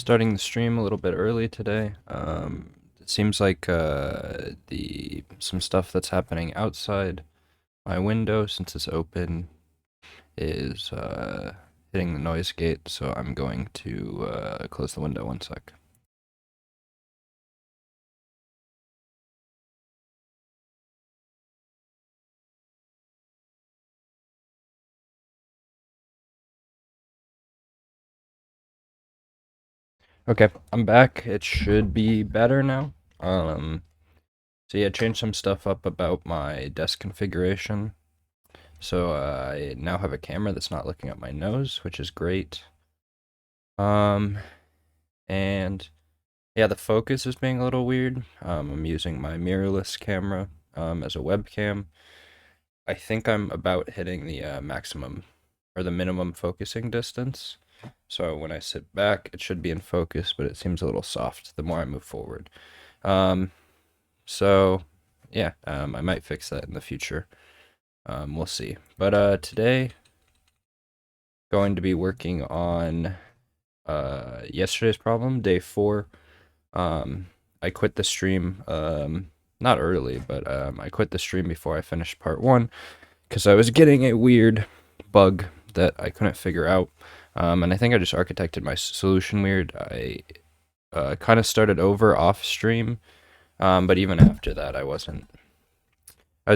Starting the stream a little bit early today. It seems like the some stuff that's happening outside my window since it's open is hitting the noise gate, so I'm going to close the window one sec. Okay, I'm back. It should be better now. So yeah, changed some stuff up about my desk configuration. So I now have a camera that's not looking up my nose, which is great. Um, and yeah, the focus is being a little weird. I'm using my mirrorless camera as a webcam. I think I'm about hitting the maximum or the minimum focusing distance. So when I sit back, it should be in focus, but it seems a little soft the more I move forward. Um, so yeah, I might fix that in the future. We'll see. But today, going to be working on yesterday's problem, day 4. I quit the stream, not early, but I quit the stream before I finished part 1 because I was getting a weird bug that I couldn't figure out. And I think I just architected my solution weird. I kind of started over off stream, but even after that, I was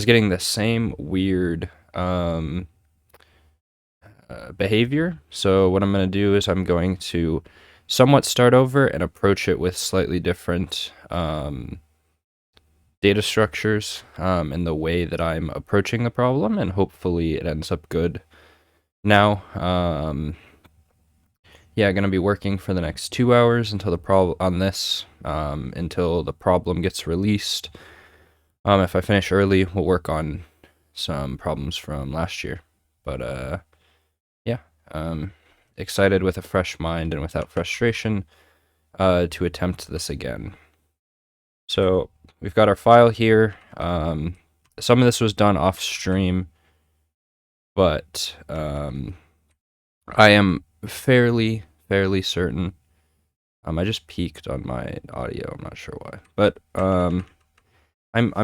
getting the same weird behavior. So what I'm going to do is I'm going to somewhat start over and approach it with slightly different data structures in the way that I'm approaching the problem, and hopefully it ends up good. Now, yeah, going to be working for the next 2 hours until the problem on this, until the problem gets released. If I finish early, we'll work on some problems from last year. But yeah, excited with a fresh mind and without frustration to attempt this again. So we've got our file here. Some of this was done off stream, but I am fairly certain. I just peaked on my audio. I'm not sure why, but I'm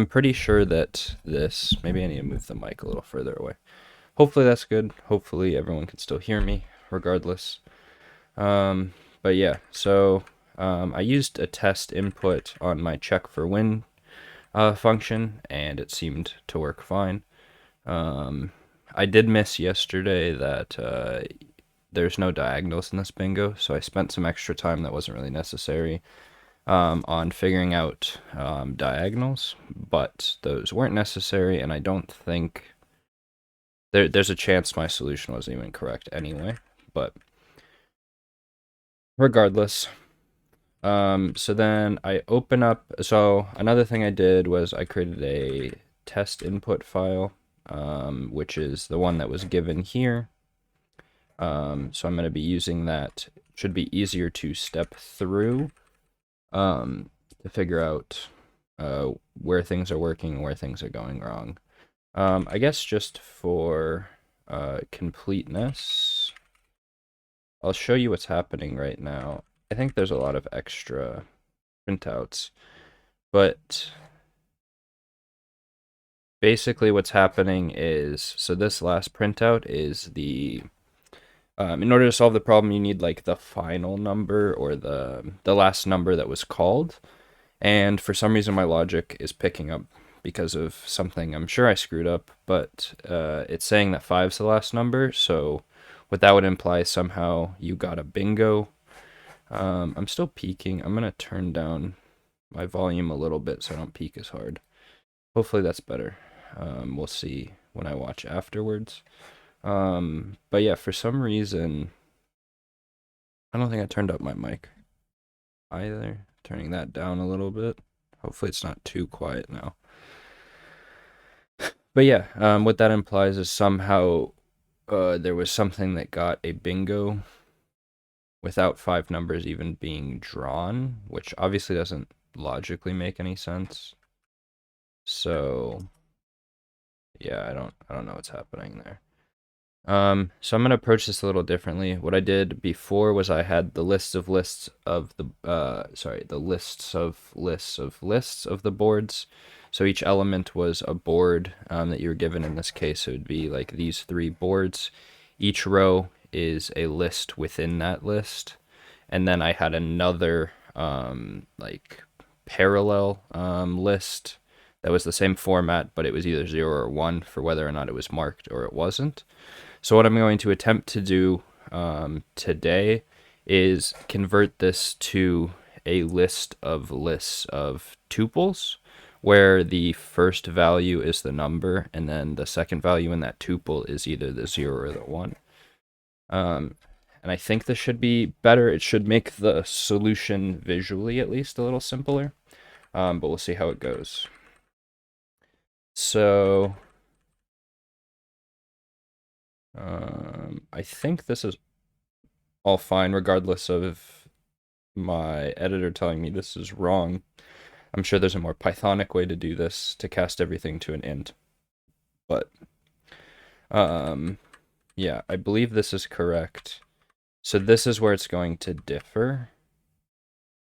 pretty sure that this. Maybe I need to move the mic a little further away. Hopefully that's good. Hopefully everyone can still hear me, regardless. But yeah, so I used a test input on my check for win function, and it seemed to work fine. I did miss yesterday that there's no diagonals in this bingo, so I spent some extra time that wasn't really necessary on figuring out diagonals, but those weren't necessary, and I don't think there's a chance my solution wasn't even correct anyway, but regardless. So then I open up, so another thing I did was I created a test input file, which is the one that was given here. So I'm going to be using that. It should be easier to step through to figure out where things are working and where things are going wrong. I guess just for completeness, I'll show you what's happening right now. I think there's a lot of extra printouts, but basically what's happening is, so this last printout is the in order to solve the problem, you need like the final number or the last number that was called. And for some reason, my logic is picking up because of something I'm sure I screwed up, but it's saying that 5's the last number. So what that would imply is somehow you got a bingo. I'm still peaking. I'm going to turn down my volume a little bit so I don't peak as hard. Hopefully that's better. We'll see when I watch afterwards. But yeah, for some reason, I don't think I turned up my mic either. Turning that down a little bit. Hopefully it's not too quiet now. But yeah, what that implies is somehow there was something that got a bingo without 5 numbers even being drawn, which obviously doesn't logically make any sense. So yeah, I don't know what's happening there. So I'm gonna approach this a little differently. What I did before was I had the lists of the the lists of the boards. So each element was a board that you were given. In this case, it would be like these three boards. Each row is a list within that list, and then I had another like parallel list that was the same format, but it was either 0 or 1 for whether or not it was marked or it wasn't. So what I'm going to attempt to do today is convert this to a list of lists of tuples, where the first value is the number, and then the second value in that tuple is either the 0 or the 1. And I think this should be better. It should make the solution visually at least a little simpler, but we'll see how it goes. So I think this is all fine, regardless of my editor telling me this is wrong. I'm sure there's a more Pythonic way to do this, to cast everything to an int. But, yeah, I believe this is correct. So this is where it's going to differ.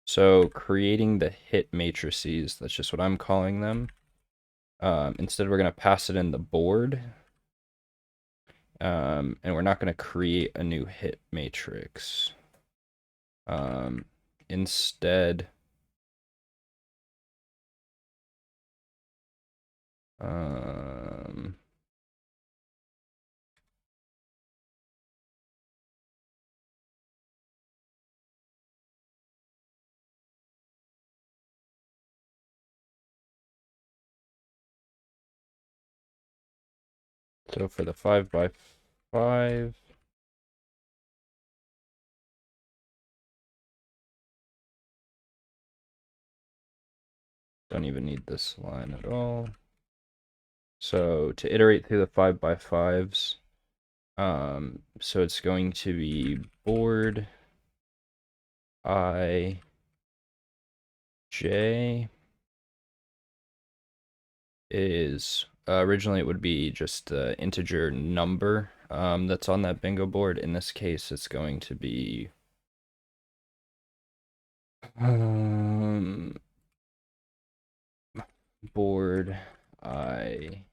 So creating the hit matrices, that's just what I'm calling them. Instead, we're going to pass it in the board. And we're not going to create a new hit matrix. Instead, so for the 5x5, don't even need this line at all. So to iterate through the 5x5s, so it's going to be board I j is originally it would be just the integer number that's on that bingo board. In this case, it's going to be board I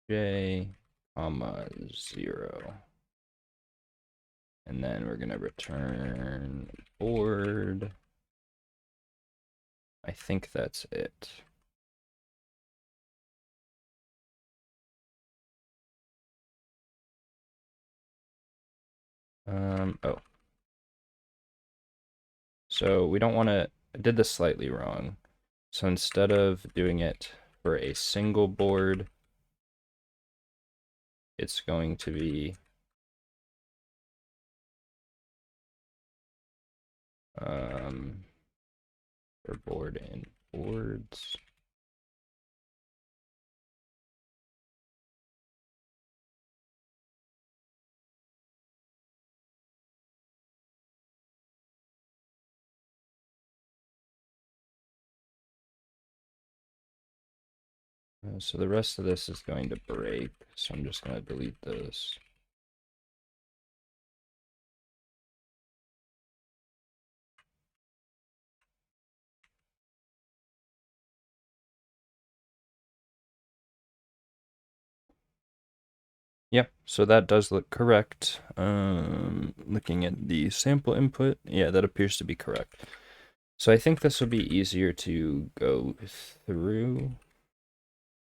j comma 0, and then we're gonna return board. I think that's it. Oh. So we don't want to, I did this slightly wrong. So instead of doing it for a single board, it's going to be for board and boards. So the rest of this is going to break, so I'm just going to delete this. Yeah, so that does look correct. Looking at the sample input, yeah, that appears to be correct. So I think this will be easier to go through.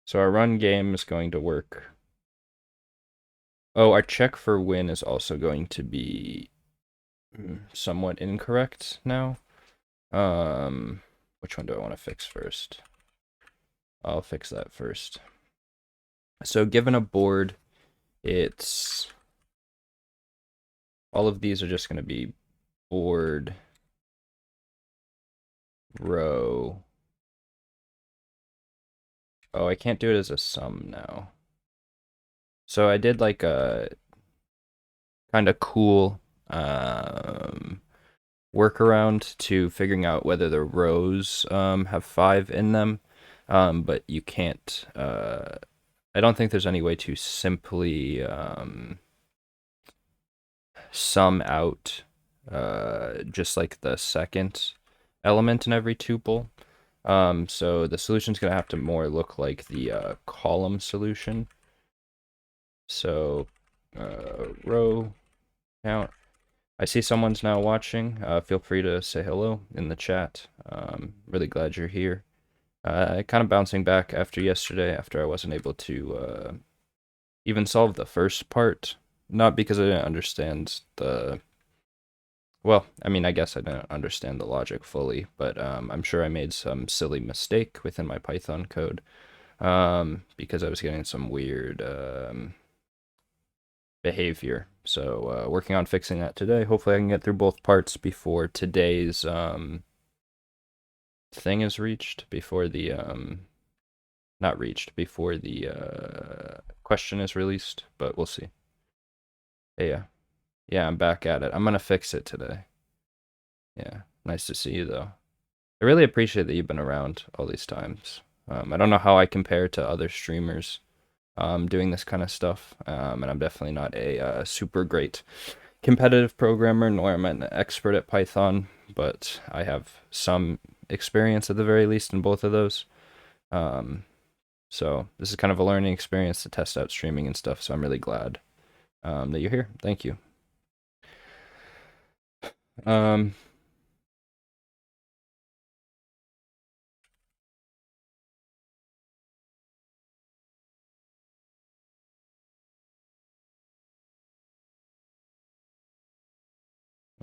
So our run game is going to work. Oh, our check for win is also going to be somewhat incorrect now. Which one do I want to fix first? I'll fix that first. So given a board, it's all of these are just going to be board row. Oh, I can't do it as a sum now. So I did like a kind of cool workaround to figuring out whether the rows have 5 in them, but you can't. I don't think there's any way to simply sum out just like the second element in every tuple. So the solution's going to have to more look like the column solution. So row count. I see someone's now watching. Feel free to say hello in the chat. Really glad you're here. Kind of bouncing back after yesterday, after I wasn't able to even solve the first part. Not because I didn't understand the... Well, I mean, I guess I didn't understand the logic fully, but I'm sure I made some silly mistake within my Python code because I was getting some weird behavior. So working on fixing that today. Hopefully I can get through both parts before today's thing is reached, before the not reached, before the question is released, but we'll see. Yeah. Yeah, I'm back at it. I'm gonna fix it today. Yeah. Nice to see you though. I really appreciate that you've been around all these times. I don't know how I compare to other streamers doing this kind of stuff, and I'm definitely not a super great competitive programmer, nor am I an expert at Python, but I have some experience at the very least in both of those. So this is kind of a learning experience to test out streaming and stuff, so I'm really glad that you're here. Thank you. Um,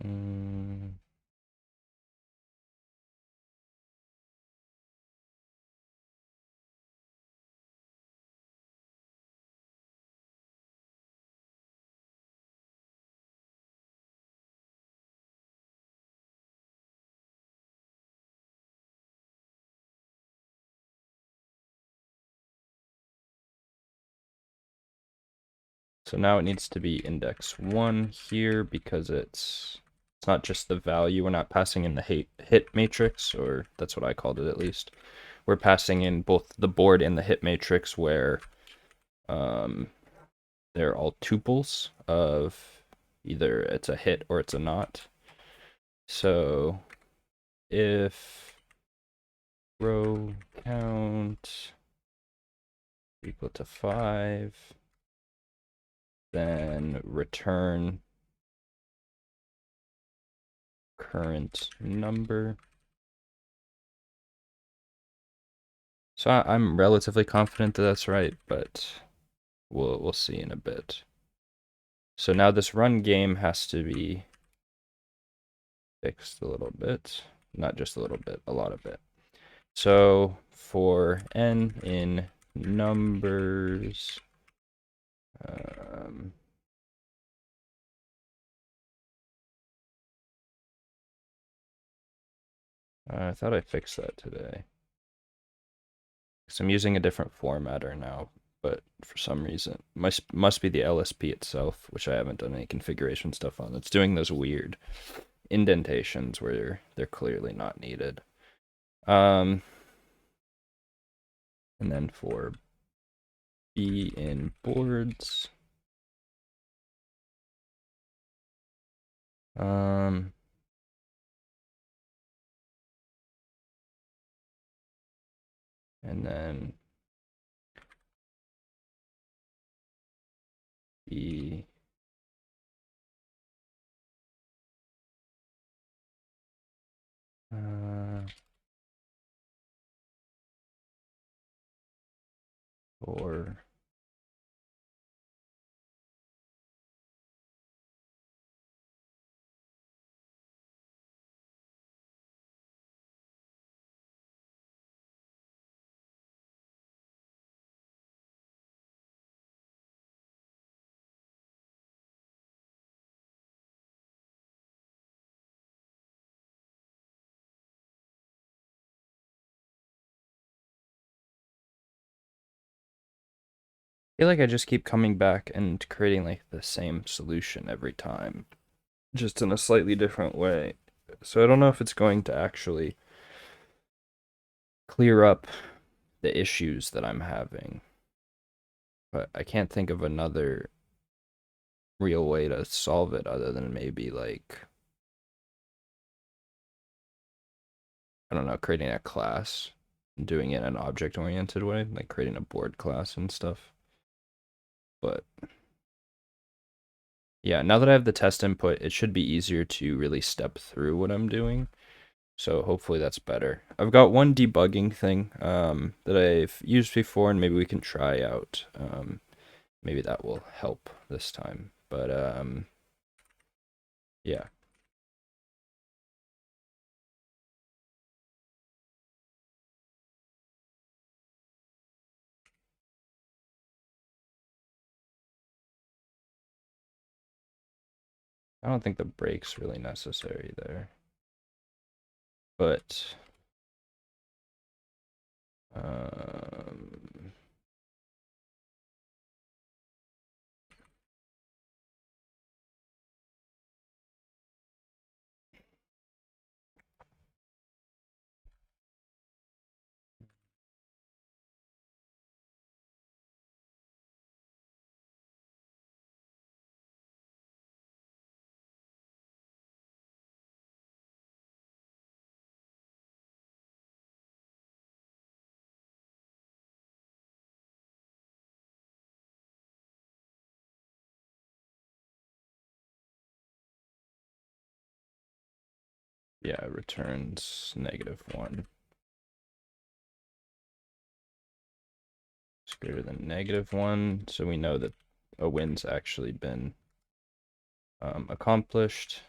mm, so now it needs to be index 1 here because it's not just the value. We're not passing in the hit matrix, or that's what I called it at least. We're passing in both the board and the hit matrix where they're all tuples of either it's a hit or it's a not. So if row count equal to 5, then return current number. So I'm relatively confident that that's right, but we'll see in a bit. So now this run game has to be fixed a little bit. Not just a little bit, a lot of it. So for n in numbers, I thought I fixed that today. So I'm using a different formatter now, but for some reason, must be the LSP itself, which I haven't done any configuration stuff on. It's doing those weird indentations where they're clearly not needed. And then for B in boards, and then B or I feel like I just keep coming back and creating like the same solution every time, just in a slightly different way. So I don't know if it's going to actually clear up the issues that I'm having, but I can't think of another real way to solve it other than maybe like, I don't know, creating a class, doing it in an object-oriented way, like creating a board class and stuff. But yeah, now that I have the test input, it should be easier to really step through what I'm doing. So hopefully that's better. I've got one debugging thing that I've used before, and maybe we can try out. Maybe that will help this time. But yeah. I don't think the break's really necessary there. But um, yeah, it returns -1. It's greater than -1, so we know that a win's actually been accomplished.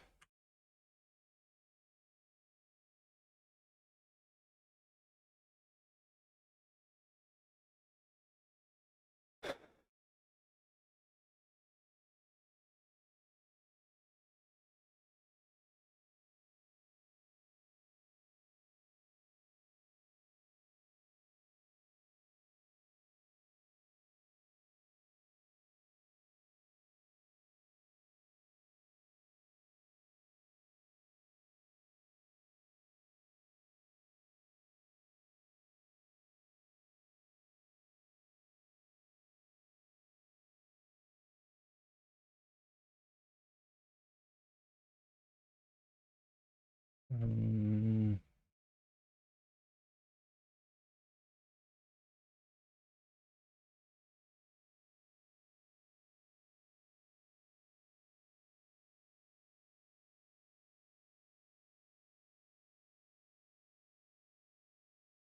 Um,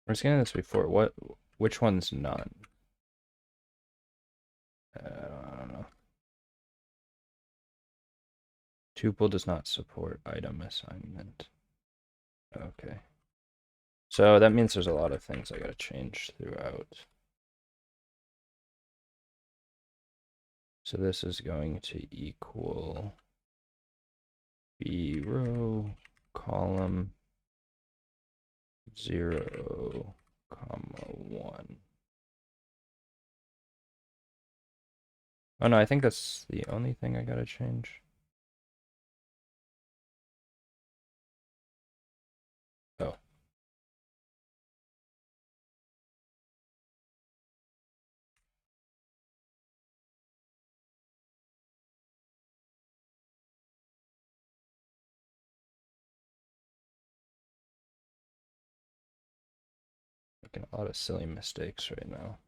we're scanning this before. Which one's none? I don't know. Tuple does not support item assignment. Okay. So that means there's a lot of things I gotta change throughout. So this is going to equal B row column 0, 1. Oh no, I think that's the only thing I gotta change. Oh. Making a lot of silly mistakes right now.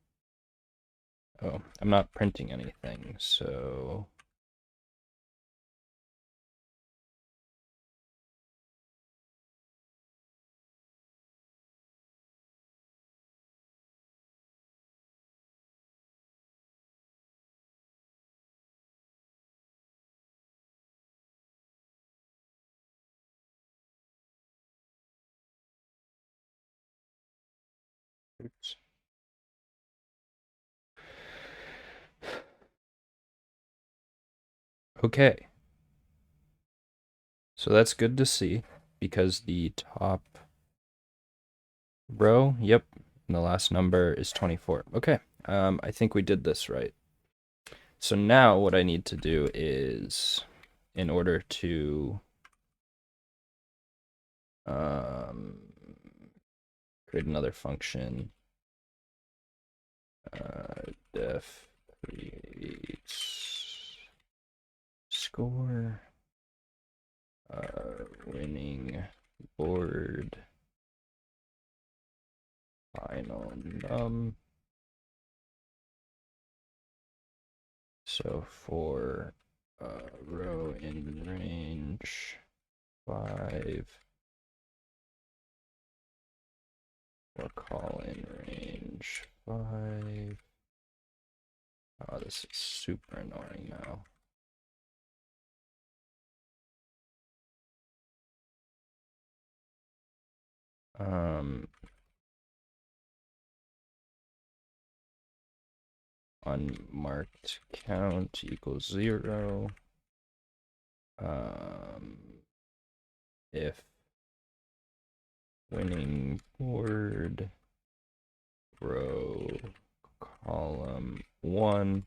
Oh, I'm not printing anything, so oops. Okay. So that's good to see because the top row, yep, and the last number is 24. Okay. I think we did this right. So now what I need to do is, in order to create another function, def creates score, winning board, final num. So for row in range 5, or call in range 5. Oh, this is super annoying now. Unmarked count equals 0. If winning board row column 1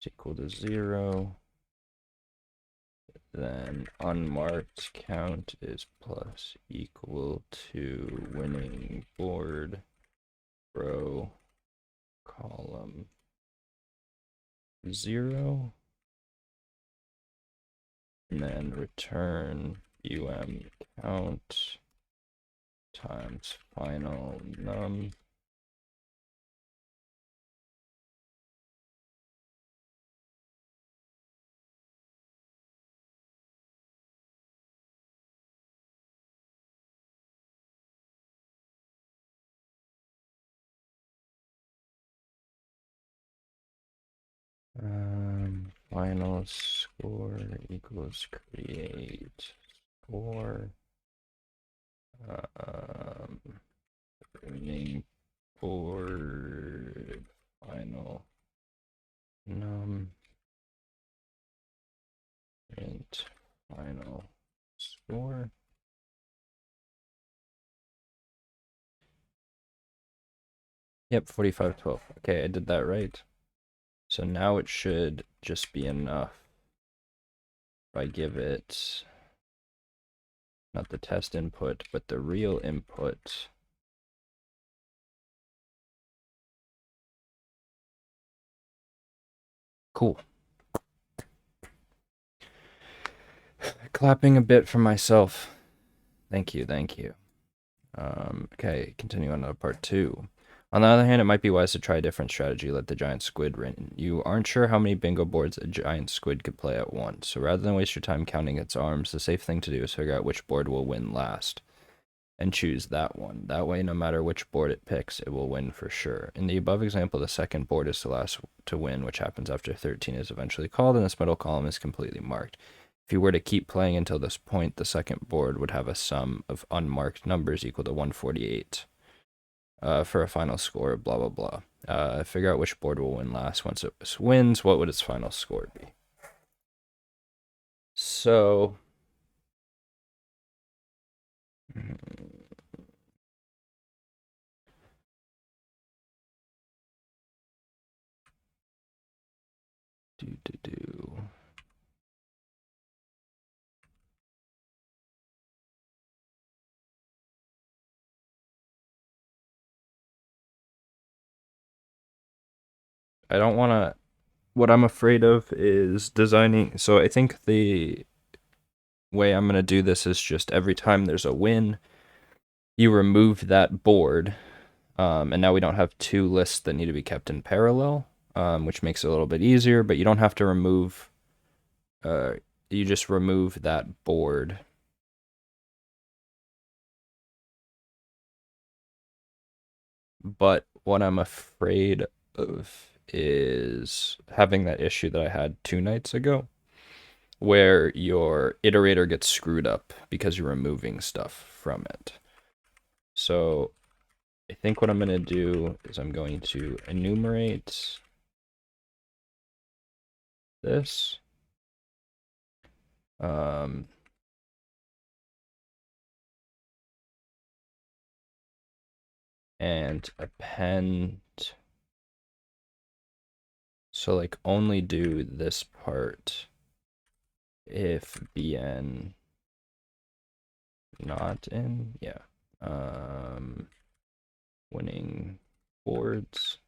is equal to 0, then unmarked count is plus equal to winning board row column 0, and then return count times final num. Final score equals create score. Winning board final num int final score. Yep, 4512. Okay, I did that right. So now it should just be enough if I give it not the test input, but the real input. Cool. Clapping a bit for myself. Thank you, thank you. Okay, continue on to part 2. On the other hand, it might be wise to try a different strategy, let the giant squid win. You aren't sure how many bingo boards a giant squid could play at once, so rather than waste your time counting its arms, the safe thing to do is figure out which board will win last, and choose that one. That way, no matter which board it picks, it will win for sure. In the above example, the second board is the last to win, which happens after 13 is eventually called, and this middle column is completely marked. If you were to keep playing until this point, the second board would have a sum of unmarked numbers equal to 148 for a final score, blah, blah, blah. Figure out which board will win last. Once it wins, what would its final score be? So, I don't want to. What I'm afraid of is designing. So I think the way I'm going to do this is just every time there's a win, you remove that board. And now we don't have two lists that need to be kept in parallel, which makes it a little bit easier, but you don't have to remove. You just remove that board. But what I'm afraid of is having that issue that I had 2 nights ago, where your iterator gets screwed up because you're removing stuff from it. So I think what I'm going to do is I'm going to enumerate this. And append. So like only do this part if bn not in, yeah. Winning boards.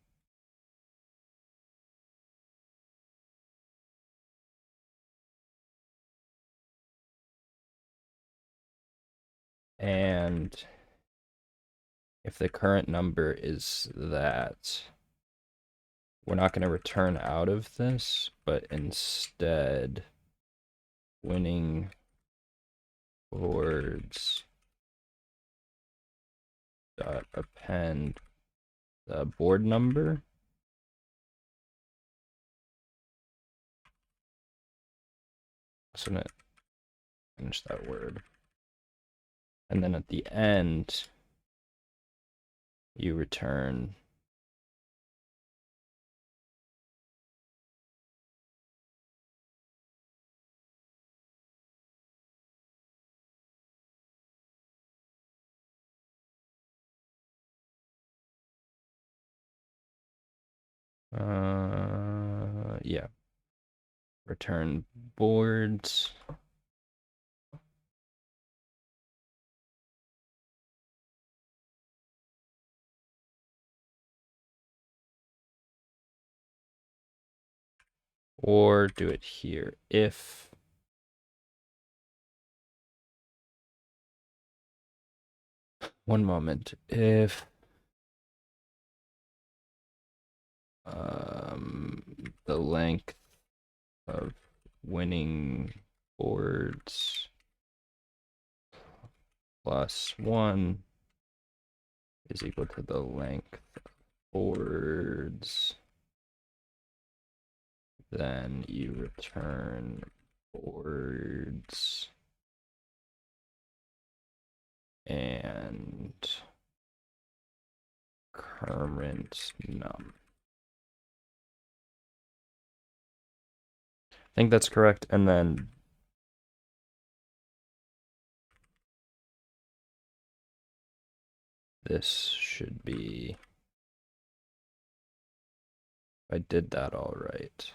And if the current number is that, we're not going to return out of this, but instead winning boards dot append the board number. So I'm going to finish that word. And then at the end, you return yeah, return boards. Or do it here if one moment, if the length of winning boards plus 1 is equal to the length of boards, then you return boards and current num. I think that's correct. And then this should be, I did that all right.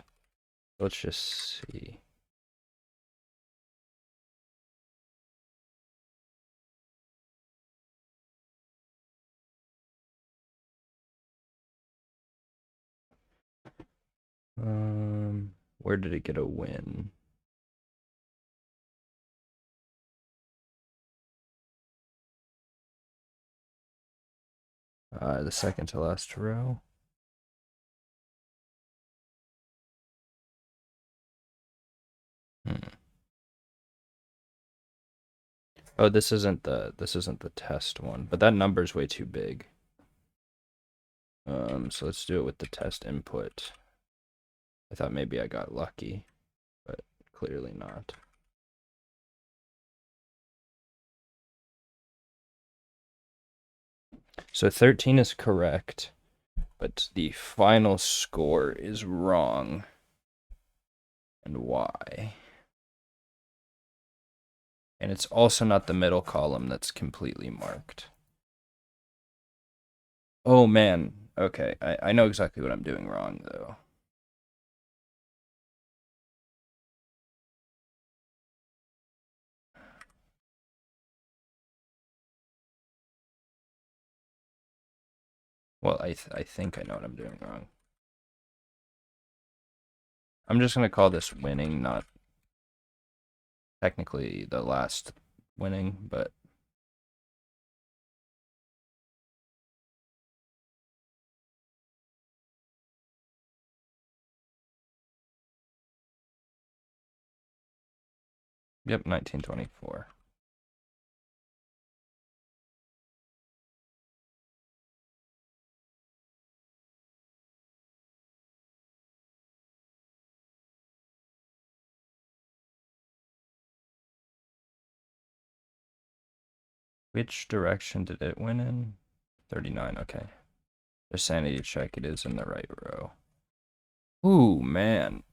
Let's just see. Where did it get a win? The second to last row. Oh, this isn't the test one, but that number's way too big. So let's do it with the test input. I thought maybe I got lucky, but clearly not. So 13 is correct, but the final score is wrong. And why? And it's also not the middle column that's completely marked. Oh man, okay, I know exactly what I'm doing wrong though. Well, I think I know what I'm doing wrong. I'm just gonna call this winning, not technically the last winning, but yep, 1924. Which direction did it win in? 39, okay. The sanity check, it is in the right row. Ooh, man.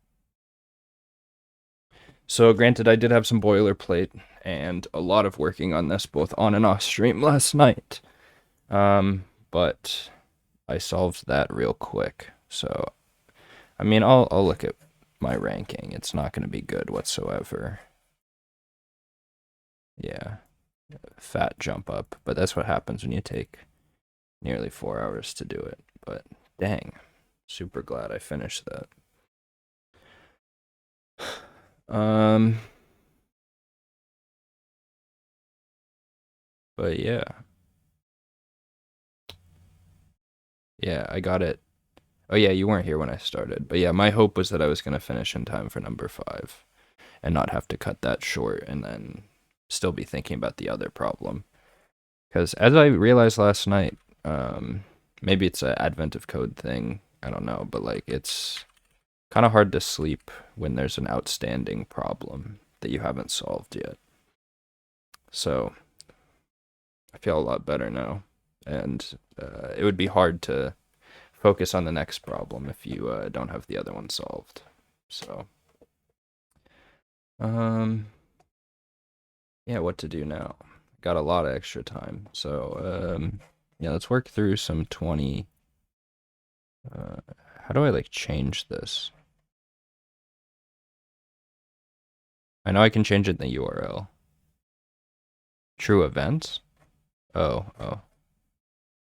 So granted, I did have some boilerplate and a lot of working on this, both on and off stream last night. But I solved that real quick. So, I mean, I'll look at my ranking. It's not going to be good whatsoever. Yeah, fat jump up, but that's what happens when you take nearly 4 hours to do it. But dang, super glad I finished that. But yeah. Yeah, I got it. Oh yeah, you weren't here when I started. But yeah, my hope was that I was going to finish in time for number 5 and not have to cut that short and then still be thinking about the other problem. Because as I realized last night, maybe it's an advent of code thing. I don't know, but like it's kind of hard to sleep when there's an outstanding problem that you haven't solved yet. So I feel a lot better now, and it would be hard to focus on the next problem if you don't have the other one solved. So, um, yeah, what to do now? Got a lot of extra time, so yeah, let's work through some 20. How do I like change this? I know I can change it in the URL. True events? Oh.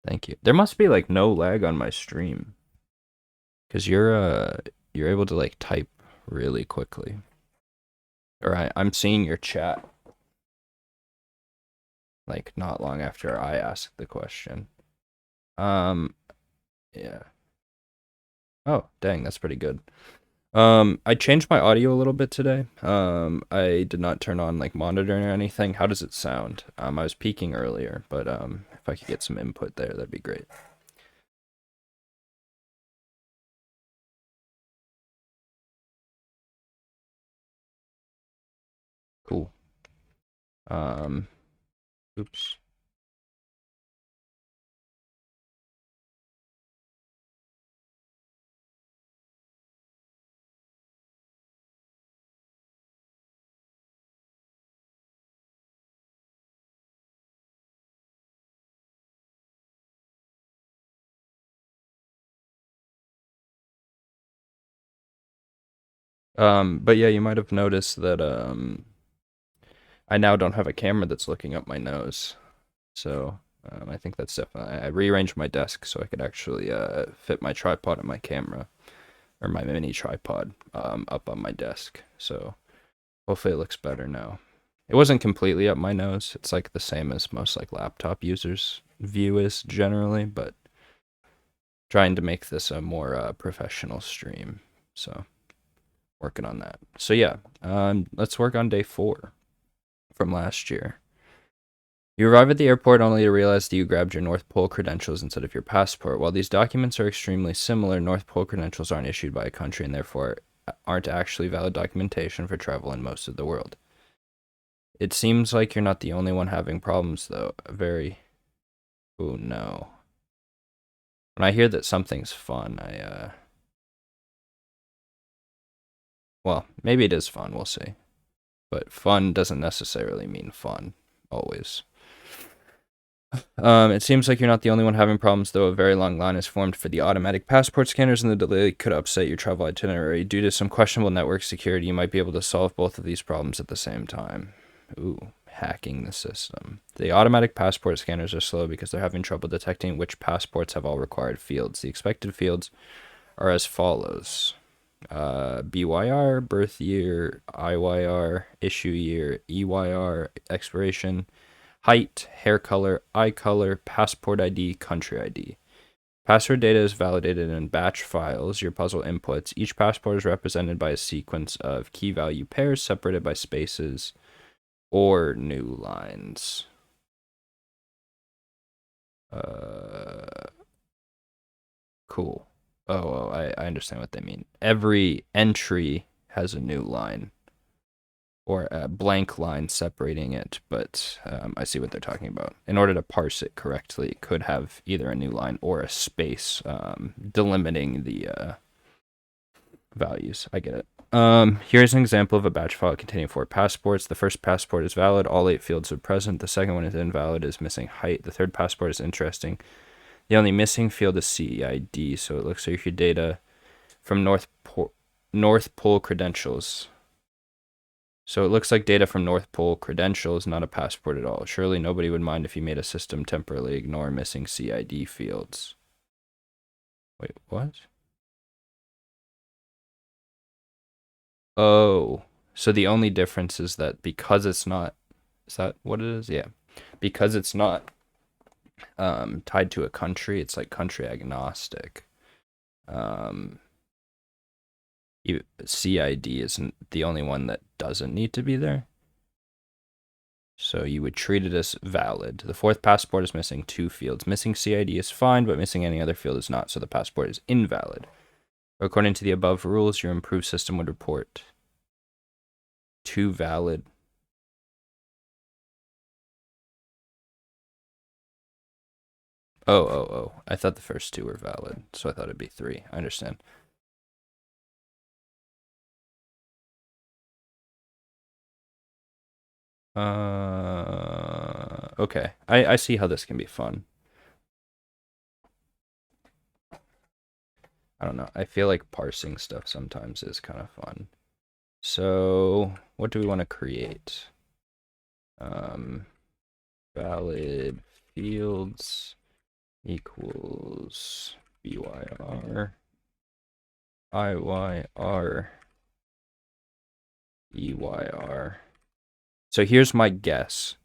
Thank you. There must be like no lag on my stream. Cause you're able to like type really quickly. Or I'm seeing your chat like not long after I asked the question. Um yeah. Oh, dang, that's pretty good. I changed my audio a little bit today. I did not turn on like monitoring or anything. How does it sound? I was peaking earlier, but if I could get some input there, that'd be great. Cool. Um, oops. But yeah, you might have noticed that I now don't have a camera that's looking up my nose. So I think that's definitely. I rearranged my desk so I could actually fit my tripod and my camera, or my mini tripod, up on my desk. So hopefully it looks better now. It wasn't completely up my nose. It's like the same as most like laptop users' view is generally, but trying to make this a more professional stream. So working on that. So yeah, let's work on day 4 from last year. You arrive at the airport only to realize that you grabbed your North Pole credentials instead of your passport. While these documents are extremely similar, North Pole credentials aren't issued by a country and therefore aren't actually valid documentation for travel in most of the world. It seems like you're not the only one having problems, though. Oh no. When I hear that something's fun, well, maybe it is fun, we'll see. But fun doesn't necessarily mean fun, always. It seems like you're not the only one having problems, though a very long line is formed for the automatic passport scanners, and the delay could upset your travel itinerary. Due to some questionable network security, you might be able to solve both of these problems at the same time. Ooh, hacking the system. The automatic passport scanners are slow because they're having trouble detecting which passports have all required fields. The expected fields are as follows. BYR, birth year, IYR, issue year, EYR, expiration, height, hair color, eye color, passport ID, country ID. Passport data is validated in batch files, your puzzle inputs. Each passport is represented by a sequence of key value pairs separated by spaces or new lines. Cool. I understand what they mean. Every entry has a new line or a blank line separating it, but I see what they're talking about. In order to parse it correctly, it could have either a new line or a space delimiting the values. I get it. Here's an example of a batch file containing 4 passports. The first passport is valid. All 8 fields are present. The second one is invalid, is missing height. The third passport is interesting. The only missing field is CEID, so it looks like your data from North Pole credentials. So it looks like data from North Pole credentials, not a passport at all. Surely nobody would mind if you made a system temporarily ignore missing CID fields. Wait, what? Oh, so the only difference is that because it's not, is that what it is? Yeah. because it's not tied to a country, it's like country agnostic. Um, CID isn't the only one that doesn't need to be there. So you would treat it as valid. The fourth passport is missing 2 fields. Missing CID is fine, but missing any other field is not, so the passport is invalid. According to the above rules, your improved system would report 2 valid. Oh. I thought the first 2 were valid, so I thought it'd be 3. I understand. Okay. I see how this can be fun. I don't know. I feel like parsing stuff sometimes is kind of fun. So, what do we want to create? Valid fields equals BYR, IYR, EYR. So here's my guess.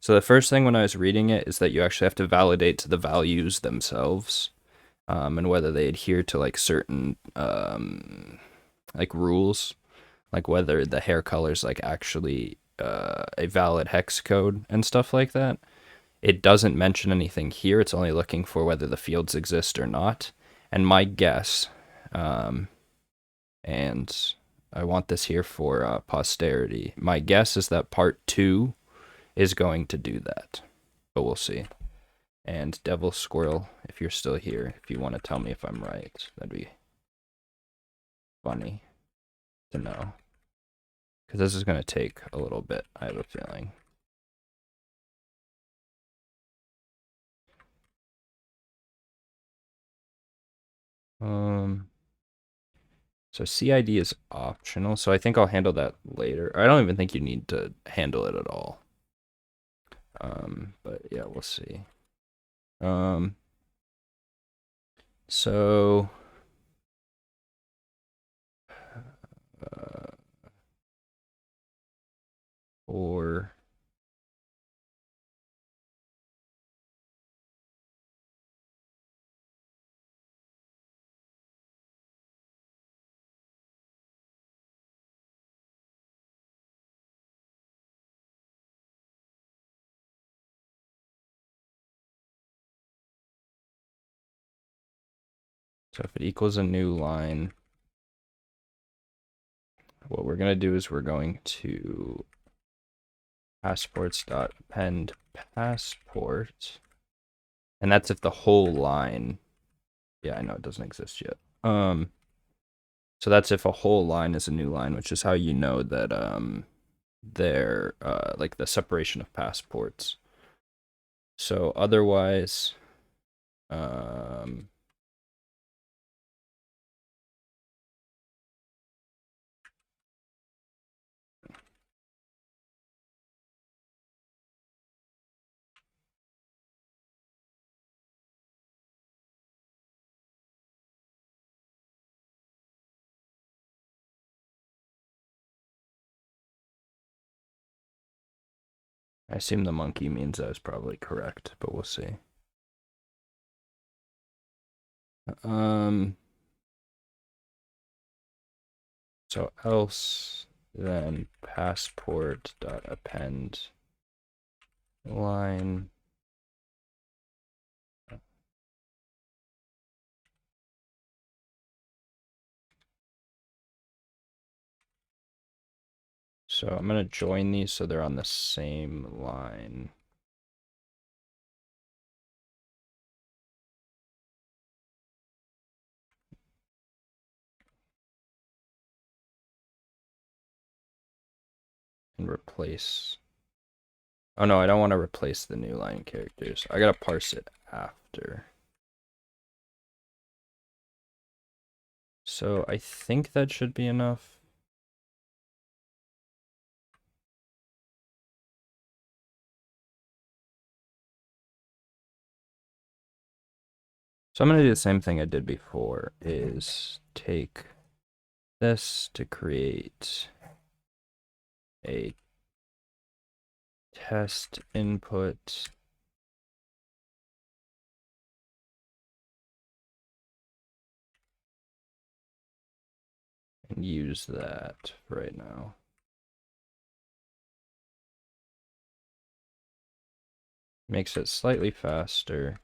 So the first thing when I was reading it is that you actually have to validate to the values themselves, and whether they adhere to like certain like rules, like whether the hair color is like actually a valid hex code and stuff like that. It doesn't mention anything here. It's only looking for whether the fields exist or not. And my guess, and I want this here for posterity, my guess is that part 2 is going to do that. But we'll see. And Devil Squirrel, if you're still here, if you want to tell me if I'm right, that'd be funny to know. Because this is going to take a little bit, I have a feeling. So CID is optional, so I think I'll handle that later. I don't even think you need to handle it at all. But yeah, we'll see. So or so if it equals a new line, what we're going to do is we're going to passports.append passport, and that's if the whole line, yeah, I know it doesn't exist yet. So that's if a whole line is a new line, which is how you know that they're like the separation of passports. So otherwise, I assume the monkey means I was probably correct, but we'll see. So else then passport.append line. So I'm going to join these so they're on the same line. And replace. Oh no, I don't want to replace the new line characters. I gotta parse it after. So I think that should be enough. So I'm gonna do the same thing I did before, is take this to create a test input and use that right now. Makes it slightly faster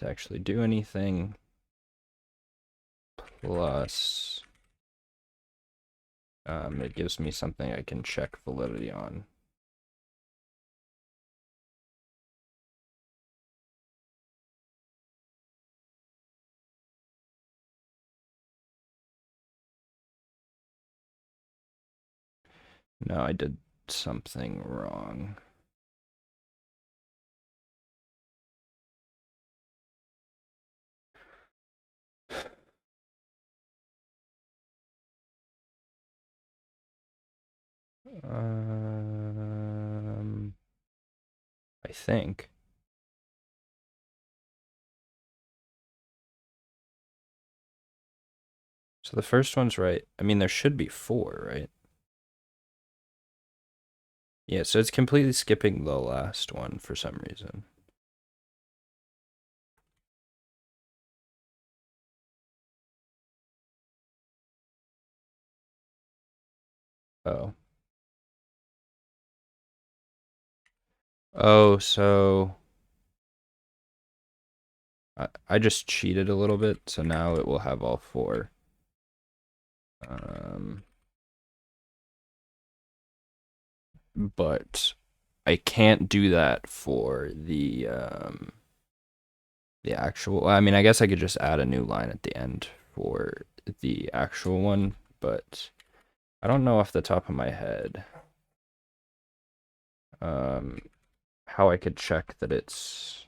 to actually do anything. Plus, it gives me something I can check validity on. No, I did something wrong. I think. So the first one's right. I mean, there should be 4, right? Yeah, so it's completely skipping the last one for some reason. Oh. Oh, so I just cheated a little bit, so now it will have all 4. But I can't do that for the actual. I mean, I guess I could just add a new line at the end for the actual one, but I don't know off the top of my head how I could check that it's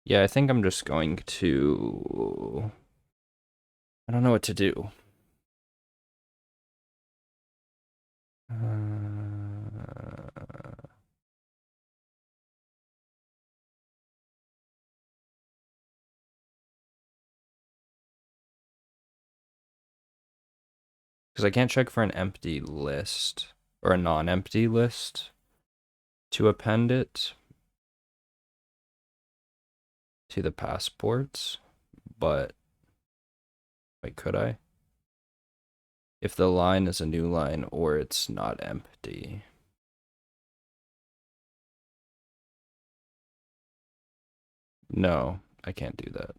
yeah, I think I'm just going to. I don't know what to do. Because I can't check for an empty list or a non-empty list to append it to the passports, but wait, could I? If the line is a new line or it's not empty. No, I can't do that.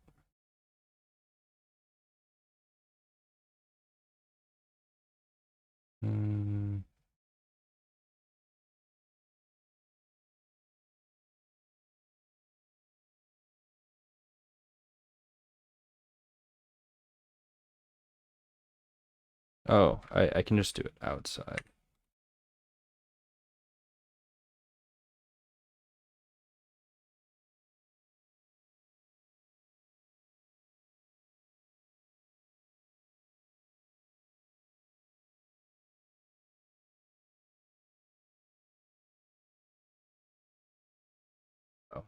Oh, I can just do it outside. Oh,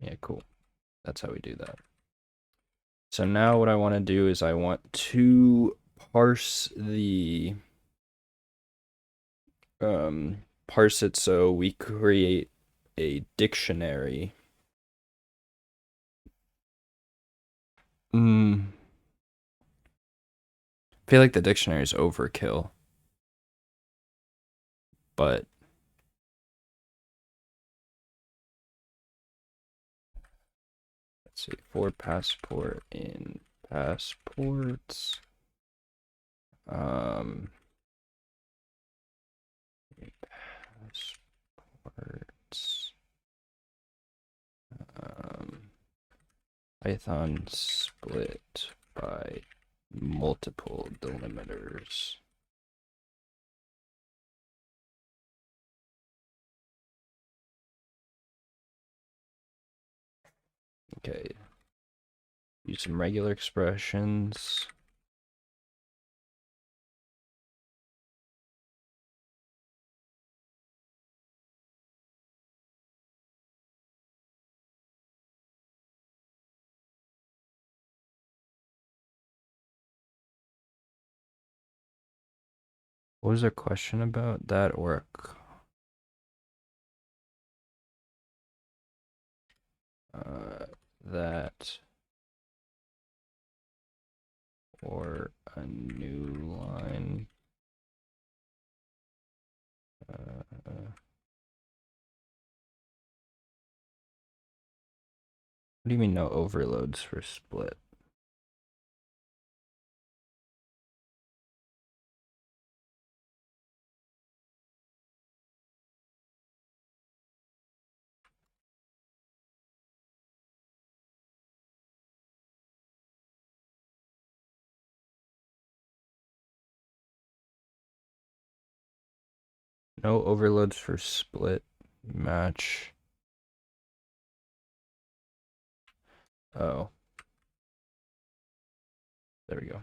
yeah, cool. That's how we do that. So now what I want to do is I want to parse it so we create a dictionary. I feel like the dictionary is overkill, but let's see, for passport in passports. Passports. Python split by multiple delimiters. Okay. Use some regular expressions. What was their question about? That or that or a new line. What do you mean no overloads for split? No overloads for split match. Oh, there we go.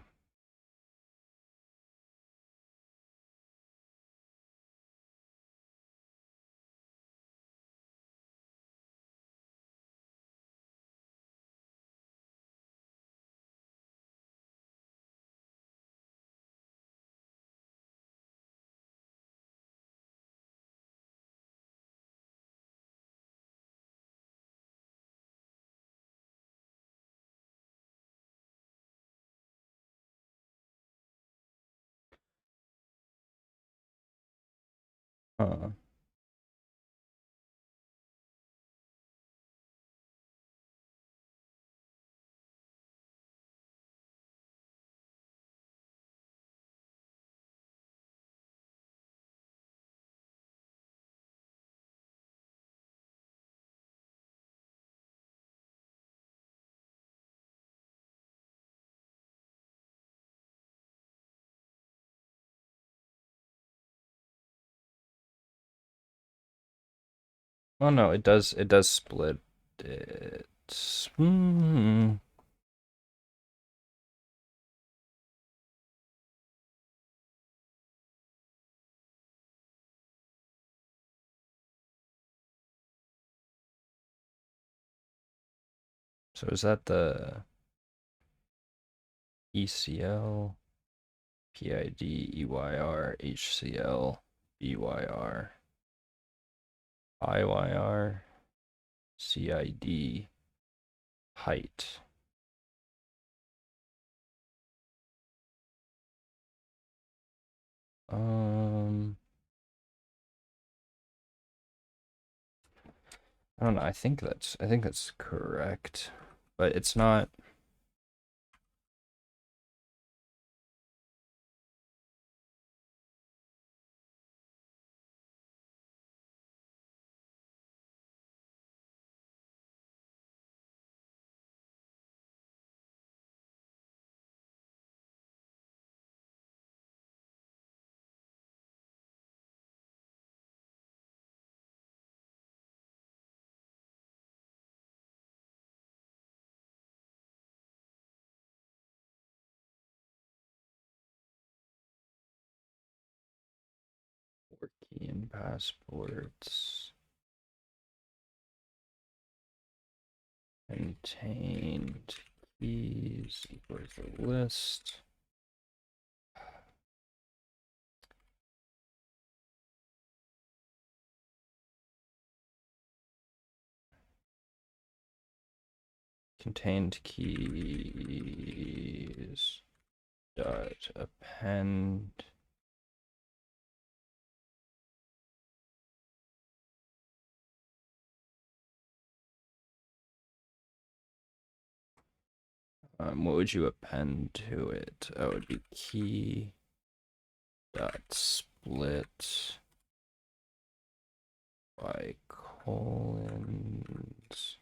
Uh, oh no, it does split it. So is that the ECL, PID, EYR, HCL, BYR, IYR, CID, height? I don't know. I think that's correct, but it's not. Working passports contained keys equals the list. Contained keys dot append what would you append to it? Oh, it would be key dot split by colons.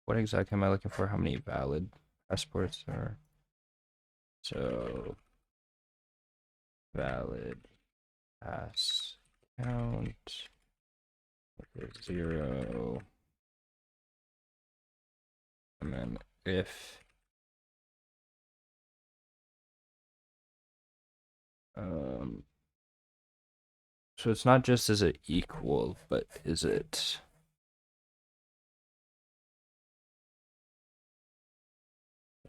What exactly am I looking for? How many valid passports are? So valid pass count is 0, and then if so it's not just is it equal, but is it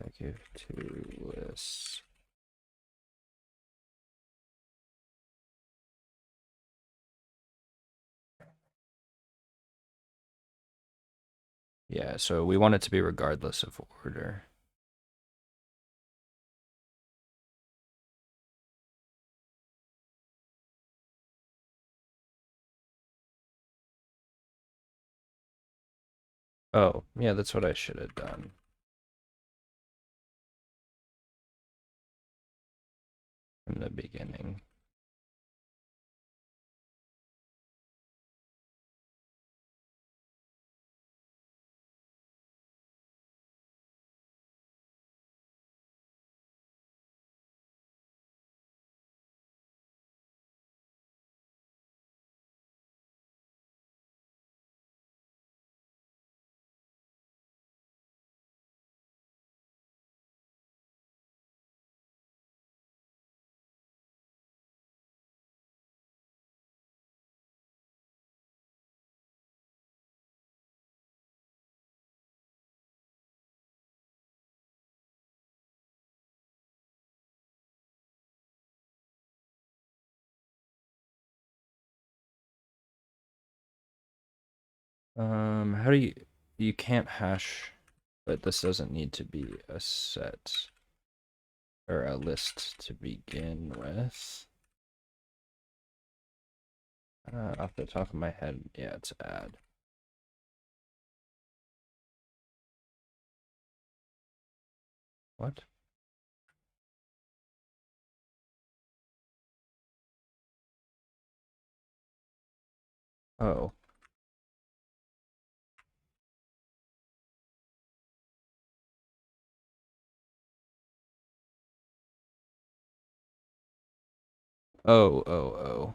I give two lists. Yeah, so we want it to be regardless of order. Oh, yeah, that's what I should have done from the beginning. How do you can't hash, but this doesn't need to be a set or a list to begin with. Off the top of my head, yeah, it's add. What? Oh. Oh.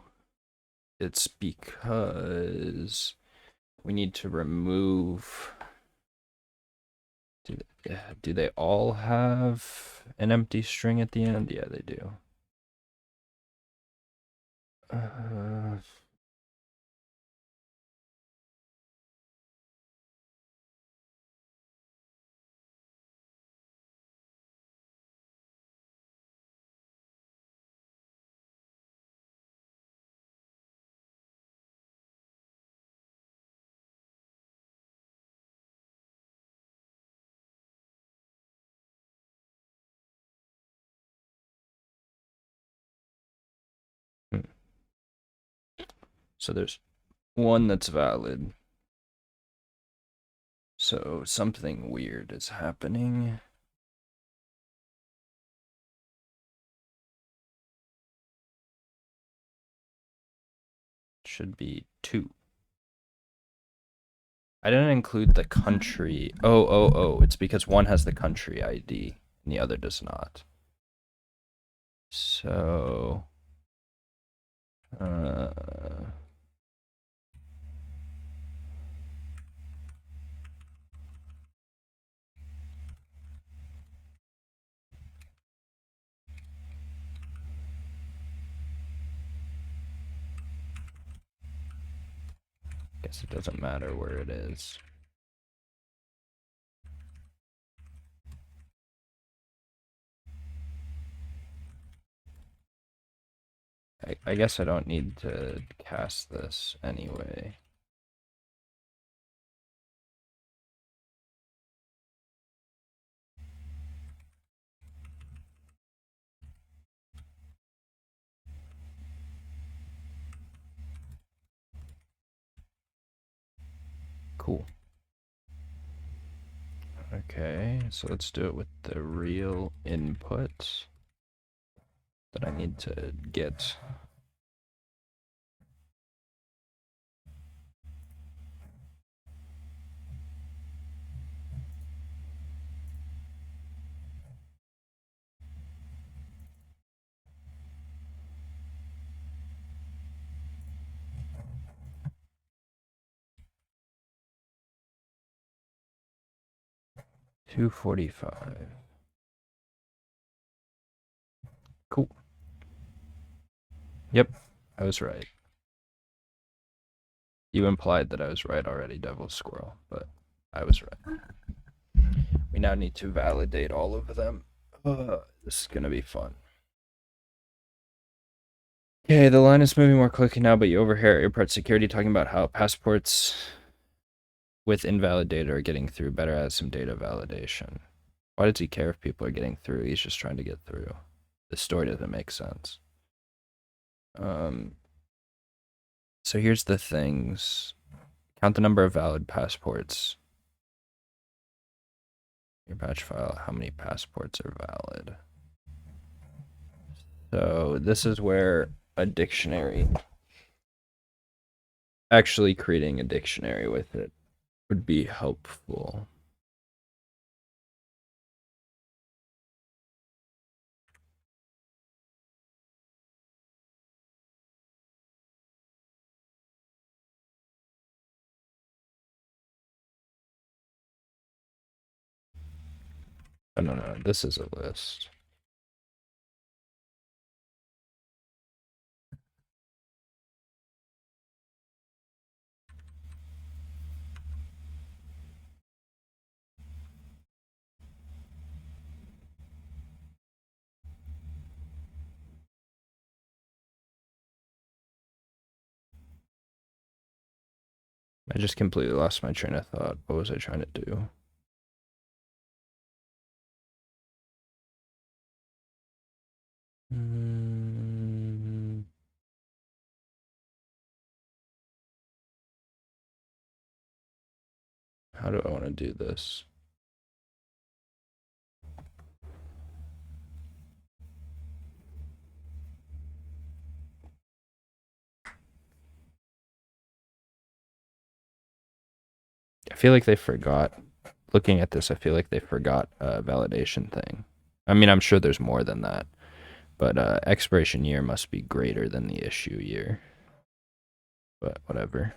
It's because we need to remove. Do they all have an empty string at the end? Yeah, they do. Uh, hmm. So there's one that's valid. So something weird is happening. Should be 2. I didn't include the country. Oh. It's because one has the country ID and the other does not. So, uh, guess it doesn't matter where it is. I guess I don't need to cast this anyway. Cool. Okay, so let's do it with the real input that I need to get. 245. Cool. Yep, I was right. You implied that I was right already, Devil Squirrel, but I was right. We now need to validate all of them. This is gonna be fun. Okay, the line is moving more quickly now, but you overhear airport security talking about how passports with invalid data are getting through. Better add some data validation. Why does he care if people are getting through? He's just trying to get through. This story doesn't make sense. So here's the things. Count the number of valid passports. Your batch file, how many passports are valid? So this is where a dictionary, actually creating a dictionary with it would be helpful. Oh, no, this is a list. I just completely lost my train of thought. What was I trying to do? How do I want to do this? I feel like they forgot. Looking at this, I feel like they forgot a validation thing. I mean, I'm sure there's more than that, but expiration year must be greater than the issue year. But whatever.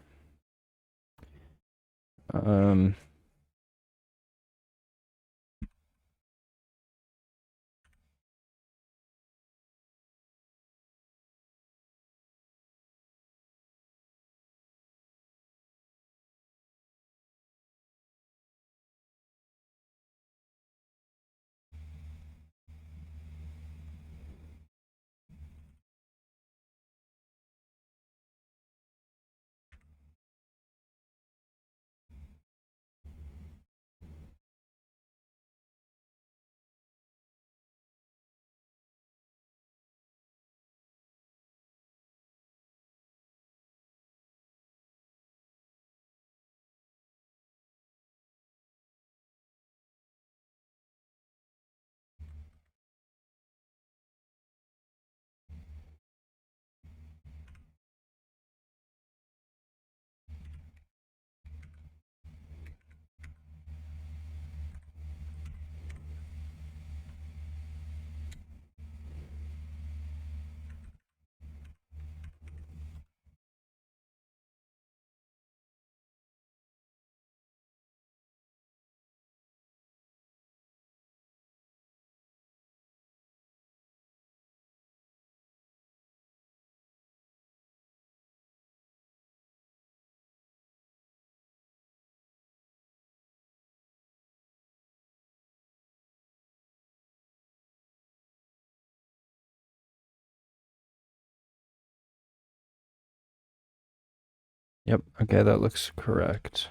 Yep, okay, that looks correct.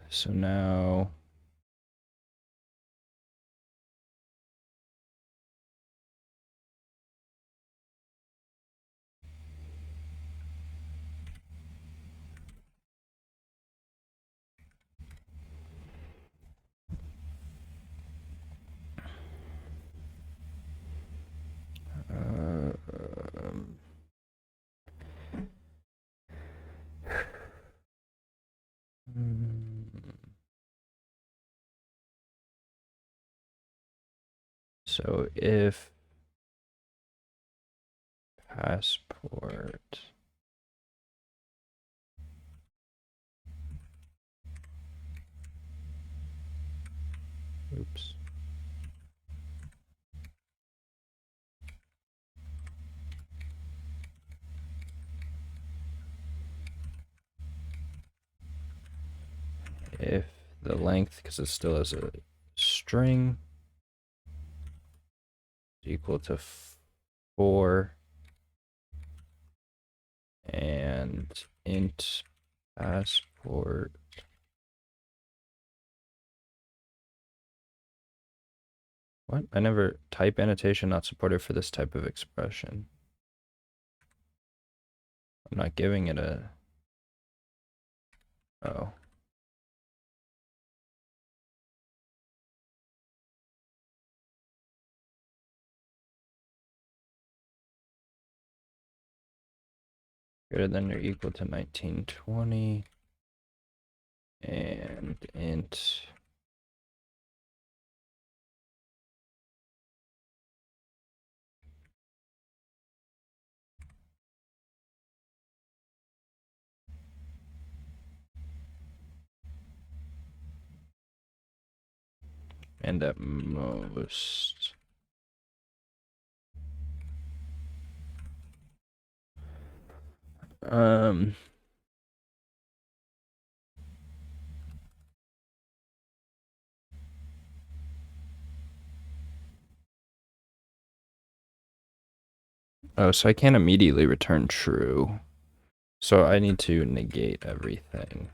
So now... So if passport the length, because it still has a string, is equal to 4, and int passport what? I never type annotation not supported for this type of expression. I'm not giving it a oh. Greater than or equal to 1920 and int and at most oh, so I can't immediately return true. So I need to negate everything.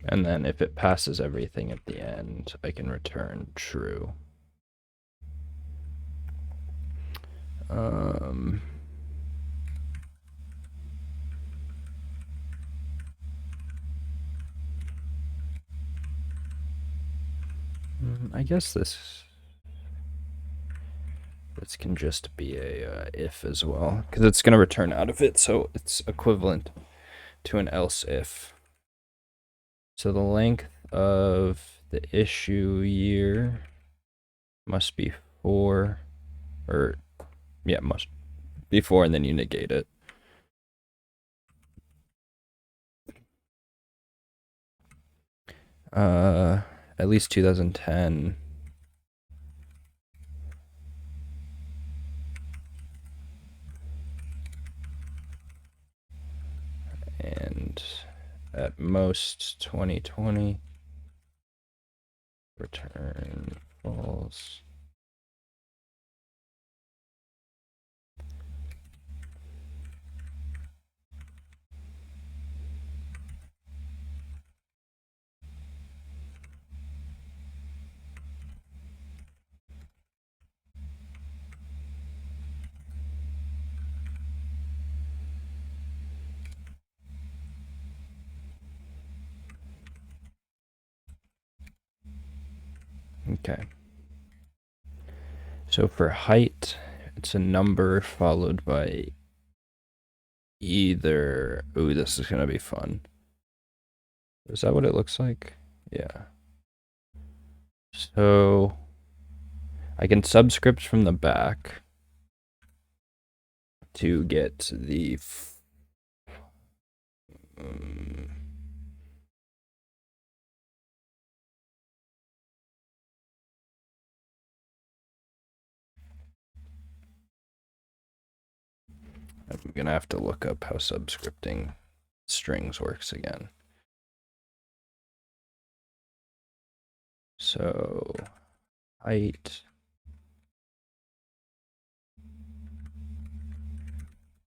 And then if it passes everything at the end, I can return true. I guess this can just be a if as well, because it's going to return out of it, so it's equivalent to an else if. So the length of the issue year must be 4, or yeah, must be 4, and then you negate it. At least 2010. And at most 2020. Return false. Okay. So for height, it's a number followed by either. Ooh, this is going to be fun. Is that what it looks like? Yeah. So I can subscript from the back to get the. I'm going to have to look up how subscripting strings works again. So height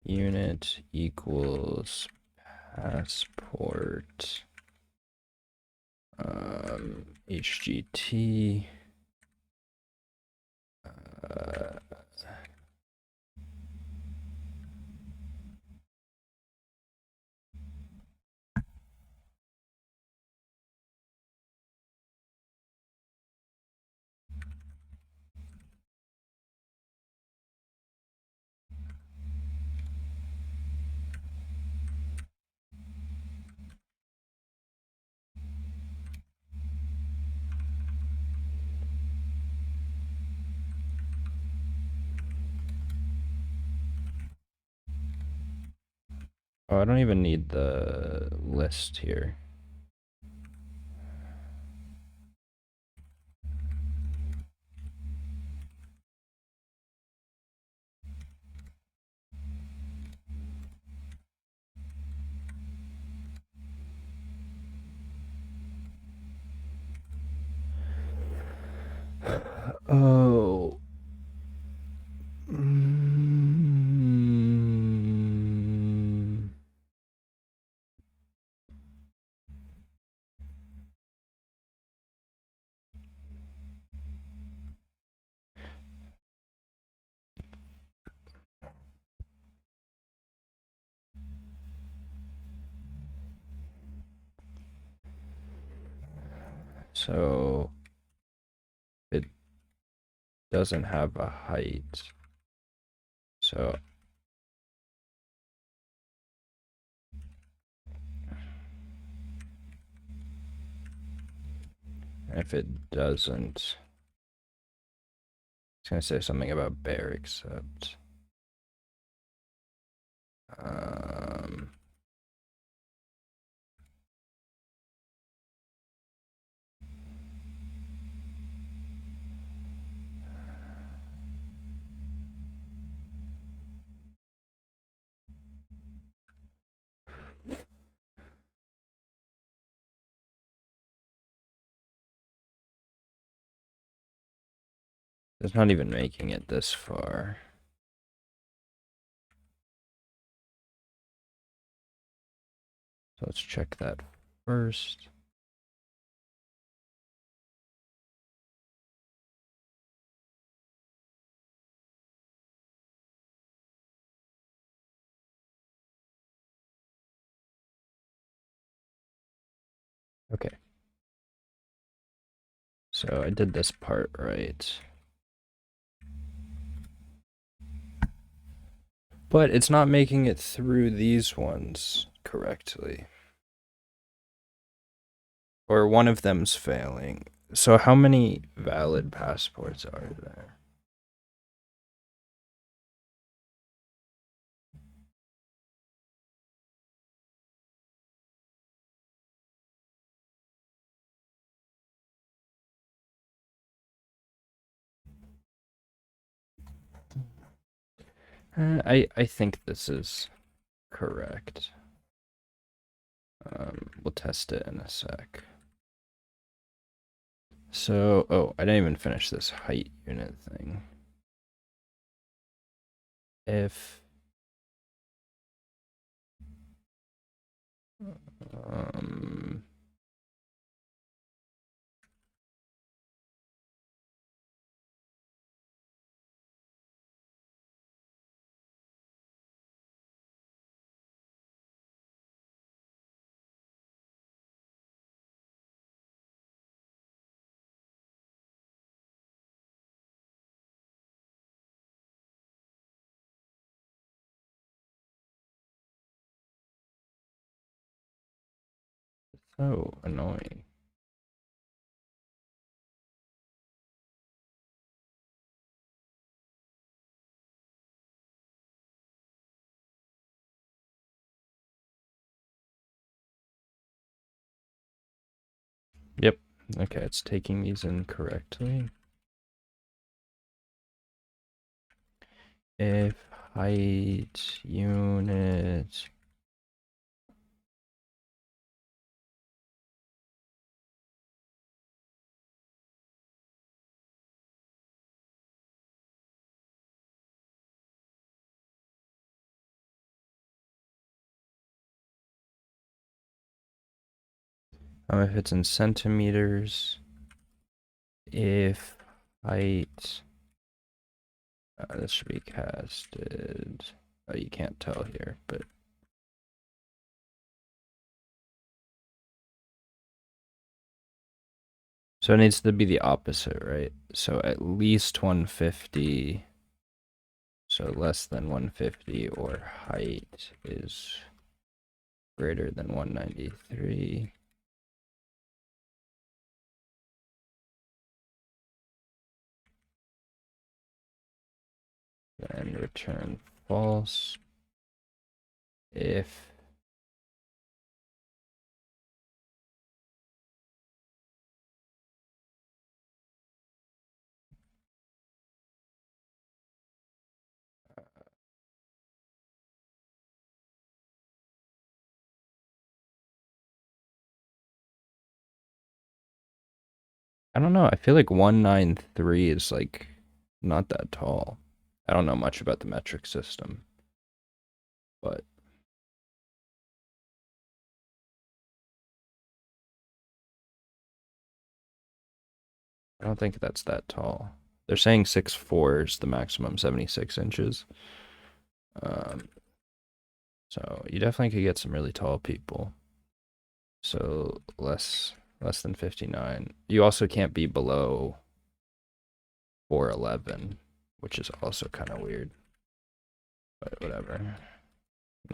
unit equals passport HGT Oh, I don't even need the list here. Oh. Mm. So it doesn't have a height. So if it doesn't, it's gonna say something about bear except. Um, it's not even making it this far. So let's check that first. Okay. So I did this part right. But it's not making it through these ones correctly. Or one of them's failing. So how many valid passports are there? I think this is correct. We'll test it in a sec. So, oh, I didn't even finish this height unit thing. If um so annoying. Yep. Okay, it's taking these incorrectly. If height unit if it's in centimeters, if height, this should be casted. Oh, you can't tell here, but so it needs to be the opposite, right? So at least 150, so less than 150, or height is greater than 193. Then return false if I don't know. I feel like 193 is like not that tall. I don't know much about the metric system, but I don't think that's that tall. They're saying 6'4" is the maximum, 76 inches. Um, so you definitely could get some really tall people. So less than 59. You also can't be below 4'11", which is also kind of weird. But whatever. I'm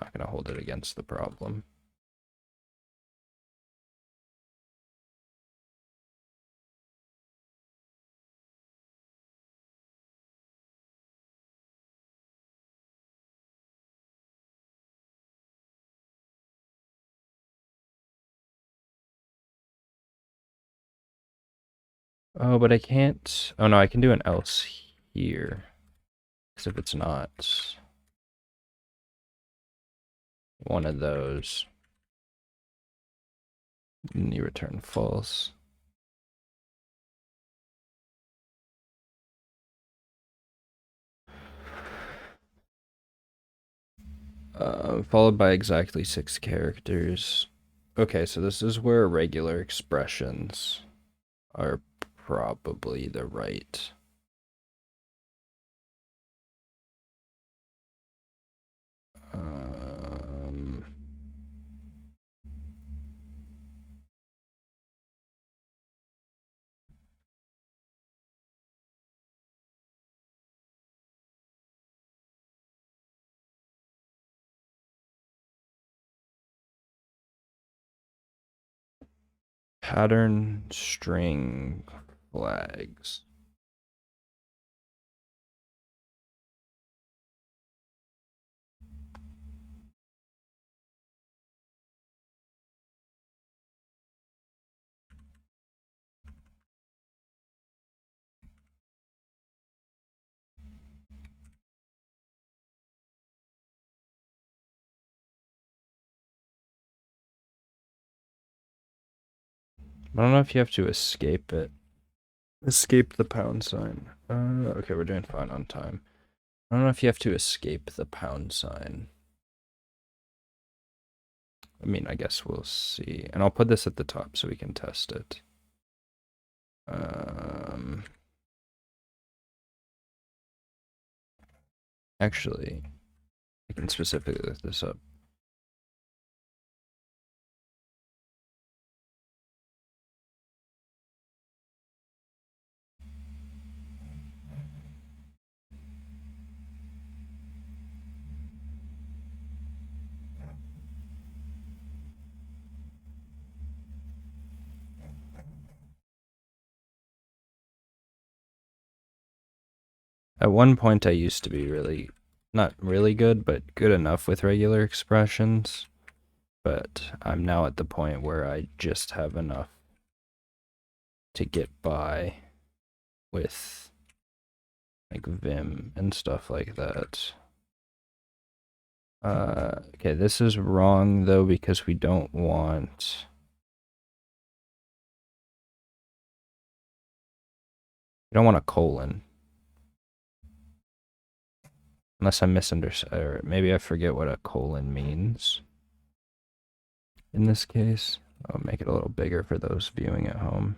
not gonna hold it against the problem. Oh, but I can't. Oh no, I can do an else here. Because if it's not one of those, then you return false. Followed by exactly 6 characters. Okay, so this is where regular expressions are probably the right. Um, Pattern string flags. I don't know if you have to escape it. Escape the pound sign. Okay, we're doing fine on time. I don't know if you have to escape the pound sign. I mean, I guess we'll see. And I'll put this at the top so we can test it. Actually, I can specifically look this up. At one point, I used to be really, not really good, but good enough with regular expressions. But I'm now at the point where I just have enough to get by with like Vim and stuff like that. Okay, this is wrong though because we don't want. We don't want a colon. Unless I misunderstood, or maybe I forget what a colon means. In this case, I'll make it a little bigger for those viewing at home.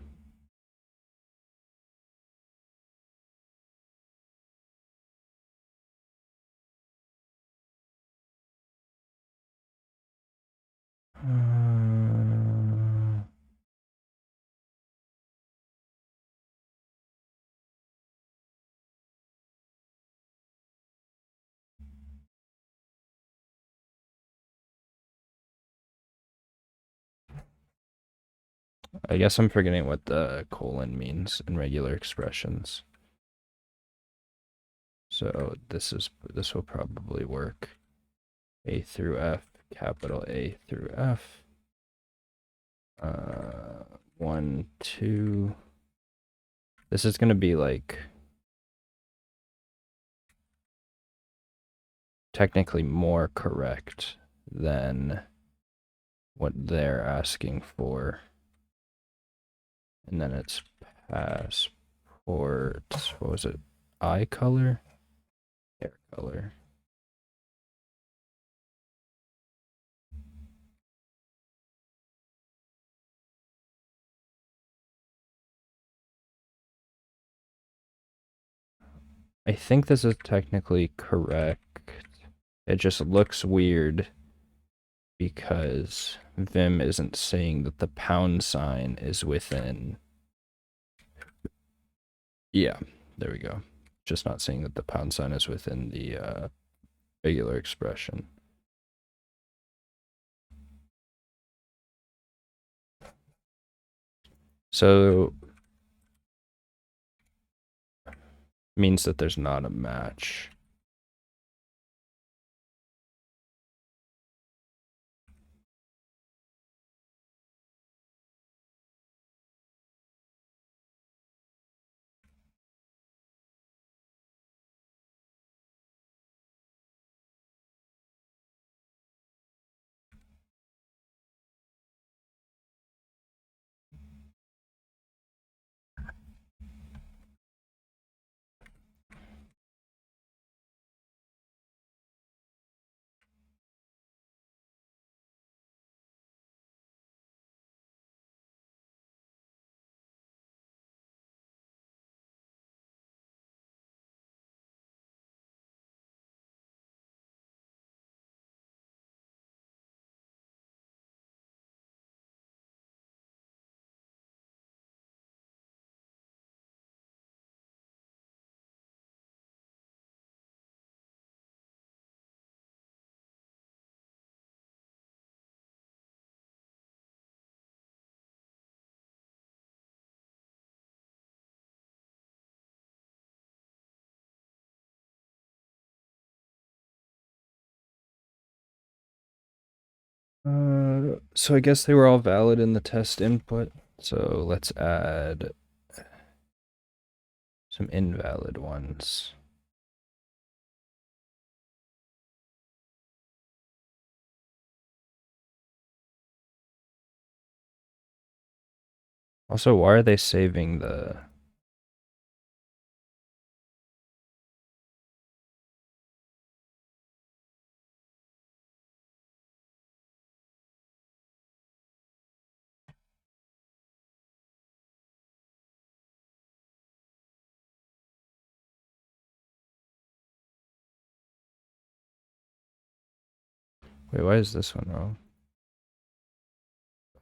I guess I'm forgetting what the colon means in regular expressions. So this will probably work. A through F, capital A through F. 1, 2. This is gonna be like technically more correct than what they're asking for. And then it's passport, what was it? Eye color? Hair color. I think this is technically correct. It just looks weird because Vim isn't saying that the pound sign is within. Yeah, there we go. Just not saying that the pound sign is within the regular expression. So means that there's not a match. So I guess they were all valid in the test input. So let's add some invalid ones. Also, why are they saving the... Wait, why is this one wrong?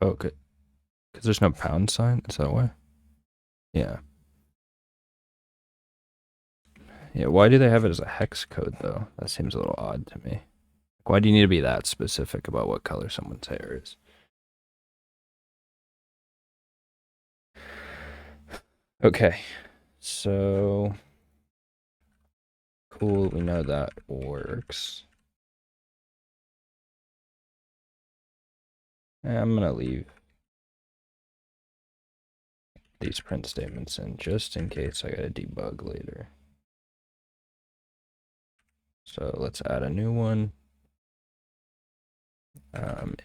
Oh, okay. Because there's no pound sign? Is that why? Yeah. Yeah, why do they have it as a hex code, though? That seems a little odd to me. Why do you need to be that specific about what color someone's hair is? Okay, so... Cool, we know that works. I'm gonna leave these print statements in just in case I gotta debug later. So let's add a new one.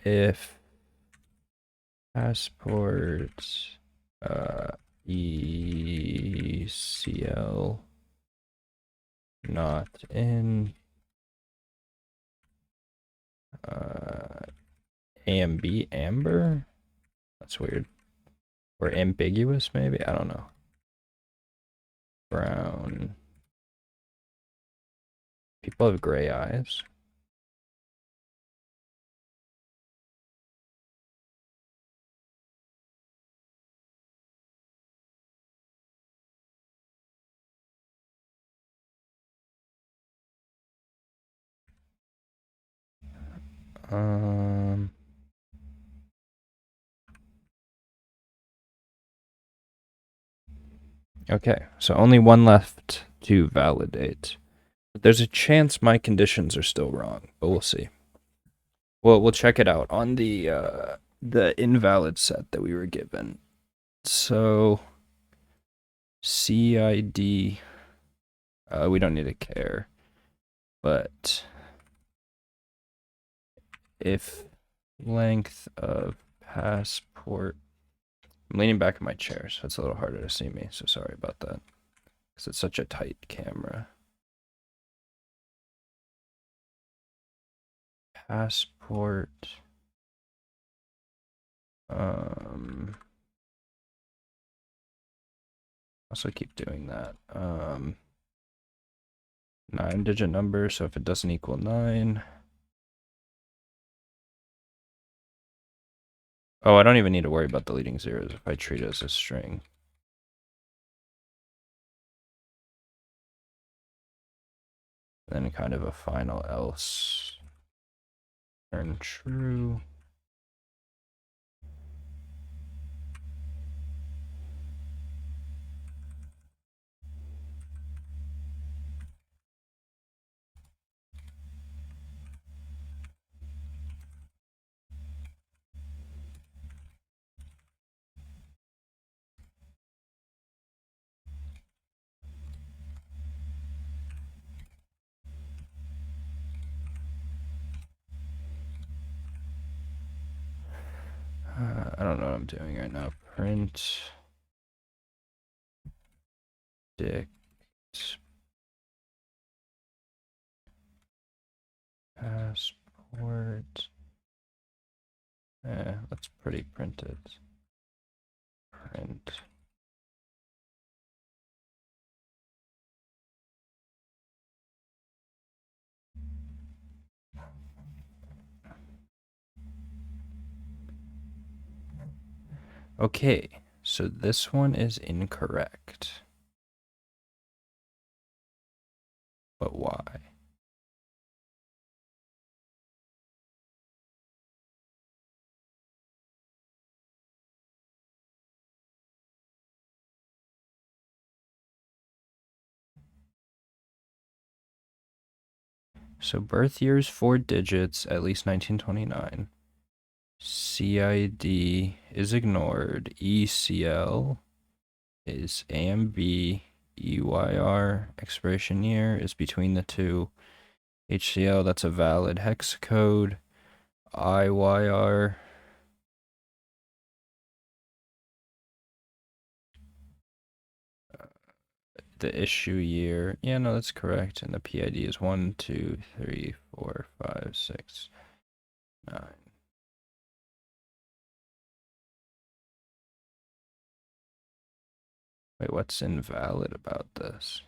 If passport ECL not in AMB amber? That's weird. Or ambiguous, maybe? I don't know. Brown. People have gray eyes. Okay, so only one left to validate. There's a chance my conditions are still wrong, but we'll see. Well, we'll check it out on the invalid set that we were given. So CID, we don't need to care, but if length of passport I'm leaning back in my chair, so it's a little harder to see me, so sorry about that. Because it's such a tight camera. Passport. Also keep doing that. 9-digit number, so if it doesn't equal 9. Oh, I don't even need to worry about deleting zeros if I treat it as a string. Then kind of a final else. Turn true. I don't know what I'm doing right now. Print dict passport. Let's pretty print it. Print. Okay, so this one is incorrect. But why? So birth year is 4 digits, at least 1929. CID is ignored. ECL is AMB. EYR, expiration year, is between the two. HCL, that's a valid hex code. IYR. The issue year. Yeah, no, that's correct. And the PID is 1, 2, 3, 4, 5, 6, 9. Wait, what's invalid about this?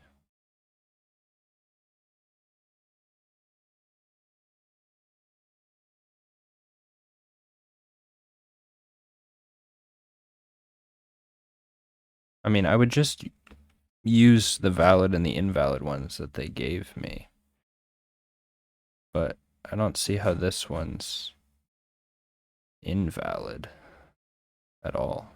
I mean, I would just use the valid and the invalid ones that they gave me. But I don't see how this one's invalid at all.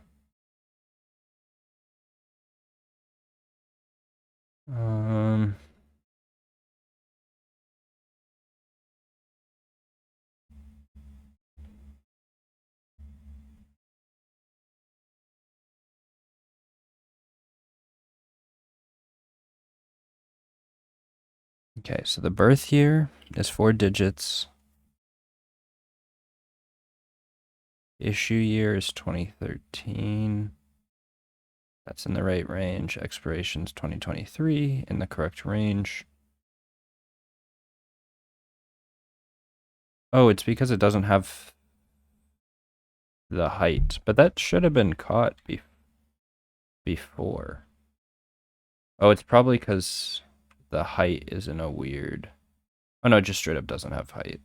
Okay, so the birth year is 4 digits. Issue year is 2013. That's in the right range. Expiration's 2023 in the correct range. Oh, it's because it doesn't have the height, but that should have been caught before. Oh, it's probably because the height is in a weird... Oh no, it just straight up doesn't have height.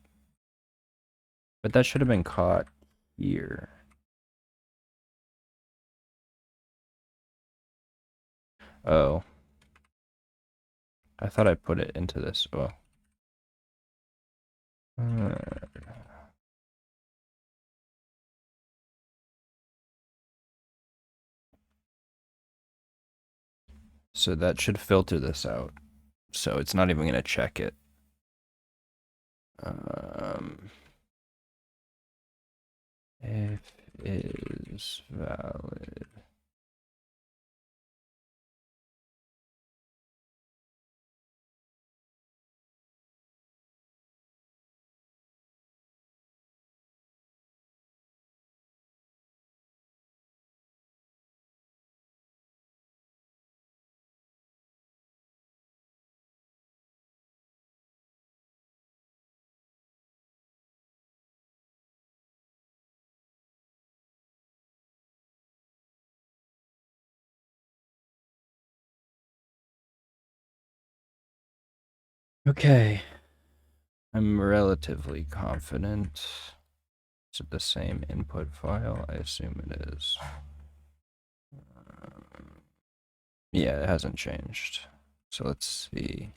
But that should have been caught here. Oh. I thought I put it into this. Oh. So that should filter this out. So it's not even going to check it. If is valid. Okay. I'm relatively confident. Is it the same input file? I assume it is. Yeah, it hasn't changed. So let's see.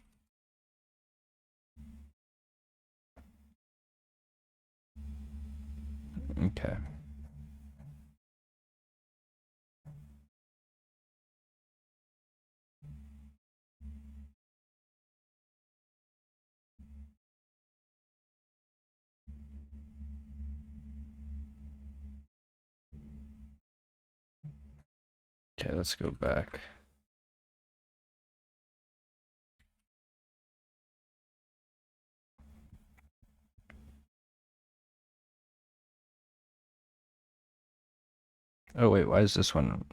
Okay. Okay, let's go back. Oh wait, why is this one?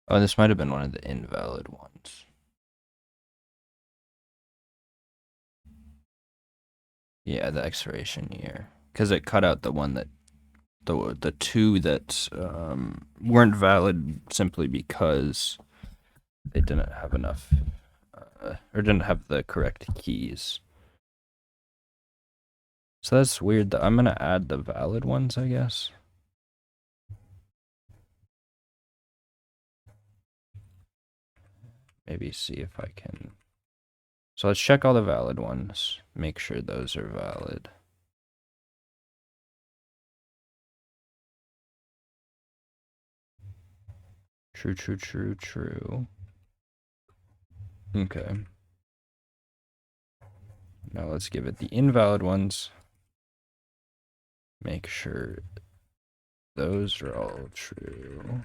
Oh, this might have been one of the invalid ones. Yeah, the expiration year. Because it cut out the one that the two that weren't valid simply because they didn't have enough or didn't have the correct keys. So that's weird. I'm gonna add the valid ones, I guess. Maybe see if I can. So let's check all the valid ones. Make sure those are valid. True, true, true, true. Okay. Now let's give it the invalid ones. Make sure those are all true.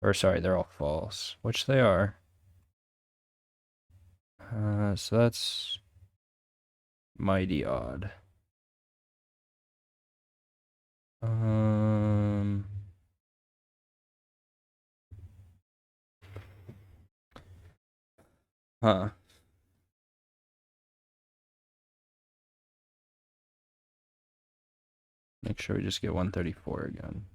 Or sorry, they're all false, which they are. So that's mighty odd. Um, huh. Make sure we just get 134 again.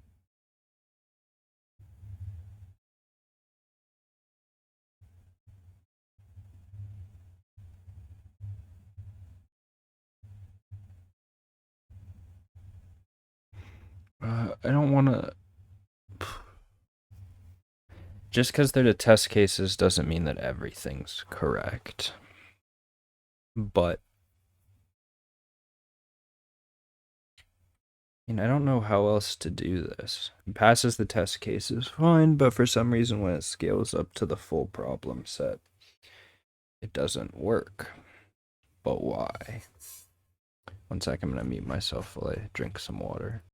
I don't want to. Just because they're the test cases doesn't mean that everything's correct. But I don't know how else to do this. It passes the test cases fine, but for some reason when it scales up to the full problem set, it doesn't work. But why? One sec, I'm gonna mute myself while I drink some water.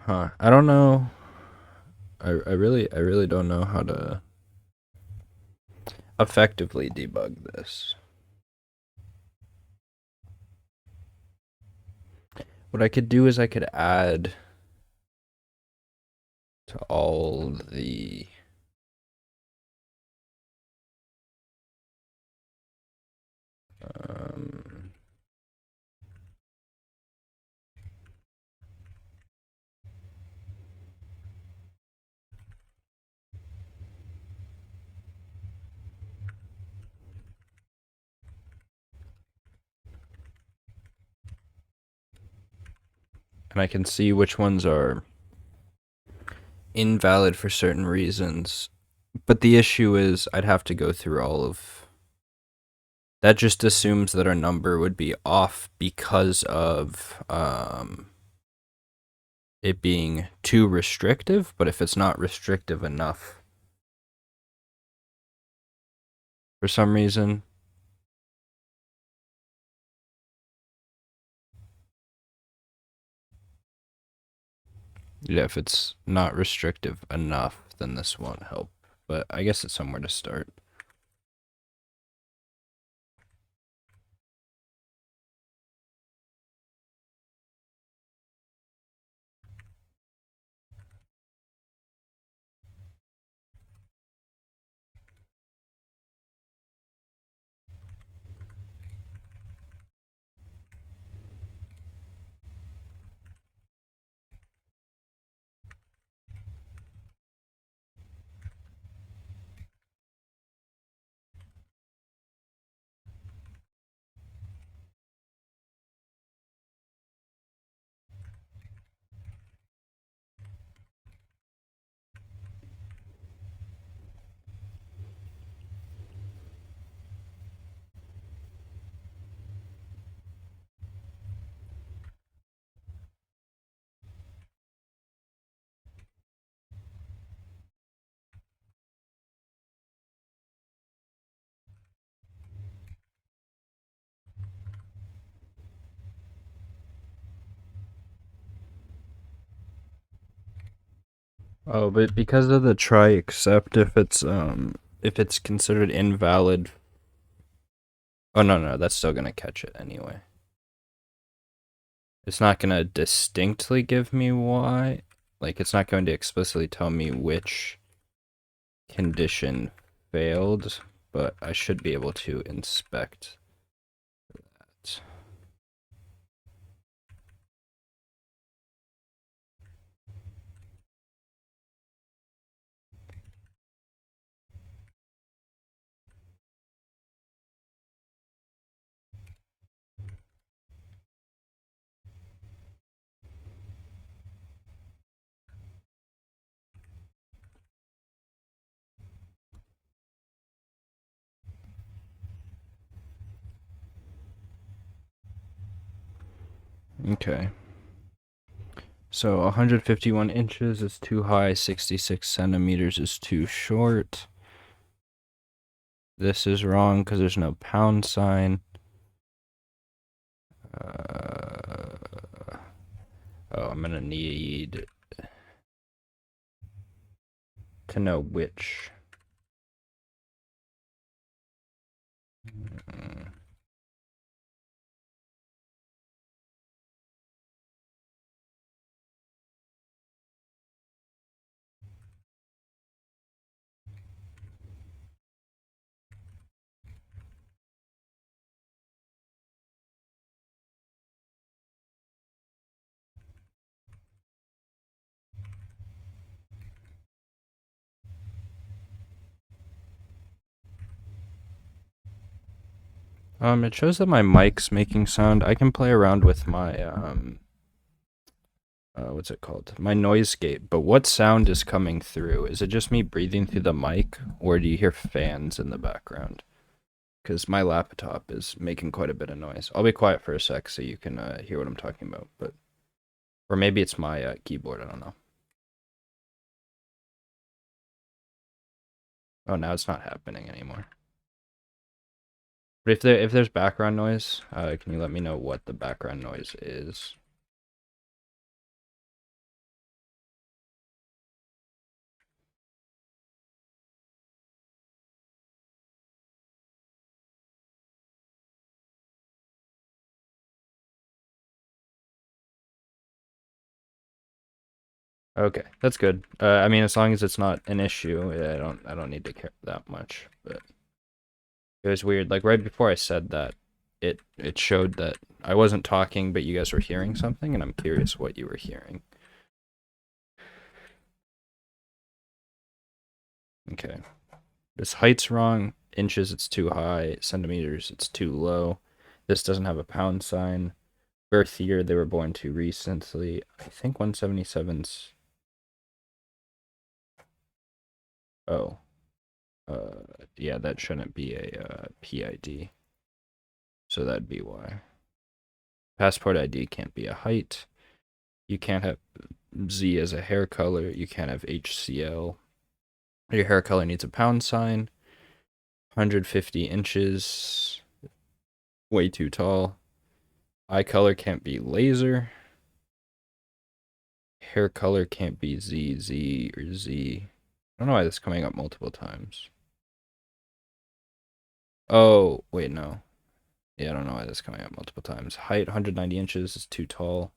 Huh. I don't know. I really don't know how to effectively debug this. What I could do is I could add to all the um, and I can see which ones are invalid for certain reasons. But the issue is I'd have to go through all of that. Just assumes that our number would be off because of it being too restrictive, but if it's not restrictive enough for some reason, yeah, if it's not restrictive enough, then this won't help but I guess it's somewhere to start. Oh, but because of the try except, if it's considered invalid. Oh no, that's still gonna catch it anyway. It's not gonna distinctly give me why. Like, it's not going to explicitly tell me which condition failed, but I should be able to inspect that. Okay. So 151 inches is too high, 66 centimeters is too short. This is wrong because there's no pound sign. Oh, I'm gonna need to know which. It shows that my mic's making sound. I can play around with my what's it called? My noise gate. But what sound is coming through? Is it just me breathing through the mic, or do you hear fans in the background? Because my laptop is making quite a bit of noise. I'll be quiet for a sec so you can hear what I'm talking about. But or maybe it's my keyboard. I don't know. Oh, now it's not happening anymore. But if there's background noise, can you let me know what the background noise is? Okay, that's good. I mean, as long as it's not an issue, I don't need to care that much. But it was weird. Like right before I said that, it showed that I wasn't talking, but you guys were hearing something, and I'm curious what you were hearing. Okay, this height's wrong. Inches, it's too high. Centimeters, it's too low. This doesn't have a pound sign. Birth year, they were born too recently. I think 177's. Oh, yeah, that shouldn't be a PID. So that'd be why. Passport ID can't be a height. You can't have Z as a hair color. You can't have HCL. Your hair color needs a pound sign. 150 inches. Way too tall. Eye color can't be laser. Hair color can't be Z, Z, or Z. I don't know why this is coming up multiple times. Oh, wait, no. Yeah, I don't know why this is coming up multiple times. Height 190 inches is too tall.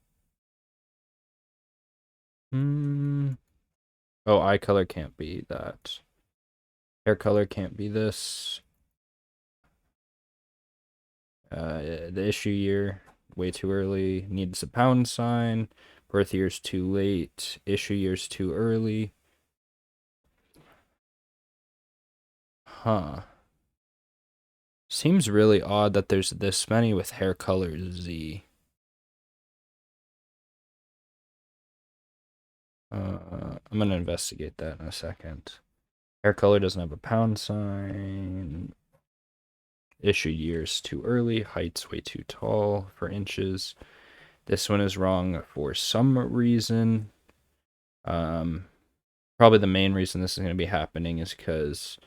Hmm. Oh, eye color can't be that. Hair color can't be this. The issue year, way too early. Needs a pound sign. Birth year's too late. Issue year's too early. Huh. Seems really odd that there's this many with hair color Z. I'm gonna investigate that in a second. Hair color doesn't have a pound sign. Issue year's too early. Height's way too tall for inches. This one is wrong for some reason. Um, Probably the main reason this is going to be happening is because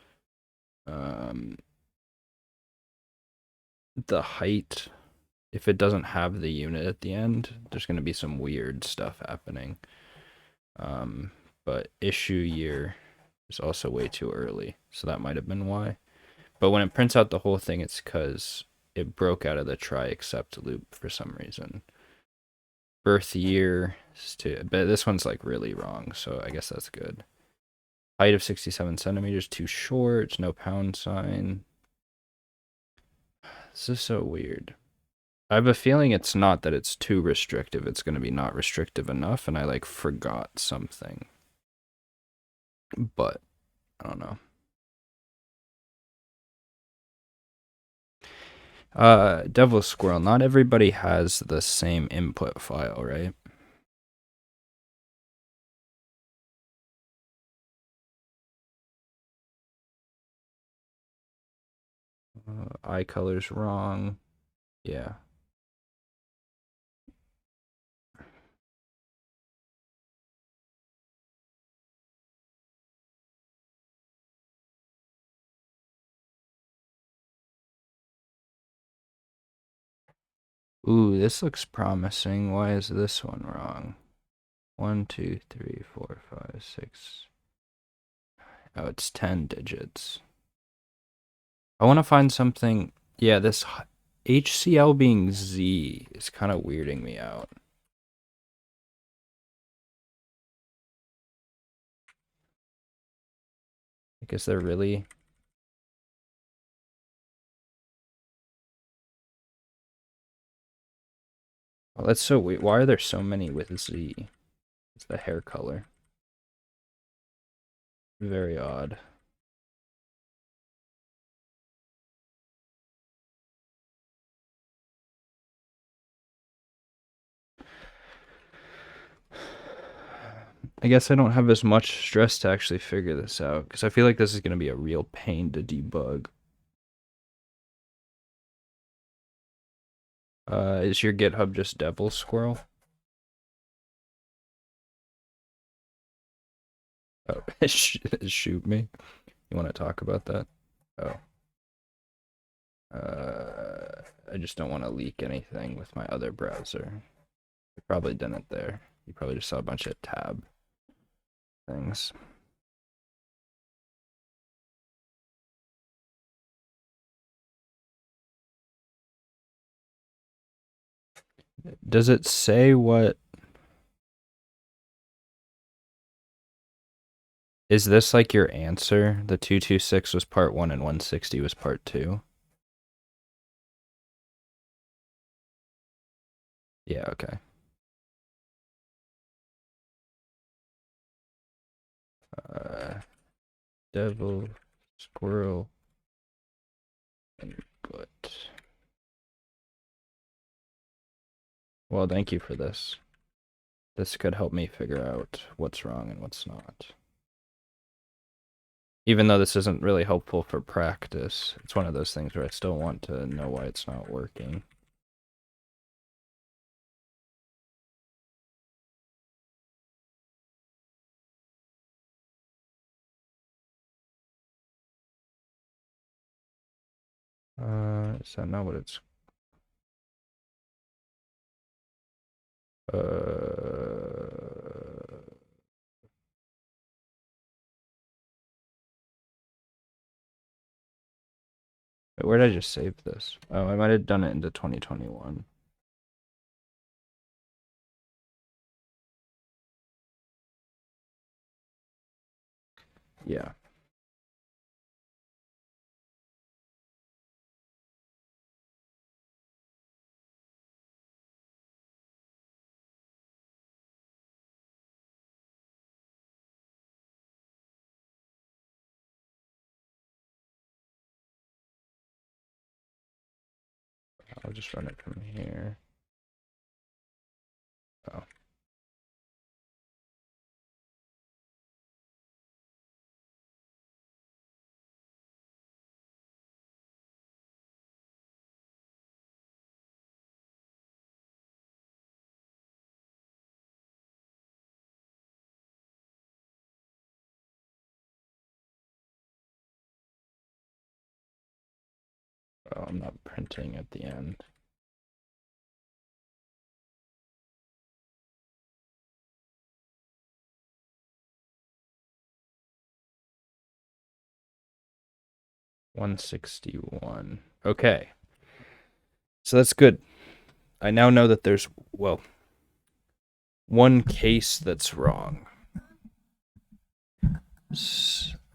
the height, if it doesn't have the unit at the end, there's going to be some weird stuff happening. But issue year is also way too early, so that might have been why. But when it prints out the whole thing, it's because it broke out of the try except loop for some reason. Birth year is too, but this one's like really wrong, so I guess that's good. Height of 67 centimeters, too short, no pound sign. This is so weird. I have a feeling it's not that it's too restrictive. It's going to be not restrictive enough, and I like forgot something. But I don't know. Devil Squirrel. Not everybody has the same input file, right? Eye color's wrong. Yeah. Ooh, this looks promising. Why is this one wrong? 1, 2, 3, 4, 5, 6. Oh, it's 10 digits. I want to find something. Yeah, this HCL being Z is kind of weirding me out. I guess they're really. Well, that's so weird. Why are there so many with Z? It's the hair color. Very odd. I guess I don't have as much stress to actually figure this out because I feel like this is going to be a real pain to debug. Is your GitHub just Devil Squirrel? Oh, shoot me. You want to talk about that? Oh. I just don't want to leak anything with my other browser. You probably didn't there. You probably just saw a bunch of tab things. Does it say what? Is this like your answer? The 226 was part 1 and 160 was part 2? Yeah, okay. Devil, squirrel, input. Well, thank you for this. This could help me figure out what's wrong and what's not. Even though this isn't really helpful for practice, it's one of those things where I still want to know why it's not working. Is that not what it's... Uh... Wait, where did I just save this? Oh, I might have done it into 2021. Yeah. I'll just run it from here. Oh. Oh, I'm not printing at the end. $161. Okay. So that's good. I now know that there's, well, one case that's wrong.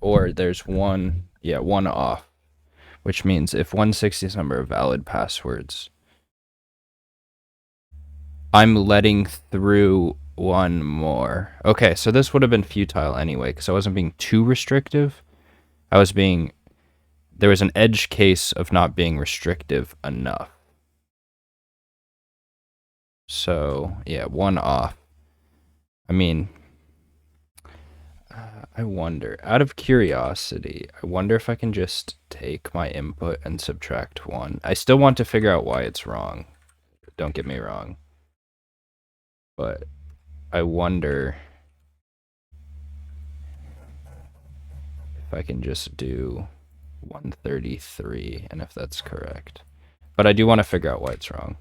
Or there's one off, which means if 160 is number of valid passwords, I'm letting through one more. Okay, so this would have been futile anyway, because I wasn't being too restrictive. There was an edge case of not being restrictive enough. So, yeah, one off. I mean, I wonder, out of curiosity, I wonder if I can just take my input and subtract one. I still want to figure out why it's wrong. Don't get me wrong. But I wonder if I can just do 133 and if that's correct. But I do want to figure out why it's wrong.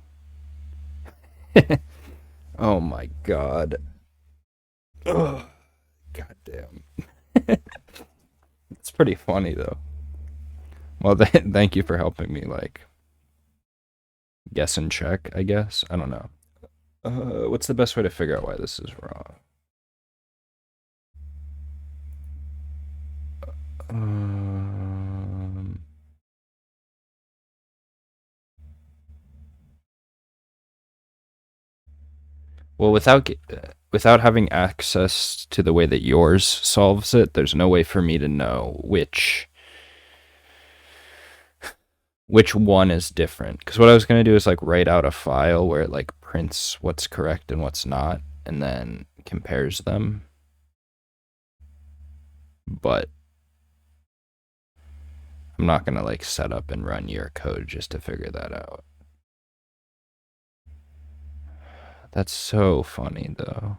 Oh my god. Ugh. God damn. It's pretty funny though. Well, thank you for helping me, like, guess and check, I guess. I don't know. What's the best way to figure out why this is wrong? Um, well, without having access to the way that yours solves it, there's no way for me to know which one is different. Because what I was gonna do is like write out a file where it like prints what's correct and what's not, and then compares them. But I'm not gonna like set up and run your code just to figure that out. That's so funny though.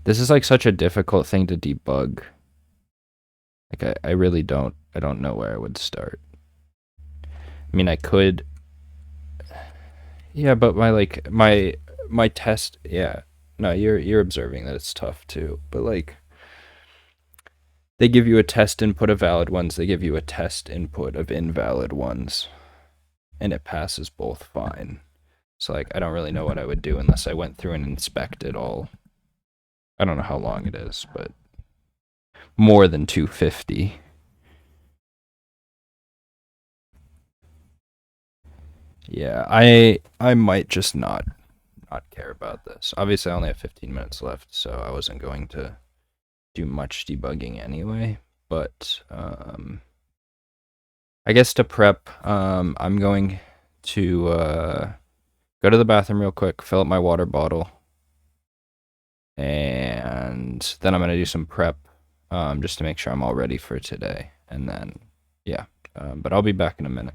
This is like such a difficult thing to debug. Like I really don't know where I would start. I mean I could, yeah, but my test, yeah. No, you're observing that it's tough too. But like they give you a test input of valid ones, they give you a test input of invalid ones, and it passes both fine. So like I don't really know what I would do unless I went through and inspected all. I don't know how long it is, but more than 250. Yeah, I might just not care about this. Obviously, I only have 15 minutes left, so I wasn't going to do much debugging anyway. But I guess to prep, I'm going to go to the bathroom real quick, fill up my water bottle, and then I'm gonna do some prep, just to make sure I'm all ready for today. And then, yeah, but I'll be back in a minute.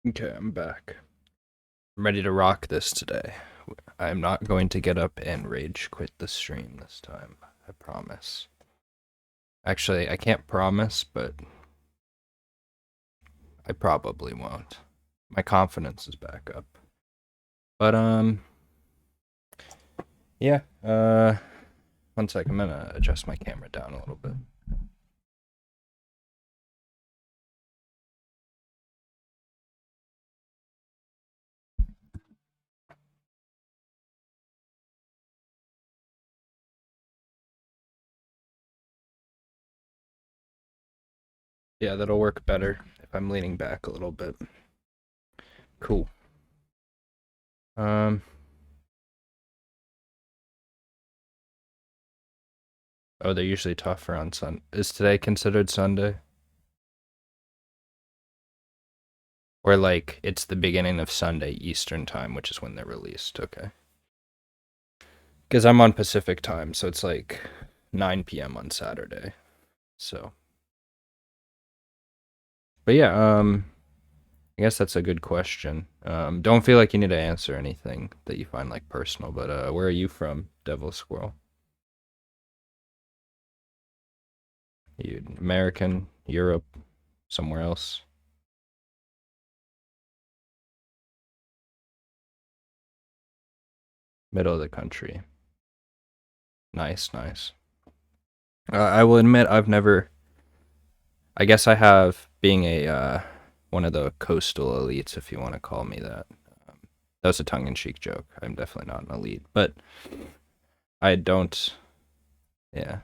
Okay, I'm back. I'm ready to rock this today. I'm not going to get up and rage quit the stream this time. I promise. Actually, I can't promise, but I probably won't. My confidence is back up. But yeah. One sec. I'm gonna adjust my camera down a little bit. Yeah, that'll work better if I'm leaning back a little bit. Cool. Um. Oh, they're usually tougher on Sun. Is today considered Sunday? Or like it's the beginning of Sunday Eastern time, which is when they're released. Okay. Because I'm on Pacific time, so it's like 9 p.m. on Saturday. So, but yeah, I guess that's a good question. Don't feel like you need to answer anything that you find like personal, but where are you from, Devil Squirrel? You American, Europe, somewhere else? Middle of the country. Nice, nice. I will admit I've never. I guess I have being a one of the coastal elites, if you want to call me that. That was a tongue-in-cheek joke. I'm definitely not an elite, but I don't. Yeah.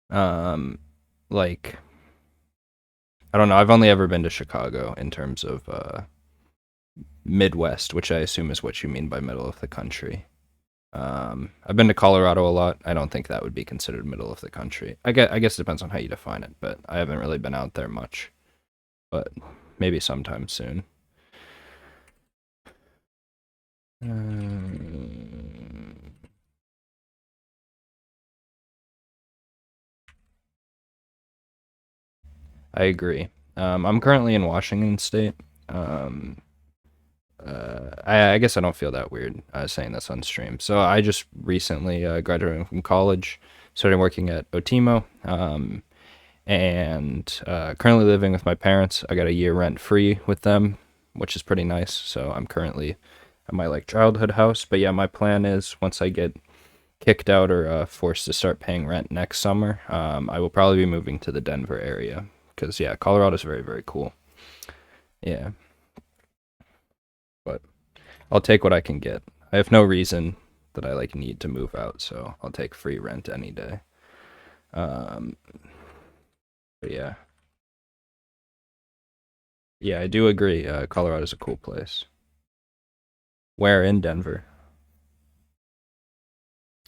Um, like I don't know. I've only ever been to Chicago in terms of Midwest, which I assume is what you mean by middle of the country. I've been to Colorado a lot. I don't think that would be considered middle of the country. I guess it depends on how you define it, but I haven't really been out there much. But maybe sometime soon. I agree. I'm currently in Washington State. Um, I guess I don't feel that weird saying this on stream. So I just recently graduated from college, started working at Oteemo, and currently living with my parents. I got a year rent free with them, which is pretty nice. So I'm currently at my like childhood house. But yeah, my plan is once I get kicked out or forced to start paying rent next summer, I will probably be moving to the Denver area because yeah, Colorado is very very cool. Yeah, but I'll take what I can get. I have no reason that I like need to move out, so I'll take free rent any day. Um, but yeah, yeah, I do agree. Colorado's a cool place. Where in Denver?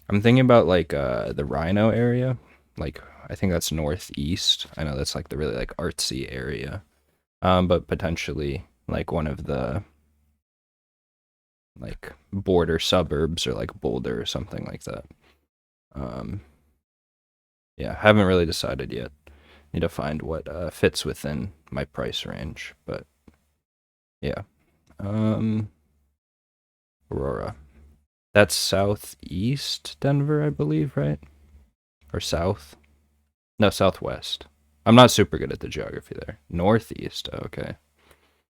I'm thinking about like the Rhino area. Like I think that's northeast. I know that's like the really like artsy area. But potentially like one of the like border suburbs or like Boulder or something like that. Um, yeah, haven't really decided yet. Need to find what fits within my price range, but yeah. Um, Aurora. That's southeast Denver, I believe, right? Or south? No, southwest. I'm not super good at the geography there. Northeast. Okay.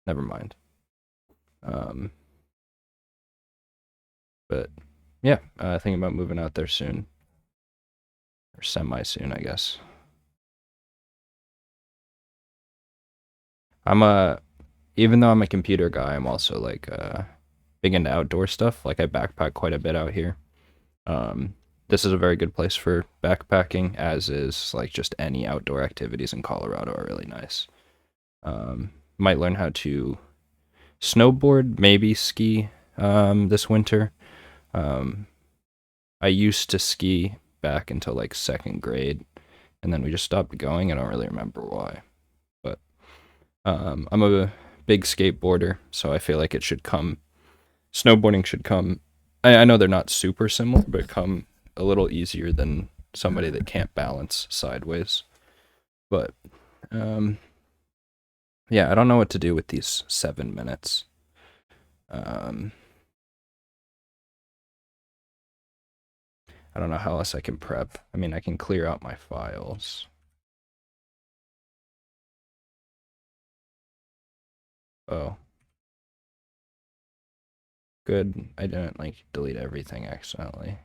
Never mind. Um, but yeah, thinking about moving out there soon. Or semi soon, I guess. I'm a Even though I'm a computer guy, I'm also like big into outdoor stuff. Like I backpack quite a bit out here. Um, this is a very good place for backpacking, as is like just any outdoor activities in Colorado are really nice. Might learn how to snowboard, maybe ski this winter. Um, I used to ski back until like second grade, and then we just stopped going. I don't really remember why, but I'm a big skateboarder, so I feel like it should come. Snowboarding should come. I know they're not super similar, but come a little easier than somebody that can't balance sideways. But um, Yeah, I don't know what to do with these 7 minutes. Um, I don't know how else I can prep. I mean, I can clear out my files. Oh, good. I didn't like delete everything accidentally.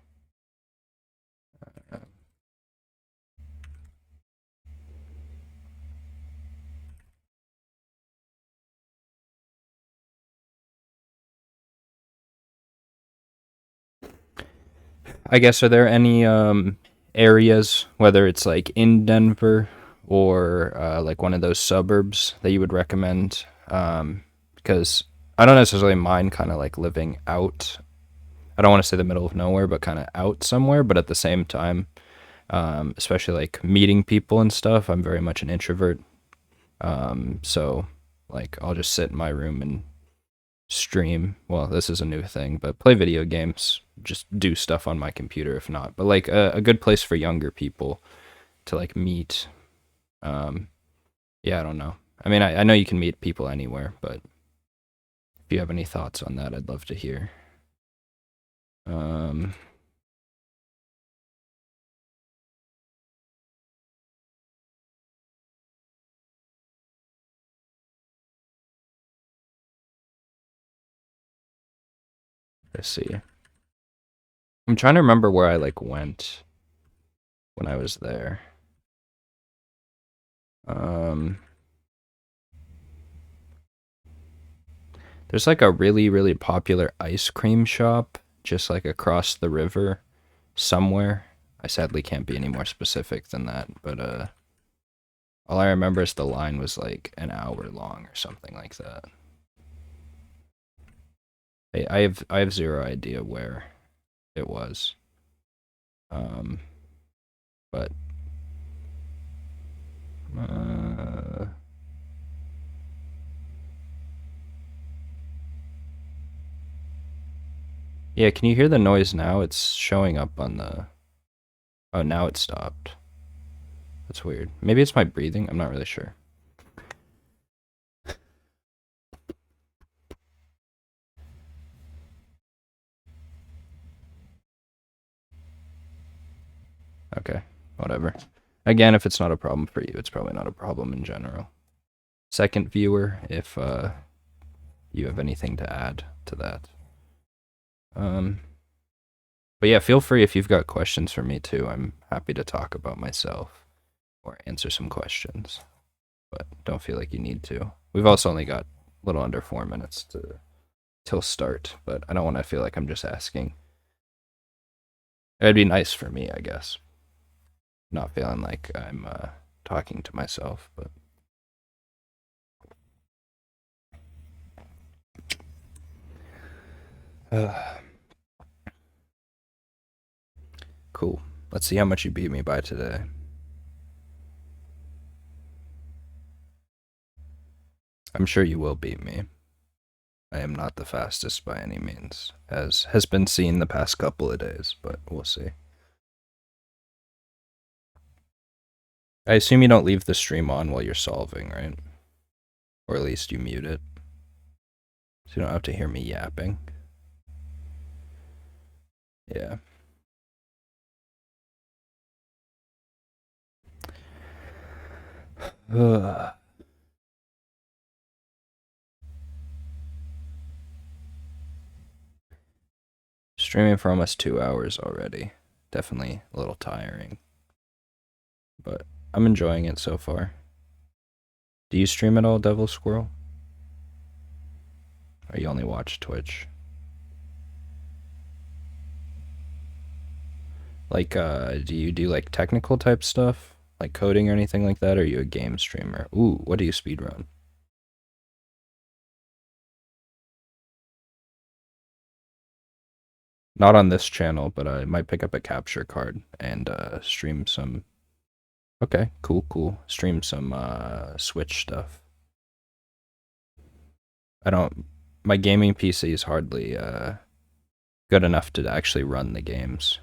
I guess, are there any areas, whether it's like in Denver or like one of those suburbs, that you would recommend? Because I don't necessarily mind kind of like living out. I don't want to say the middle of nowhere, but kind of out somewhere. But at the same time, especially like meeting people and stuff, I'm very much an introvert. So like I'll just sit in my room and stream. Well, this is a new thing, but play video games, just do stuff on my computer if not. But like a good place for younger people to like meet. Um, yeah, I don't know. I mean, I know you can meet people anywhere, but if you have any thoughts on that, I'd love to hear. Um, let's see. I'm trying to remember where I like went when I was there. Um, there's like a really, really popular ice cream shop just like across the river somewhere. I sadly can't be any more specific than that, but all I remember is the line was like an hour long or something like that. I have zero idea where it was. Um, but uh, yeah, can you hear the noise now? It's showing up on the. Oh, now it stopped. That's weird. Maybe it's my breathing. I'm not really sure. Okay, whatever. Again, if it's not a problem for you, it's probably not a problem in general. Second viewer, if you have anything to add to that. Um, but yeah, feel free if you've got questions for me too. I'm happy to talk about myself or answer some questions, but don't feel like you need to. We've also only got a little under 4 minutes till start, but I don't want to feel like I'm just asking. It'd be nice for me, I guess, not feeling like I'm talking to myself, but. Cool. Let's see how much you beat me by today. I'm sure you will beat me. I am not the fastest by any means, as has been seen the past couple of days, but we'll see. I assume you don't leave the stream on while you're solving, right? Or at least you mute it, so you don't have to hear me yapping. Yeah. Streaming for almost 2 hours already. Definitely a little tiring, but I'm enjoying it so far. Do you stream at all, Devil Squirrel? Or you only watch Twitch? Like, do you do like technical type stuff? Like coding or anything like that? Or are you a game streamer? Ooh, what do you speedrun? Not on this channel, but I might pick up a capture card and stream some. Okay, cool, cool. Stream some Switch stuff. I don't. My gaming PC is hardly good enough to actually run the games.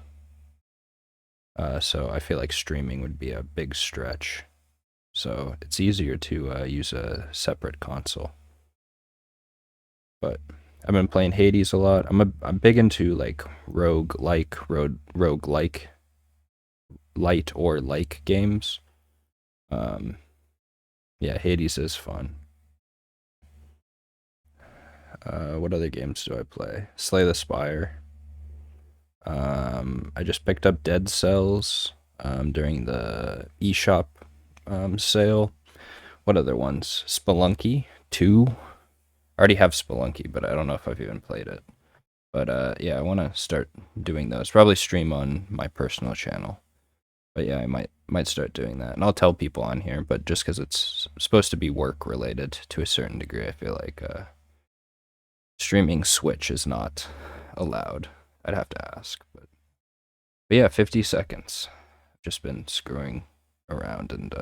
So I feel like streaming would be a big stretch. so it's easier to use a separate console. But I've been playing Hades a lot. I'm big into like roguelike light or like games. Um, yeah, Hades is fun. What other games do I play? Slay the Spire. I just picked up Dead Cells during the eShop sale. What other ones? Spelunky 2. I already have Spelunky, but I don't know if I've even played it. But yeah, I want to start doing those. Probably stream on my personal channel. But yeah, I might start doing that, and I'll tell people on here. But just because it's supposed to be work related to a certain degree, I feel like streaming Switch is not allowed. I'd have to ask, but yeah, 50 seconds. I've just been screwing around and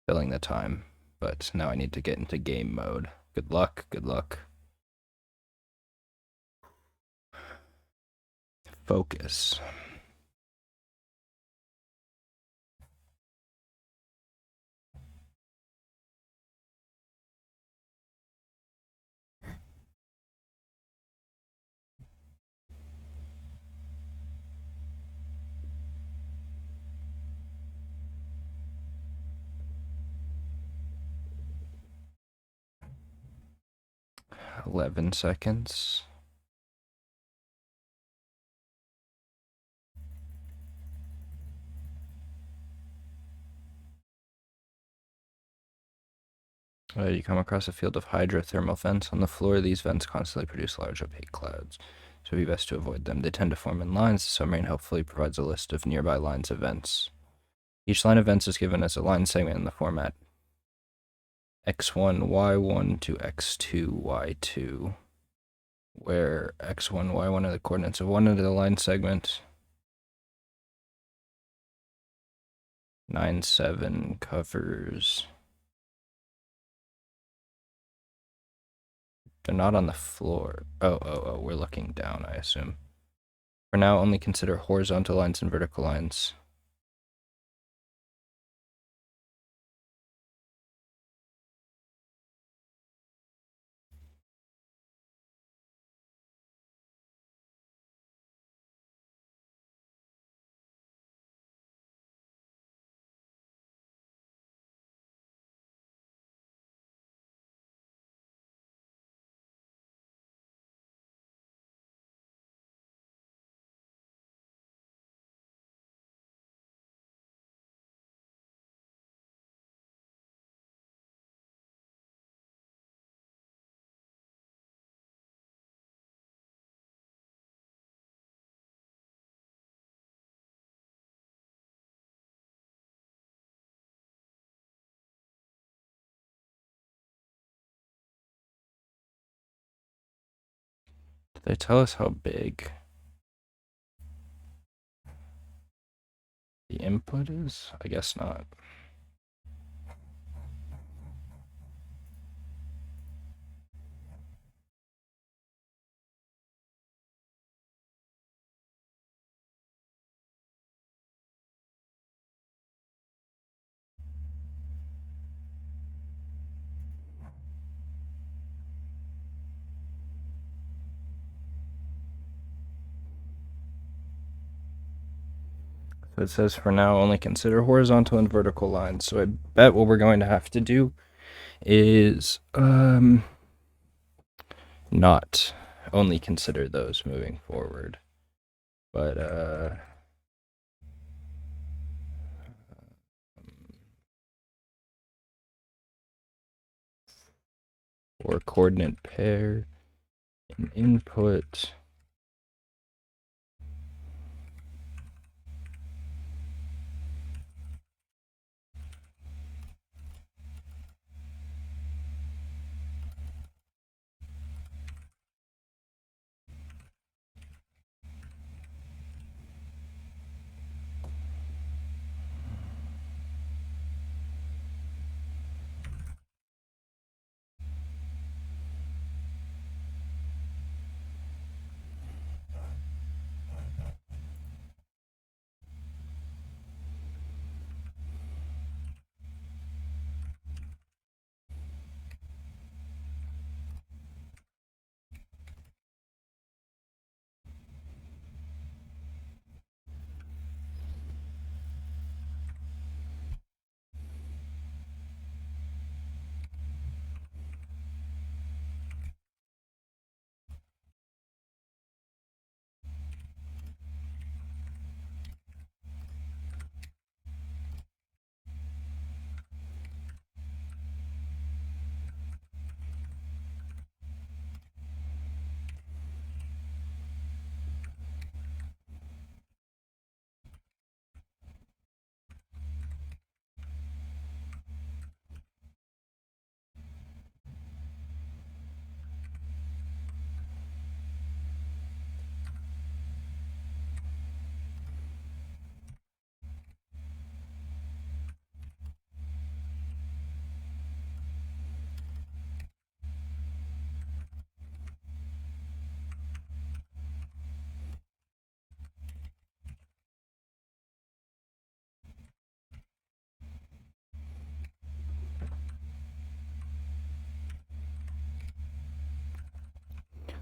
filling the time, but now I need to get into game mode. Good luck. Good luck. Focus. $11 seconds. You come across a field of hydrothermal vents on the floor. These vents constantly produce large opaque clouds, so it would be best to avoid them. They tend to form in lines. The submarine helpfully provides a list of nearby lines of vents. Each line of vents is given as a line segment in the format x1, y1 to x2, y2, where x1, y1 are the coordinates of one end of the line segment. 9-7 covers. They're not on the floor. Oh, we're looking down, I assume. For now, only consider horizontal lines and vertical lines. Did they tell us how big the input is? I guess not. So it says for now only consider horizontal and vertical lines. So I bet what we're going to have to do is not only consider those moving forward, but or coordinate pair in input.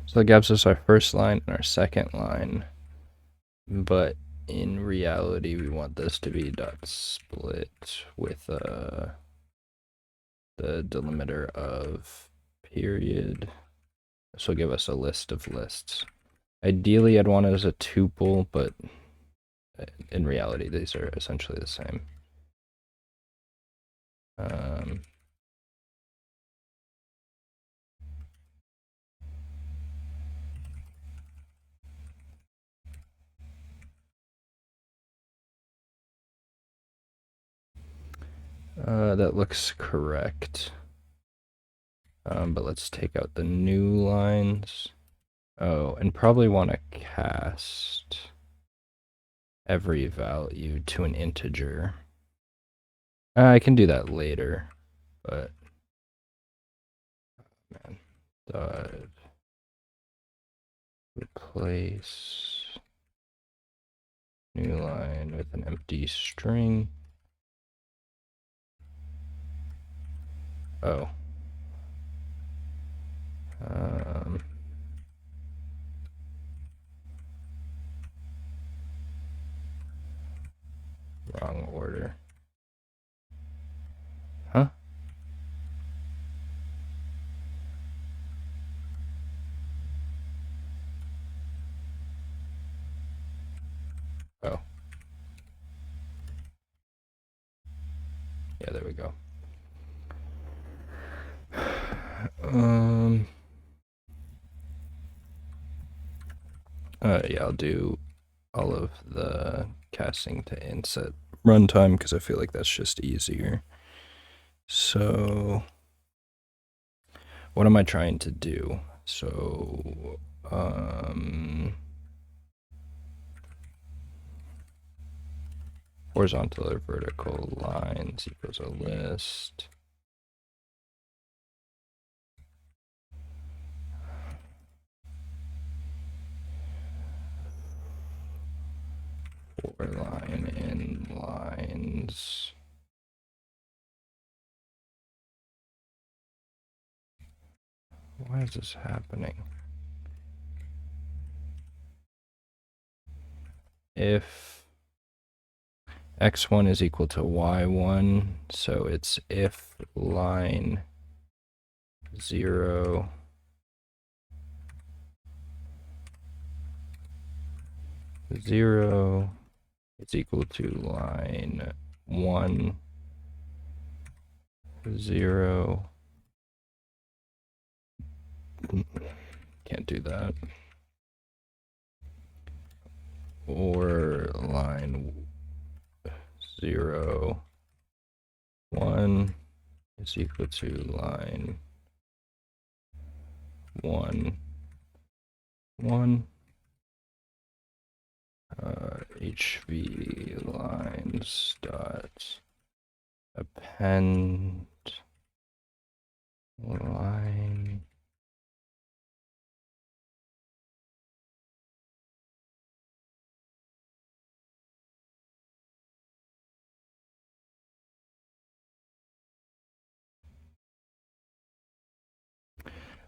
So that gives us our first line and our second line. But in reality, we want this to be dot split with the delimiter of period. This will give us a list of lists. Ideally, I'd want it as a tuple, but in reality, these are essentially the same. That looks correct. But let's take out the new lines. Oh, and probably want to cast every value to an integer. I can do that later, but man, dot replace new line with an empty string. Oh. Wrong order. Huh? Oh. Yeah, there we go. Yeah, I'll do all of the casting to inset runtime because I feel like that's just easier. So, what am I trying to do? So, horizontal or vertical lines equals a list. For line in lines. Why is this happening? If x1 is equal to y1, so it's if line 0 0 is equal to line 1 0. Can't do that. Or line 0 1 is equal to line 1 1. HV lines dot append line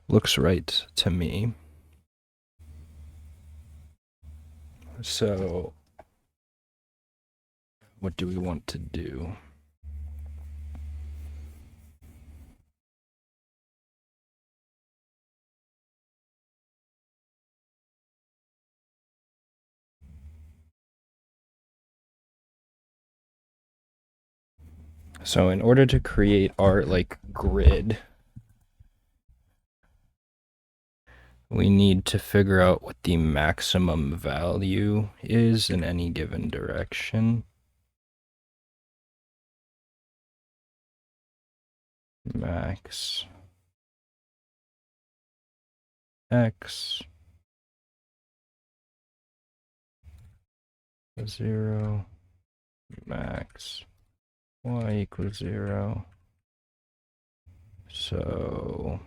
looks right to me. So what do we want to do? So in order to create our like grid, we need to figure out what the maximum value is in any given direction. Max x 0 max y equals 0. So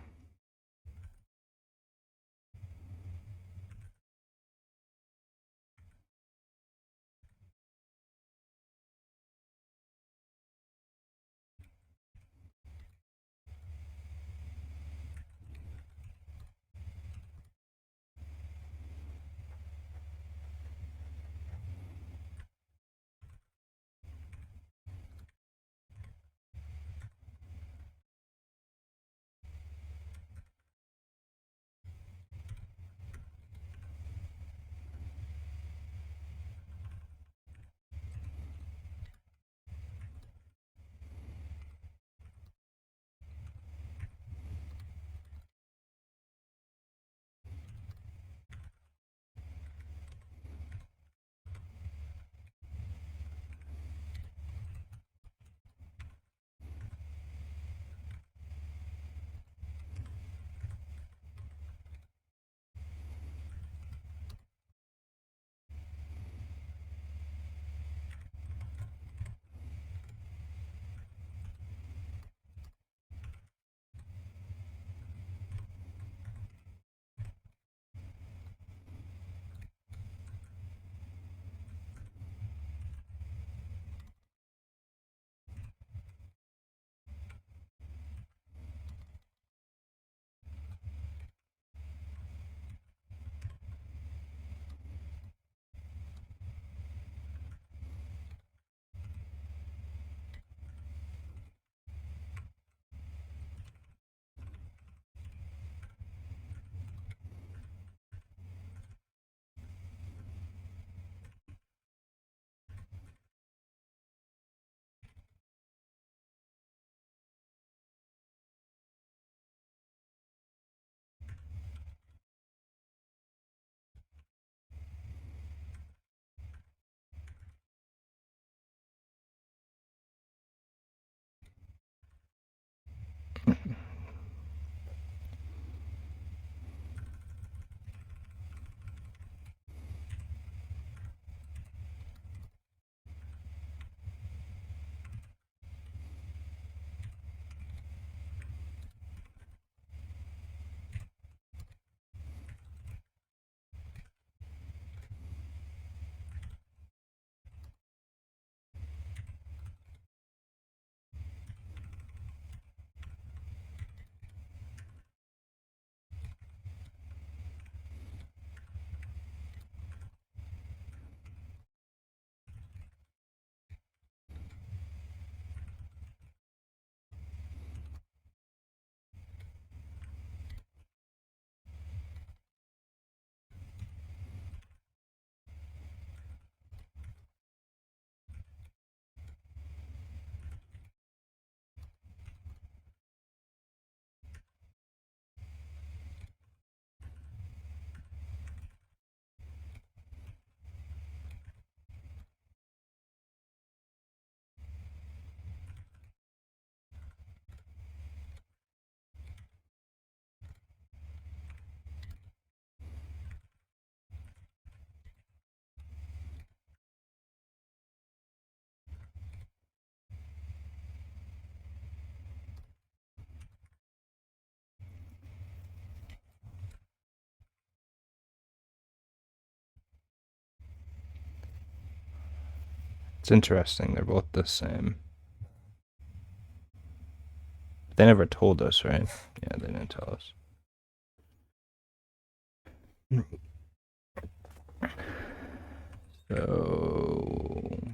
It's interesting. They're both the same. They never told us, right? Yeah, they didn't tell us. So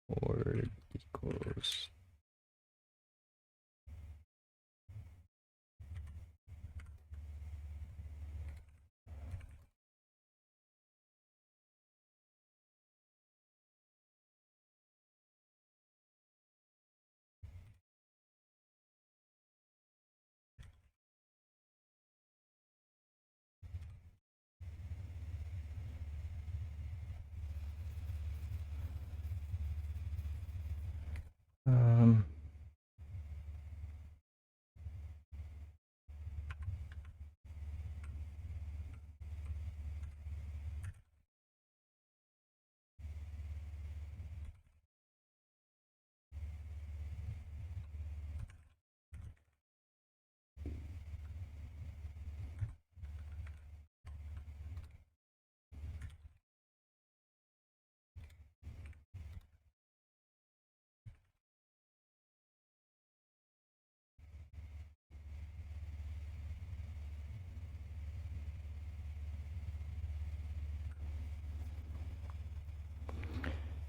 board equals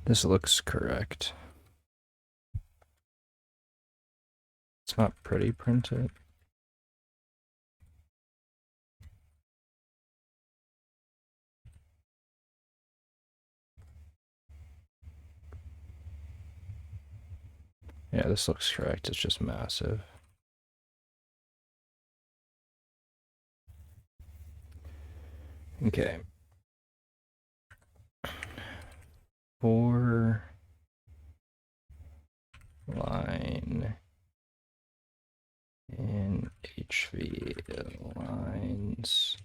this looks correct. It's not pretty printed. Yeah, this looks correct. It's just massive. Okay. For line in HV lines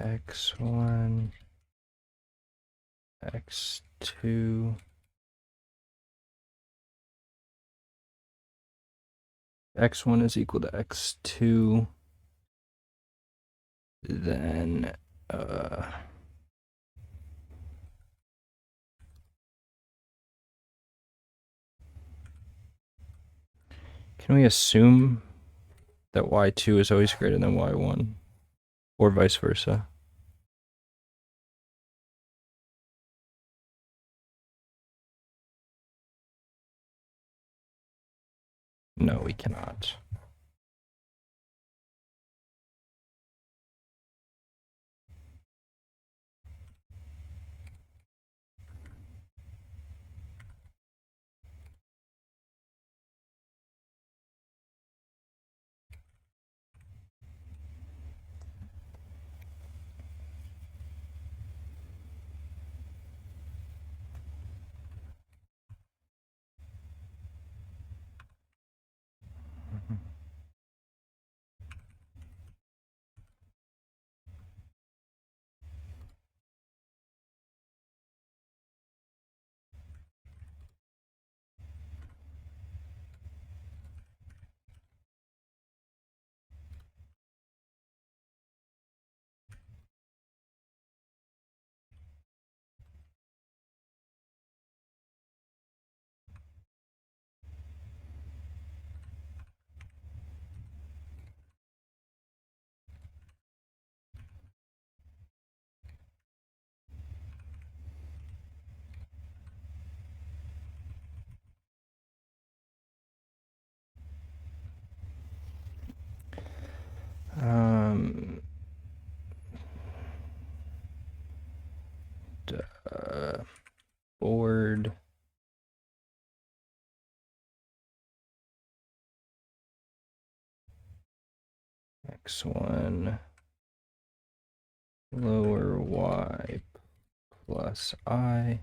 x1, x2, x1 is equal to x2, then can we assume that y2 is always greater than y1, or vice versa? No, we cannot. Board x1 lower y plus I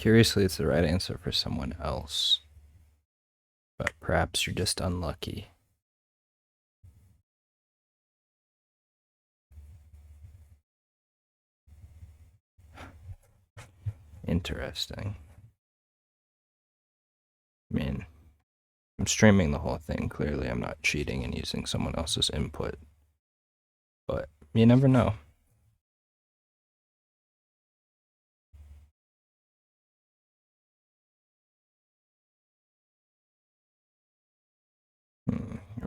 Curiously, it's the right answer for someone else. But perhaps you're just unlucky. Interesting. I mean, I'm streaming the whole thing. Clearly, I'm not cheating and using someone else's input. But you never know.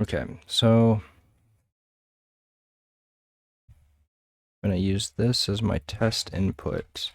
Okay, so I'm going to use this as my test input.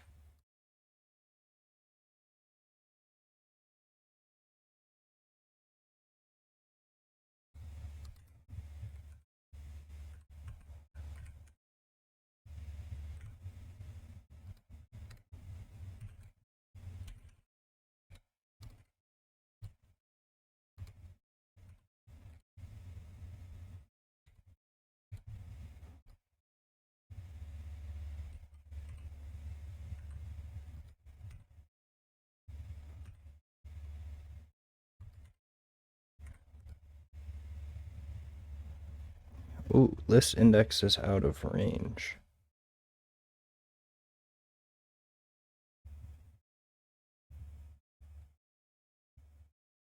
Ooh, list index is out of range.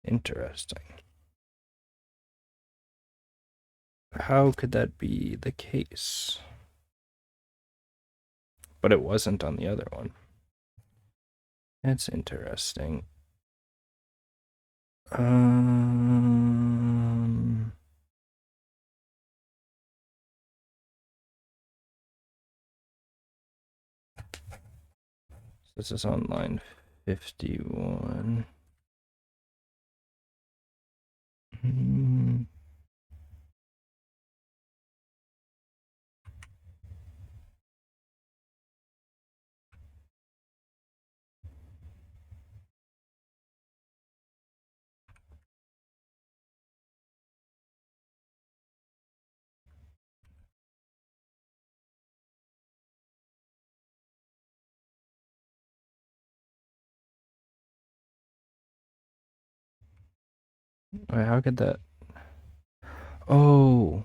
Interesting. How could that be the case? But it wasn't on the other one. That's interesting. This is on line 51. Wait, how could that? Oh.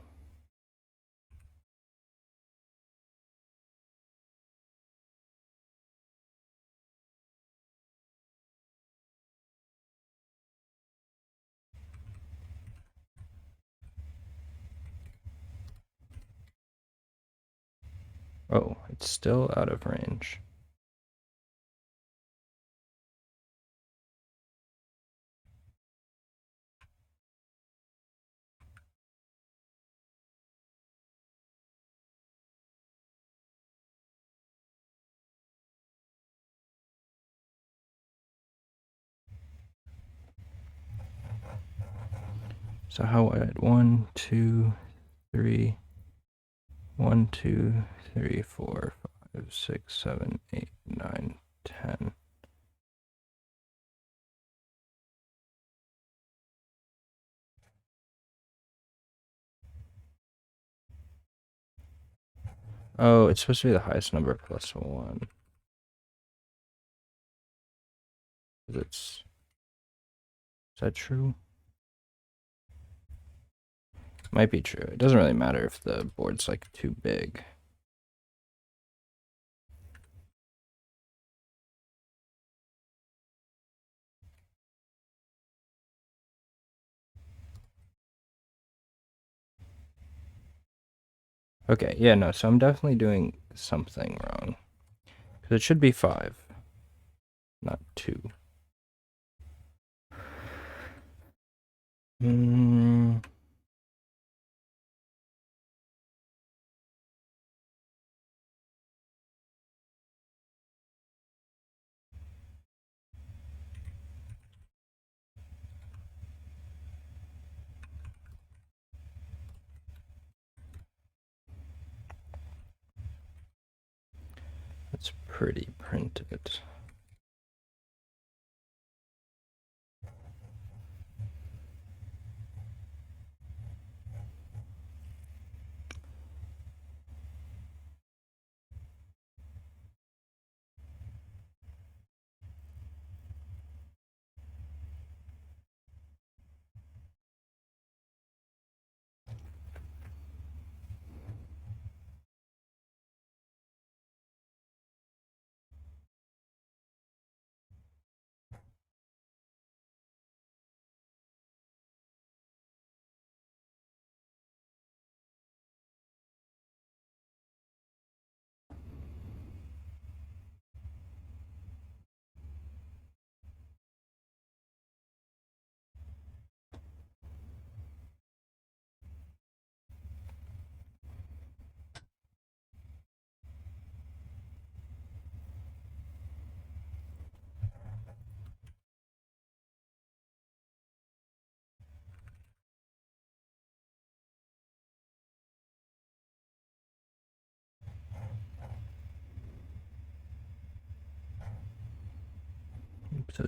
Oh, it's still out of range. So how would 1, 2, 3, 1, 2, 3, 4, 5, 6, 7, 8, 9, 10. Oh, it's supposed to be the highest number plus 1. Is that true? Might be true. It doesn't really matter if the board's like too big. Okay, yeah, no, so I'm definitely doing something wrong. Because it should be 5, not 2. That's pretty printed.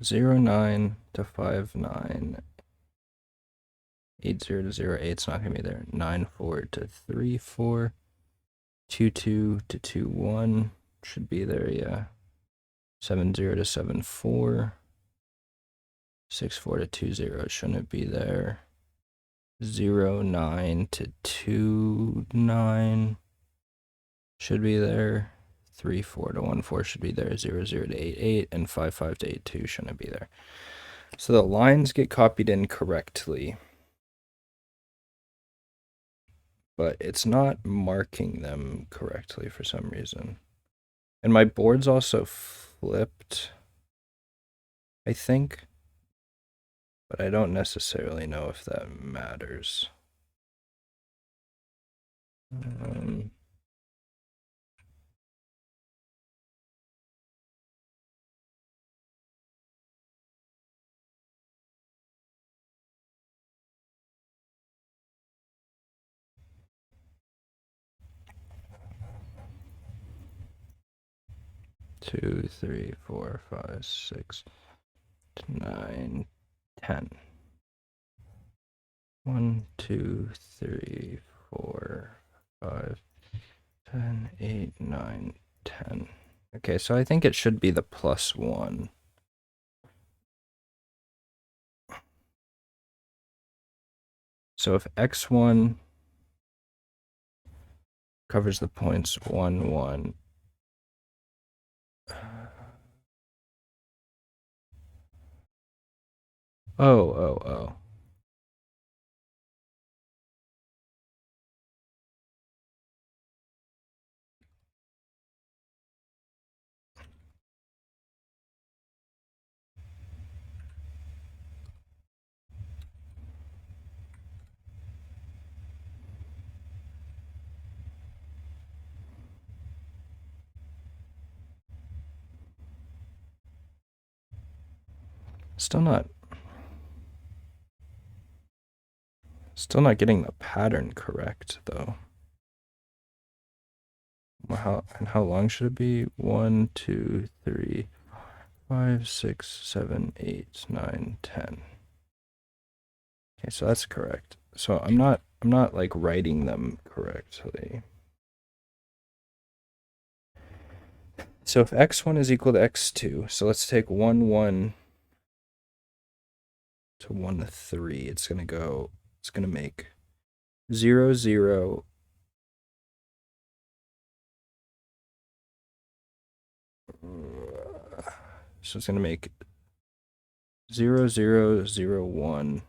So 09 to 59. 80 to 08, it's not going to be there. 94 to 34. 22 to 21 should be there, yeah. 70 to 74. 64 to 20 shouldn't be there. 09 to 29 should be there. 34 to 14 should be there. 00 to 88 and 55 to 82 shouldn't be there. So the lines get copied in correctly, but it's not marking them correctly for some reason. And my board's also flipped, I think, but I don't necessarily know if that matters. 2, 3, 4, 5, 6, 9, 10. 1, 2, 3, 4, 5, 10, 8, 9, 10. Okay, so I think it should be the +1. So if x1 covers the points 1, 1. Oh. Still not getting the pattern correct, though. How long should it be? 1, 2, 3, 5, 6, 7, 8, 9, 10. Okay, so that's correct. So I'm not like writing them correctly. So if x1 is equal to x2, so let's take 1, 1 to 1 to 3. It's gonna make 0, 0. So it's gonna make 0, 0, 0, 1.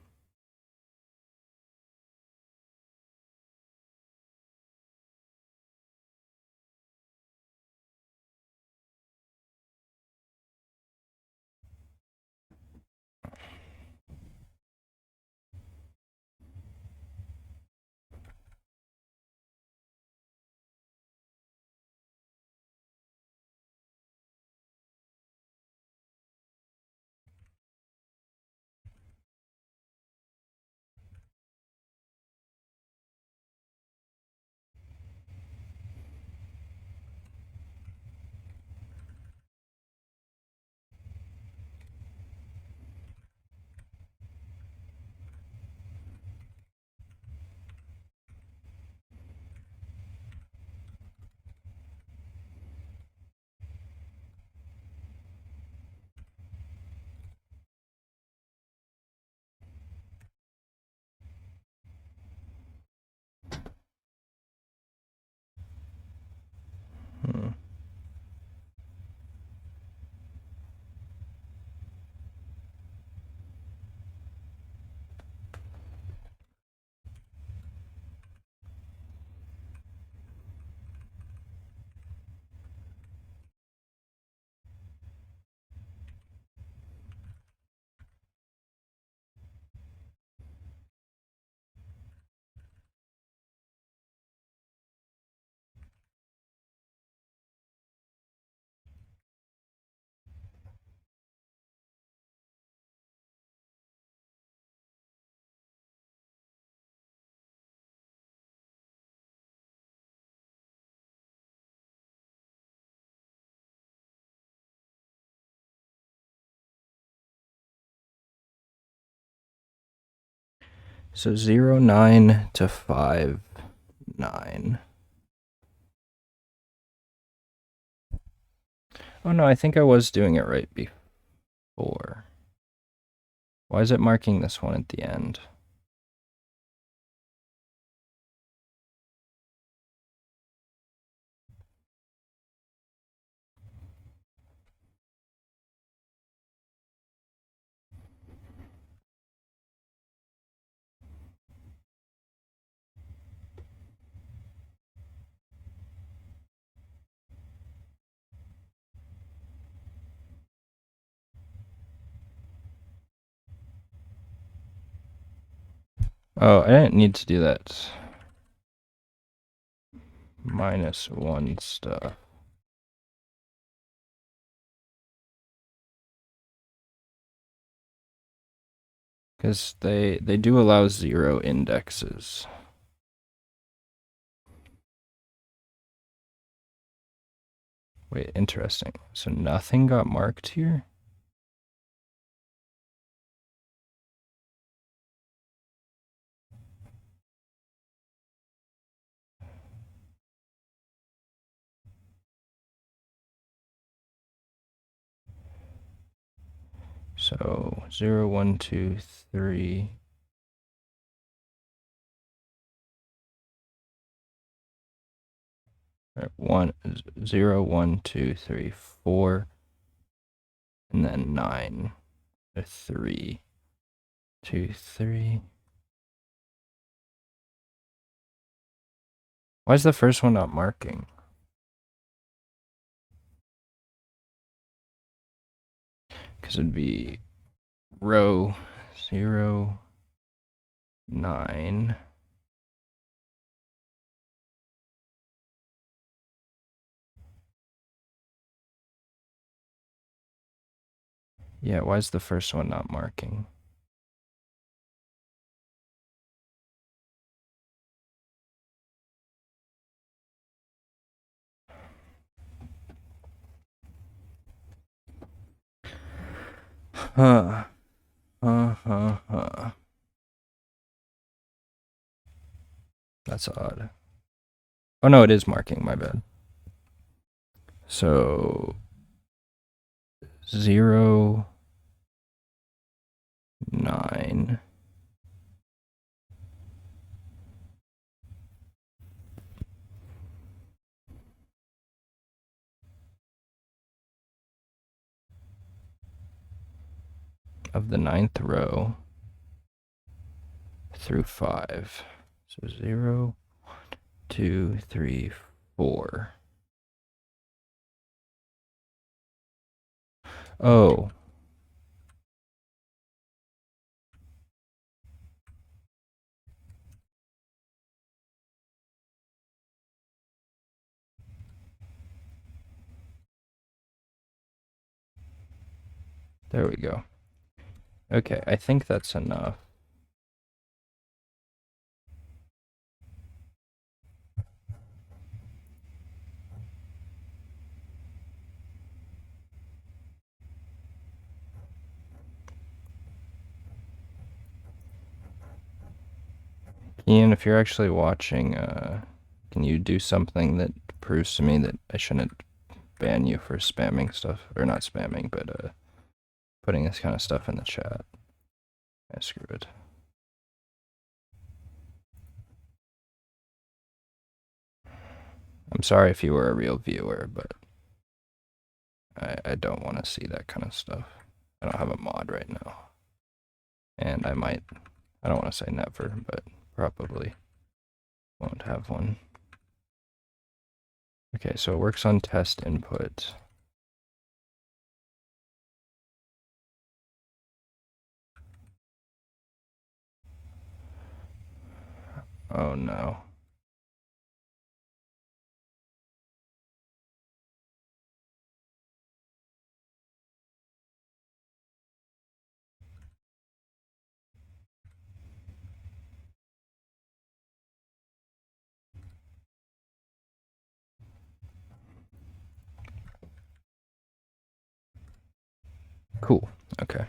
So 0, 9 to 5, 9. Oh no, I think I was doing it right before. Why is it marking this one at the end? Oh, I didn't need to do that. -1 stuff. Because they do allow 0 indexes. Wait, interesting. So nothing got marked here? So 0, 1, 2, 3. Right, 0, 1, 2, 3, 4, and then 9, 3, 2, 3. Why is the first one not marking? Because it'd be row 0, 9. Yeah, why is the first one not marking? Huh. That's odd. Oh no, it is marking, my bad. So 0, 9. Of the 9th row through 5. So 0, 2, 3, 4. Oh. There we go. Okay, I think that's enough. Ian, if you're actually watching, can you do something that proves to me that I shouldn't ban you for spamming stuff? Or not spamming, but putting this kind of stuff in the chat. Yeah, screw it. I'm sorry if you were a real viewer, but I don't want to see that kind of stuff. I don't have a mod right now. And I don't want to say never, but probably won't have one. Okay, so it works on test input. Oh no. Cool. Okay.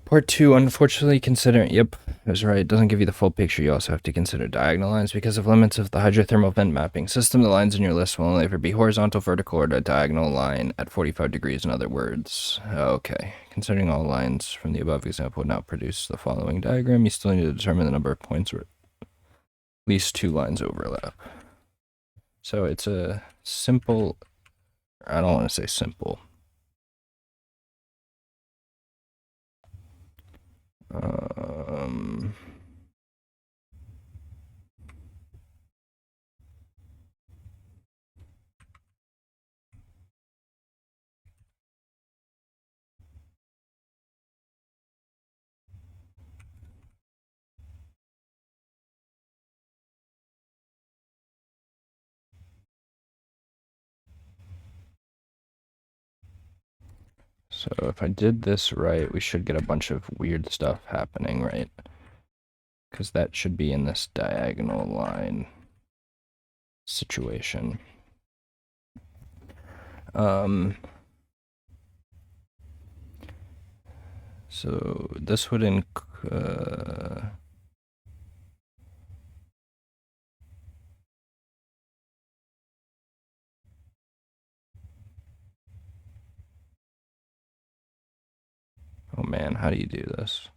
Part 2, unfortunately, considering, yep, I was right, it doesn't give you the full picture. You also have to consider diagonal lines. Because of limits of the hydrothermal vent mapping system, the lines in your list will only ever be horizontal, vertical, or a diagonal line at 45 degrees, in other words. Okay, considering all lines from the above example would now produce the following diagram, you still need to determine the number of points where at least 2 lines overlap. So it's a simple, I don't want to say simple. So if I did this right, we should get a bunch of weird stuff happening, right? Because that should be in this diagonal line situation. So this would oh man, how do you do this?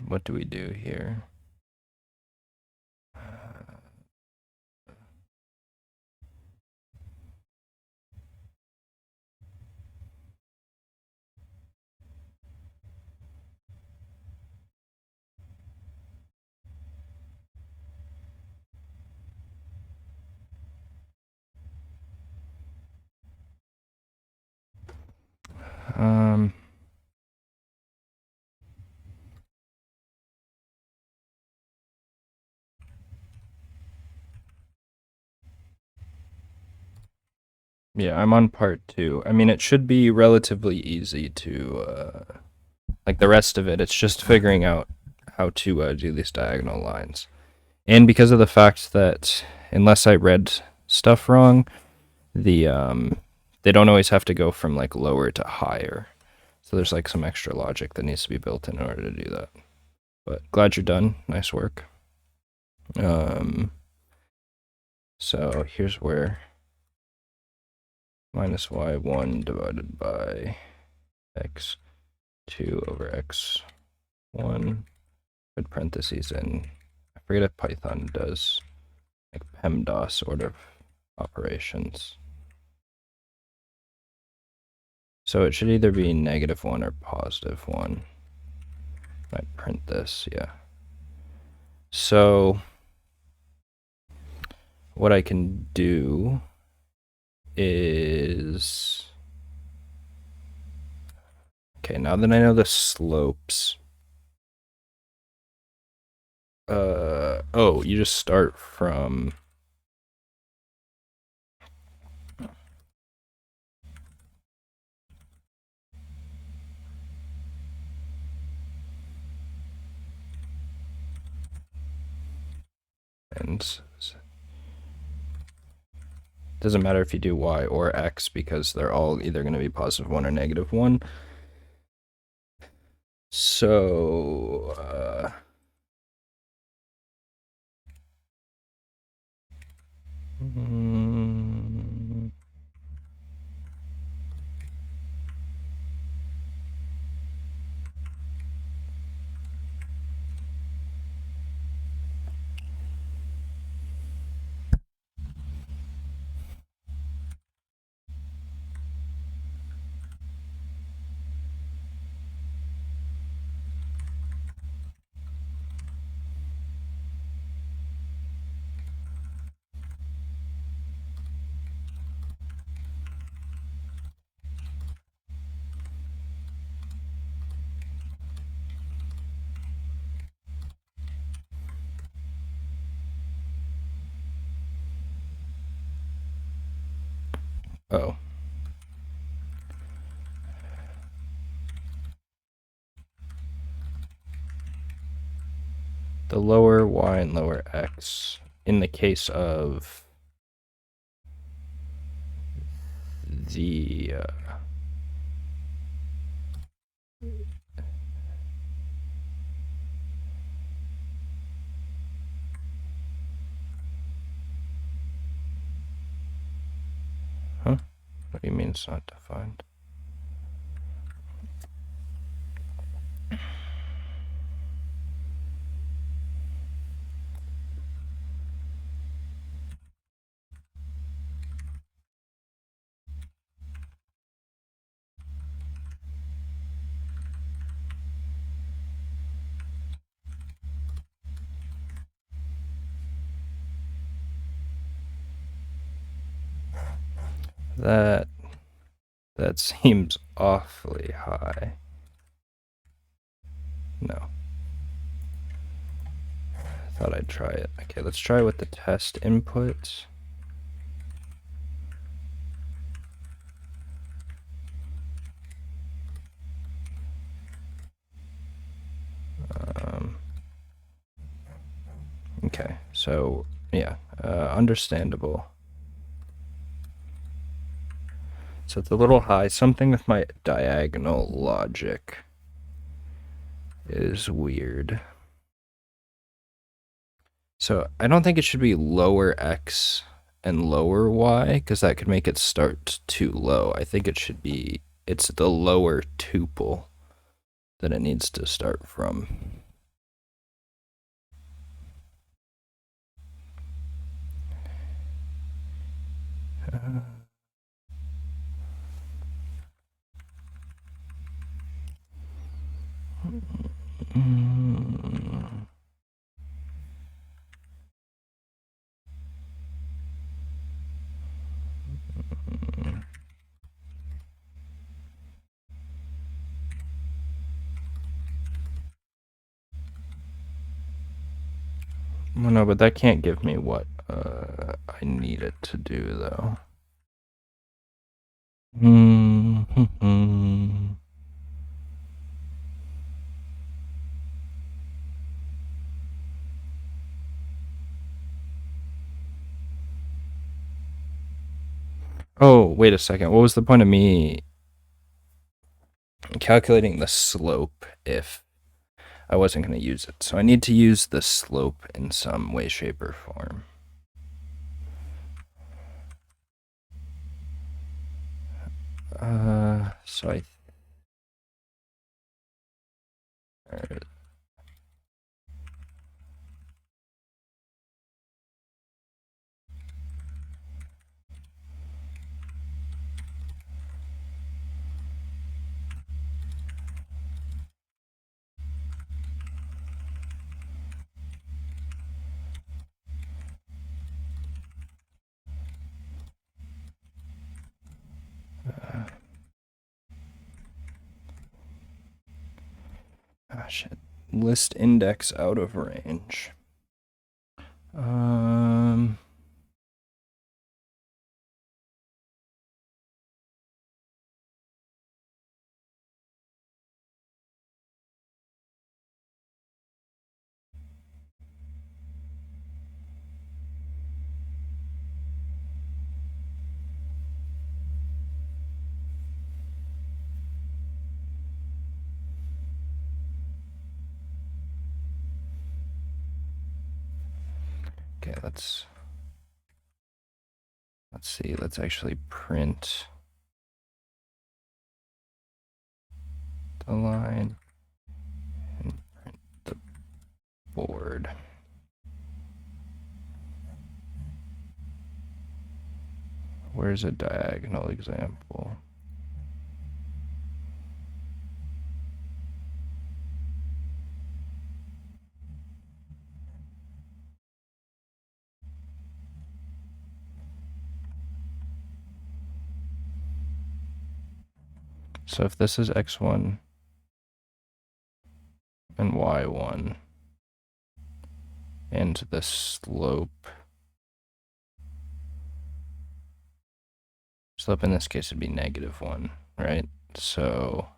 What do we do here? Yeah, I'm on part 2. I mean, it should be relatively easy to, like the rest of it, it's just figuring out how to do these diagonal lines. And because of the fact that, unless I read stuff wrong, they don't always have to go from like lower to higher. So there's like some extra logic that needs to be built in order to do that. But glad you're done. Nice work. So here's where minus y1 divided by x2 over x1, put parentheses in. I forget if Python does like PEMDAS order of operations. So it should either be -1 or +1. I print this, yeah. So what I can do is, okay, now that I know the slopes, oh, you just start from, and doesn't matter if you do y or x because they're all either going to be +1 or -1. So, Oh. The lower y and lower x in the case of the huh? What do you mean it's not defined? That seems awfully high. No. I thought I'd try it. Okay, let's try with the test inputs. Okay, so yeah, understandable. So it's a little high. Something with my diagonal logic is weird. So I don't think it should be lower x and lower y, because that could make it start too low. I think it should be, it's the lower tuple that it needs to start from. Well, no, but that can't give me what I need it to do, though. Oh, wait a second. What was the point of me calculating the slope if I wasn't going to use it? So I need to use the slope in some way, shape, or form. So I... shit. List index out of range. Okay, let's see. Let's actually print the line and print the board. Where's a diagonal example? So if this is x1 and y1, and the slope Slope in this case would be -1, right? So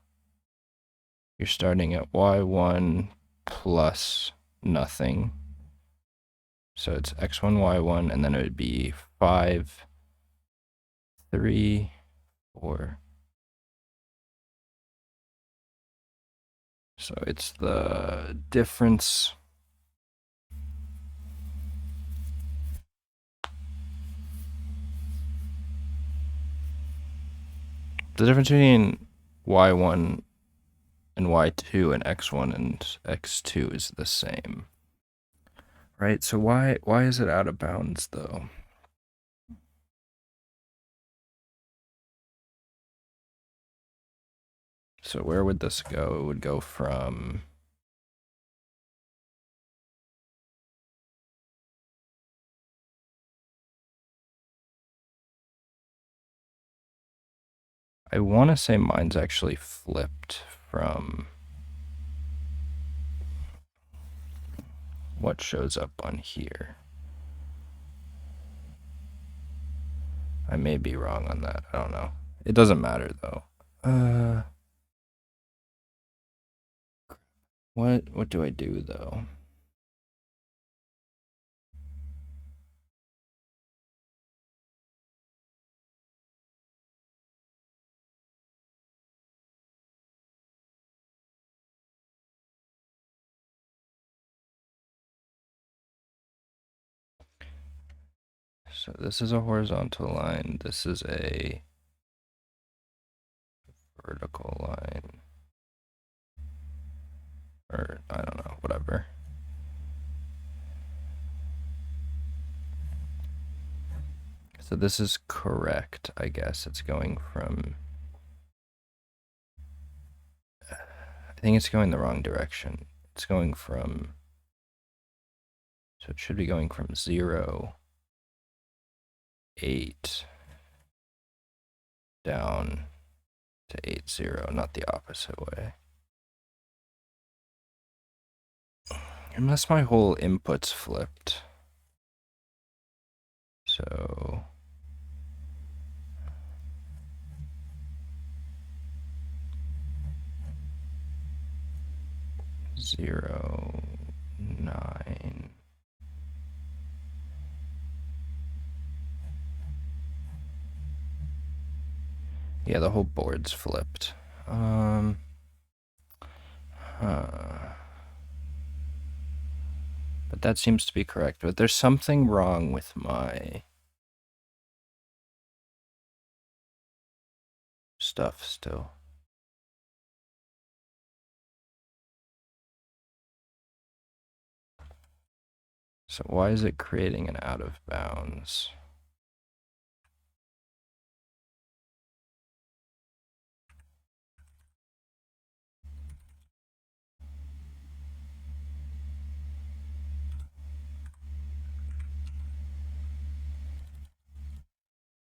you're starting at y1 plus nothing. So it's x1, y1, and then it would be 5, 3, 4. So it's the difference. The difference between y1 and y2 and x1 and x2 is the same. Right? So why is it out of bounds though? So where would this go? It would go from I want to say mine's actually flipped from what shows up on here. I may be wrong on that. I don't know. It doesn't matter though. What do I do though? So this is a horizontal line. This is a vertical line. Or I don't know, whatever. So this is correct, I guess. It's going from... I think it's going the wrong direction. It's going from... So it should be going from 0, 8, down to 8, 0, not the opposite way. Unless my whole input's flipped. So... 0, 9. Yeah, the whole board's flipped. But that seems to be correct. But there's something wrong with my stuff still. So why is it creating an out of bounds?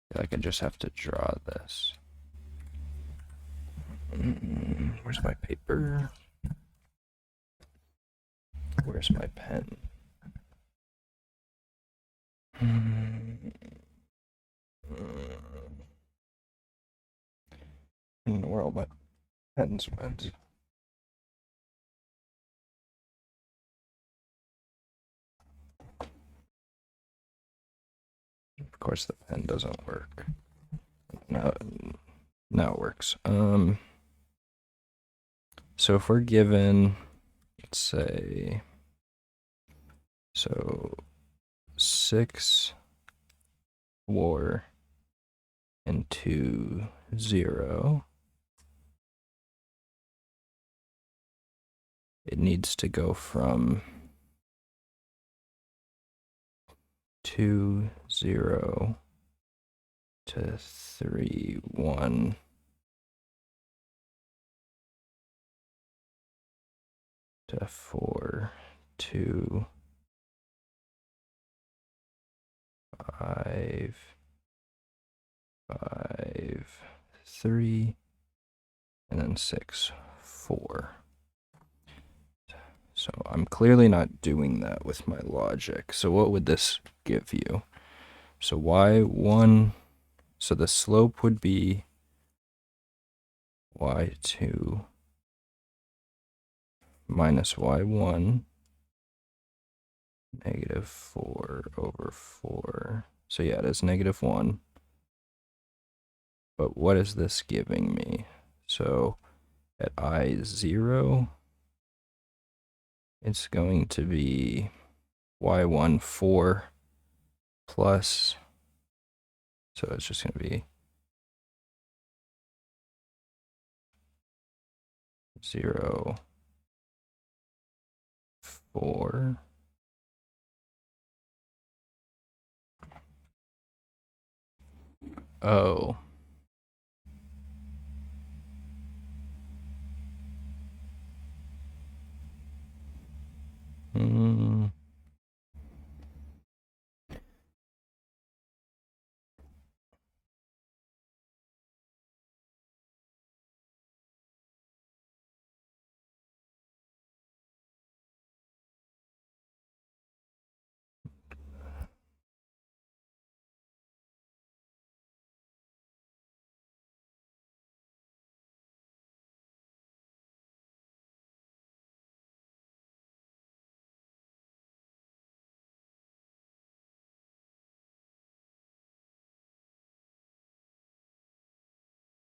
I feel like I just have to draw this. Where's my paper? Where's my pen? In the world, my pens went. Of course, the pen doesn't work. Now it works. So if we're given, let's say, so 6, 4, and 2, 0. It needs to go from 2, 0 to 3, 1. To 4, 2, 5, 5, 3, and then 6, 4. So I'm clearly not doing that with my logic. So what would this give you? So y1, So the slope would be y2 minus y1 negative 4 over 4. So yeah, it is negative 1. But what is this giving me? So at I0, it's going to be y1 4 plus, so it's just going to be 0, 4. Oh. Hmm.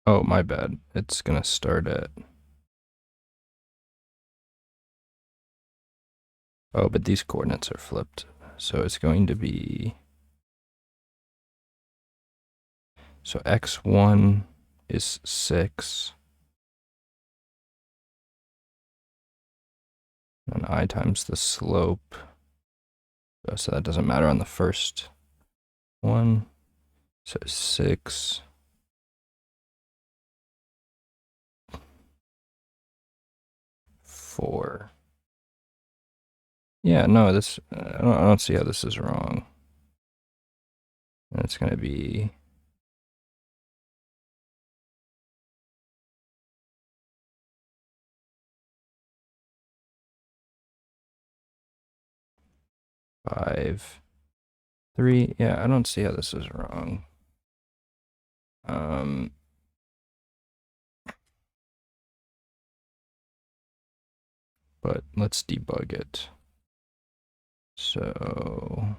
Oh, my bad. It's going to start at... Oh, but these coordinates are flipped. So it's going to be... So x1 is 6. And I times the slope. So that doesn't matter on the first one. So 6. 4. Yeah, no, this... I don't see how this is wrong. And it's going to be... Five, 3. Yeah, I don't see how this is wrong. But let's debug it. So...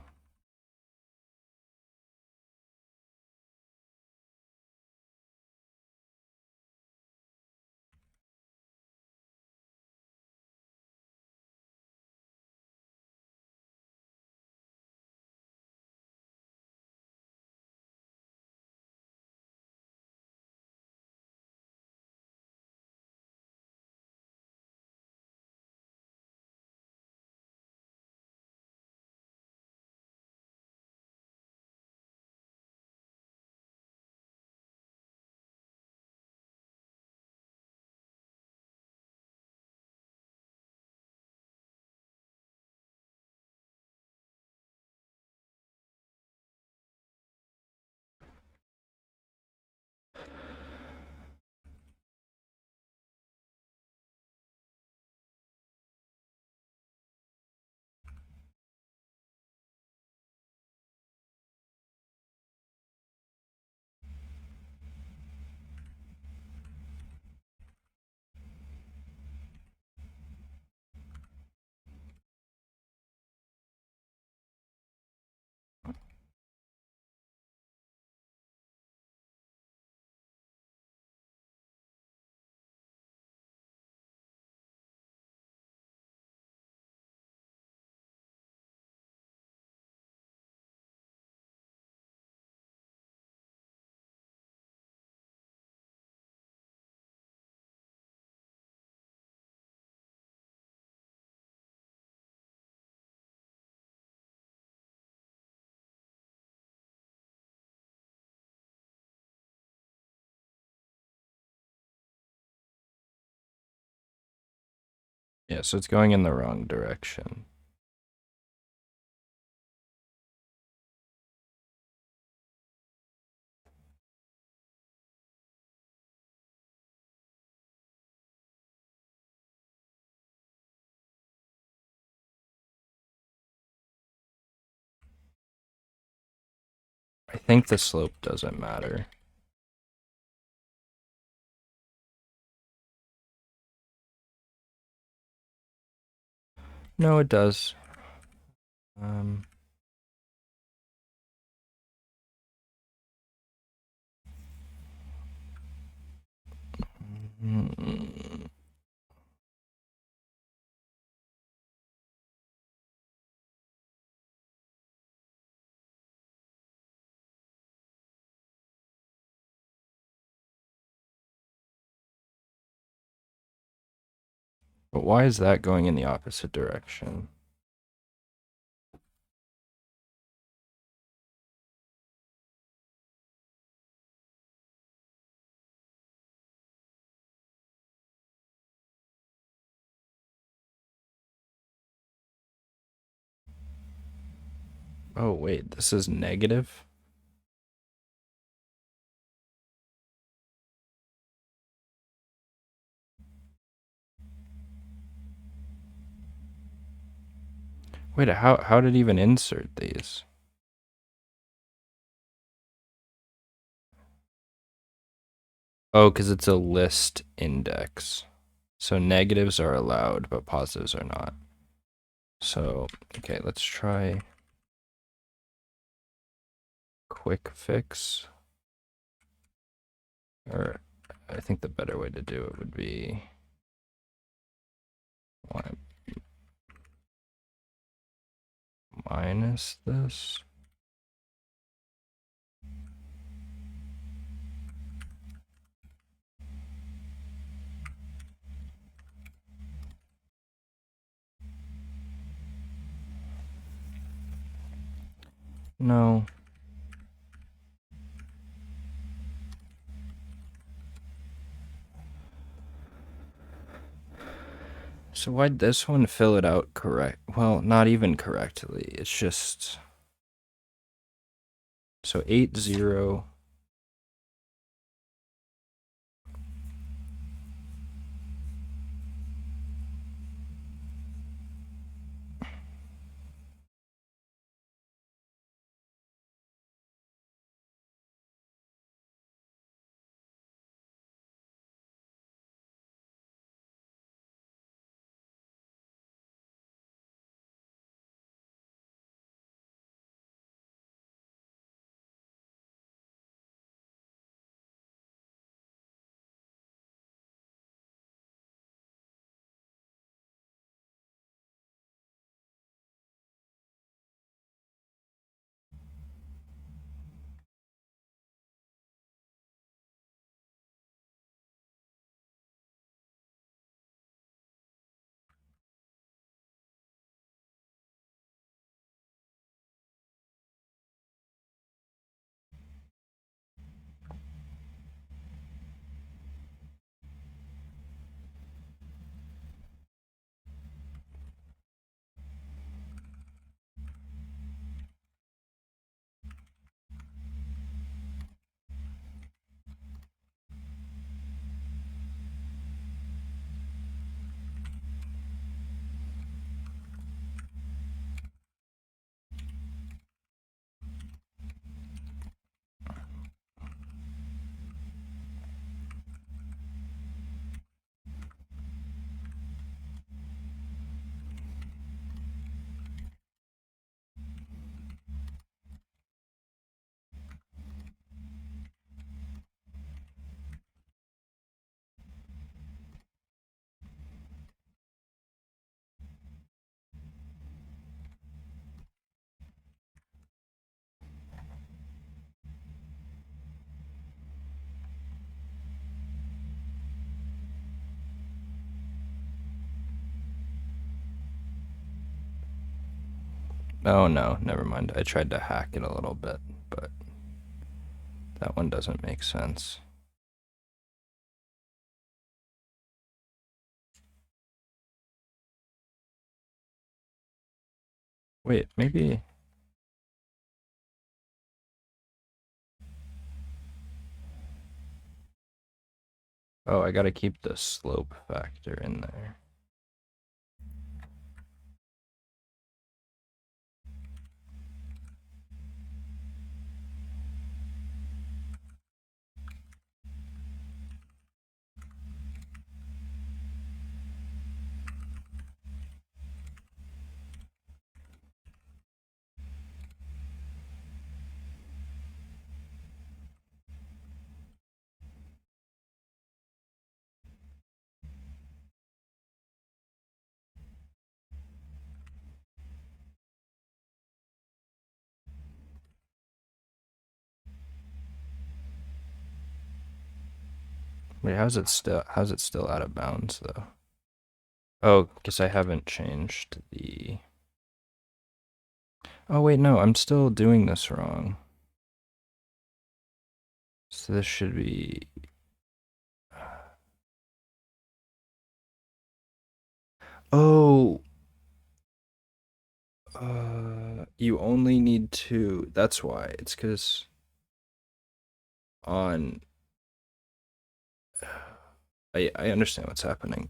Yeah, so it's going in the wrong direction. think the slope doesn't matter. No, it does. But why is that going in the opposite direction? Oh, wait, this is negative? Wait, how did it even insert these? Oh, because it's a list index. So negatives are allowed, but positives are not. So, okay, let's try quick fix. Or I think the better way to do it would be minus this. No. So why'd this one fill it out correct? Well, not even correctly. It's just... So 8, 0. Oh no, never mind. I tried to hack it a little bit, but that one doesn't make sense. Wait, maybe... Oh, I gotta keep the slope factor in there. Wait, how's it still out of bounds though? Oh, because I haven't changed the. Oh wait, no, I'm still doing this wrong. So this should be. Oh, you only need two. That's why. It's because on. I understand what's happening.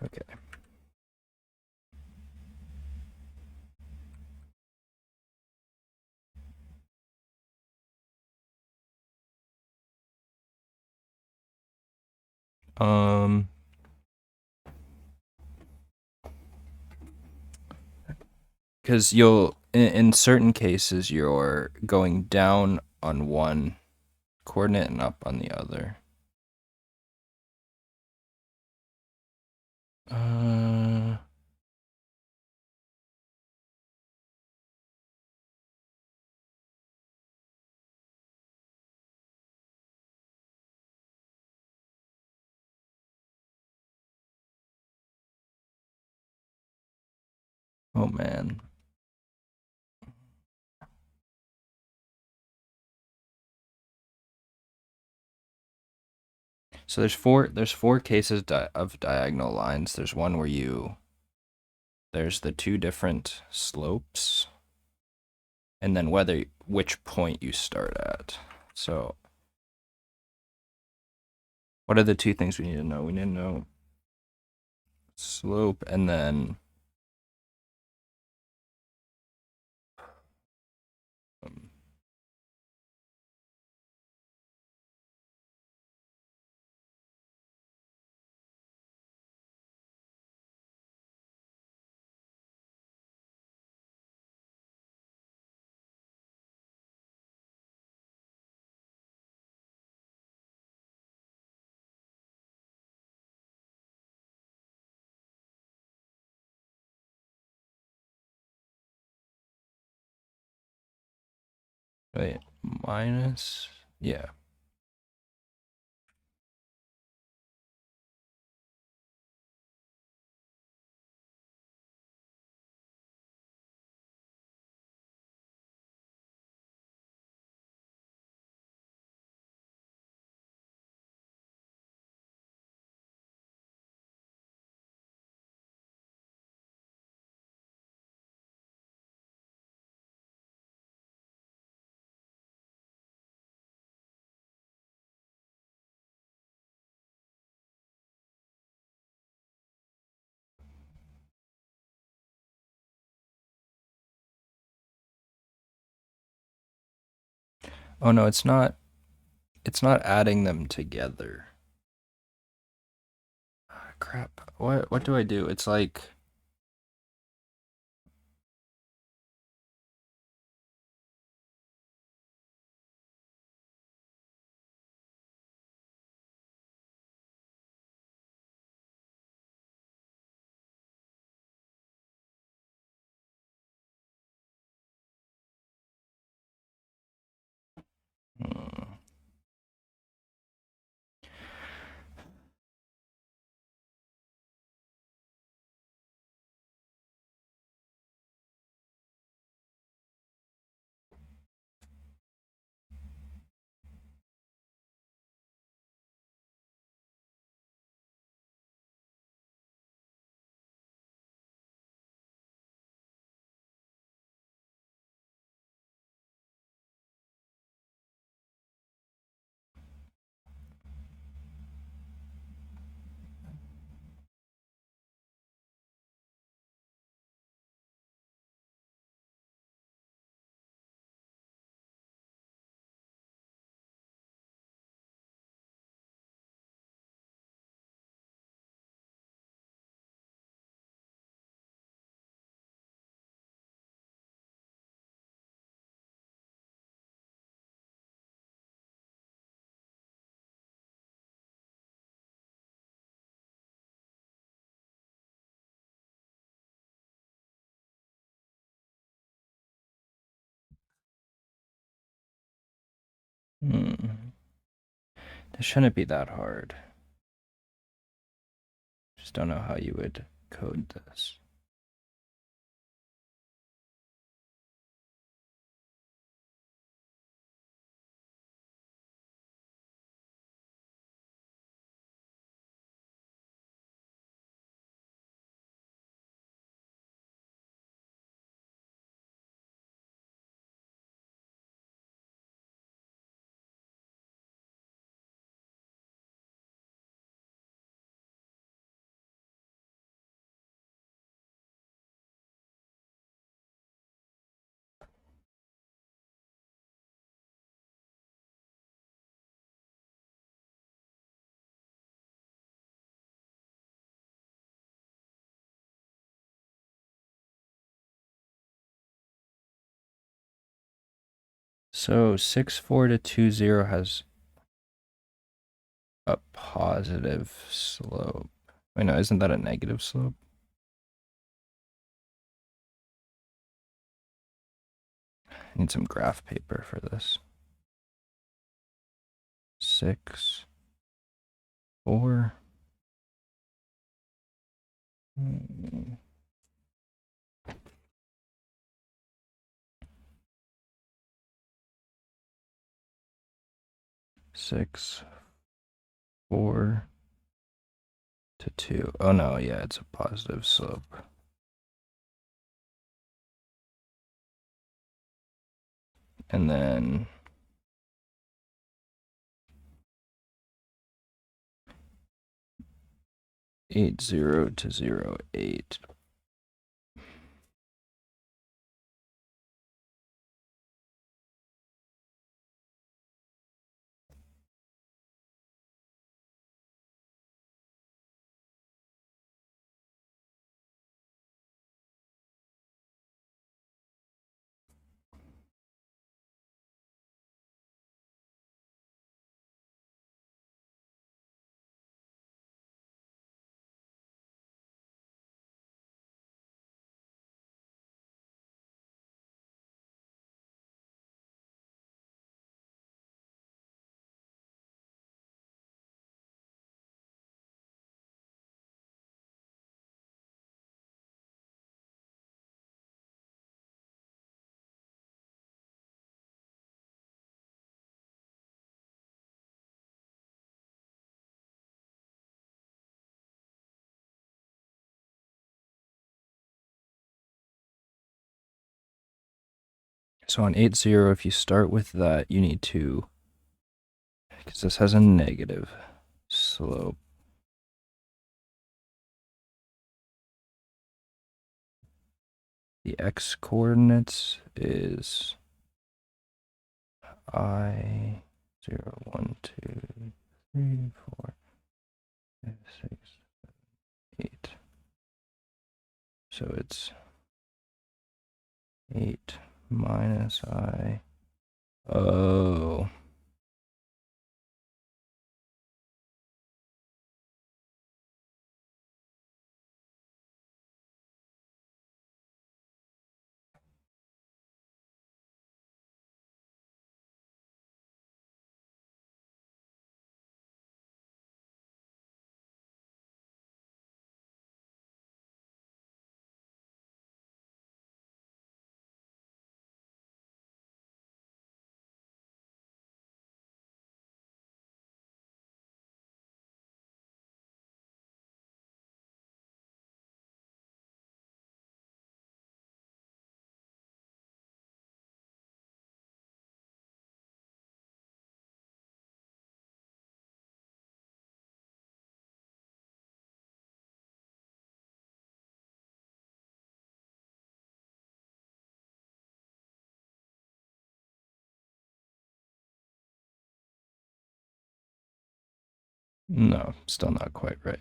Okay. Um, because in certain cases you're going down on one coordinate and up on the other. Uh, oh man. So there's four cases of diagonal lines. There's one where there's the two different slopes, and then which point you start at. So what are the two things we need to know? We need to know slope and then um, wait, minus, yeah. Oh no, it's not. It's not adding them together. Ah, crap. What do I do? It's like hmm. This shouldn't be that hard. Just don't know how you would code this. So 6.4 to 2.0 has a positive slope. Wait, no, isn't that a negative slope? I need some graph paper for this. 6, 4. 6, 4 to 2. Oh no, yeah, it's a positive slope. And then 80 to 0.8. So on 80, if you start with that, you need to, because this has a negative slope. The x coordinates is I 0, 1, 2, 3, 4, 5, 6, 8. So it's 8 minus I. Oh. No, still not quite right.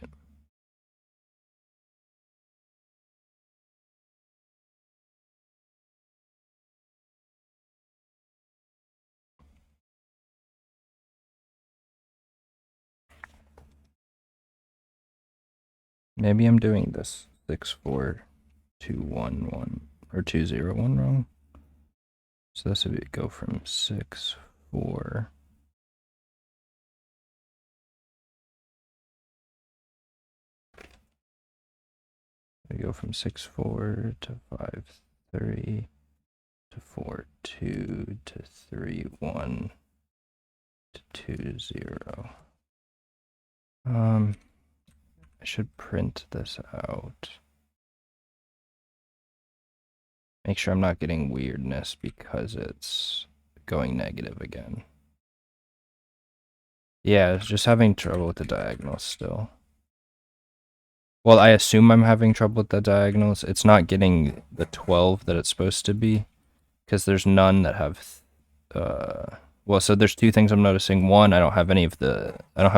Maybe I'm doing this 6, 4, 2, 1, 1, or 2, 0, 1 wrong. So this would go from 6, 4 we go from 6-4 to 5-3 to 4-2 to 3-1 to 2-0. I should print this out. Make sure I'm not getting weirdness because it's going negative again. Yeah, it's just having trouble with the diagonals still. Well, I assume I'm having trouble with the diagonals. It's not getting the 12 that it's supposed to be, because there's none that have, well, so there's two things I'm noticing. One, I don't have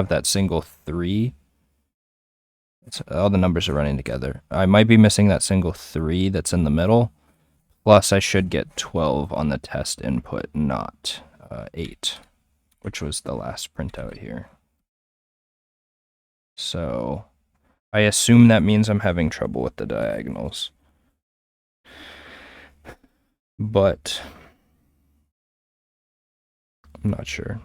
that single 3. All the numbers are running together. I might be missing that single 3 that's in the middle. Plus, I should get 12 on the test input, not 8, which was the last printout here. So I assume that means I'm having trouble with the diagonals. But I'm not sure.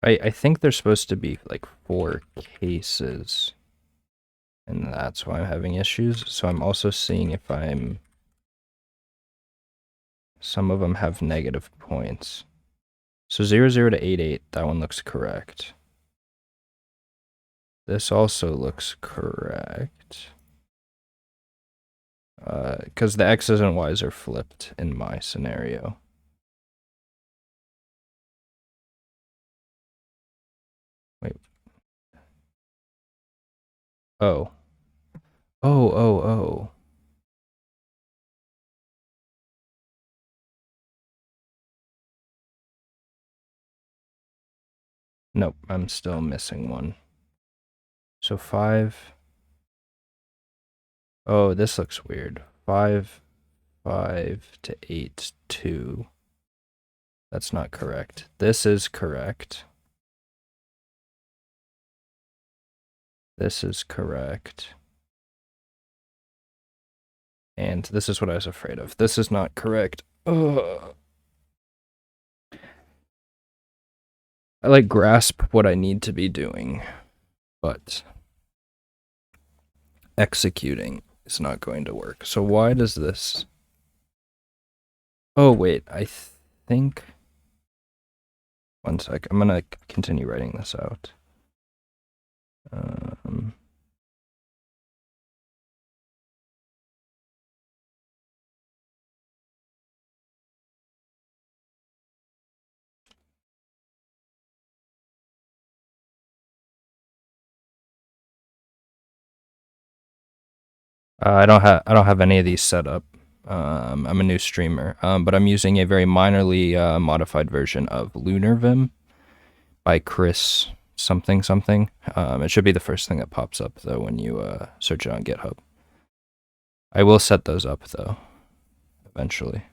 I think there's supposed to be like 4 cases, and that's why I'm having issues. So I'm also seeing if some of them have negative points. So 00 to 88, that one looks correct. This also looks correct. Because the X's and Y's are flipped in my scenario. Wait. Oh. Oh. Nope, I'm still missing one. So 5. Oh, this looks weird. 5 to 8, 2. That's not correct. This is correct. This is correct. And this is what I was afraid of. This is not correct. Ugh. I like grasp what I need to be doing, but executing is not going to work. So why does this... Oh, wait, I think... One sec, I'm gonna continue writing this out. I don't have any of these set up. I'm a new streamer, but I'm using a very minorly modified version of Lunar Vim by Chris something. It should be the first thing that pops up though when you search it on GitHub. I will set those up though, eventually.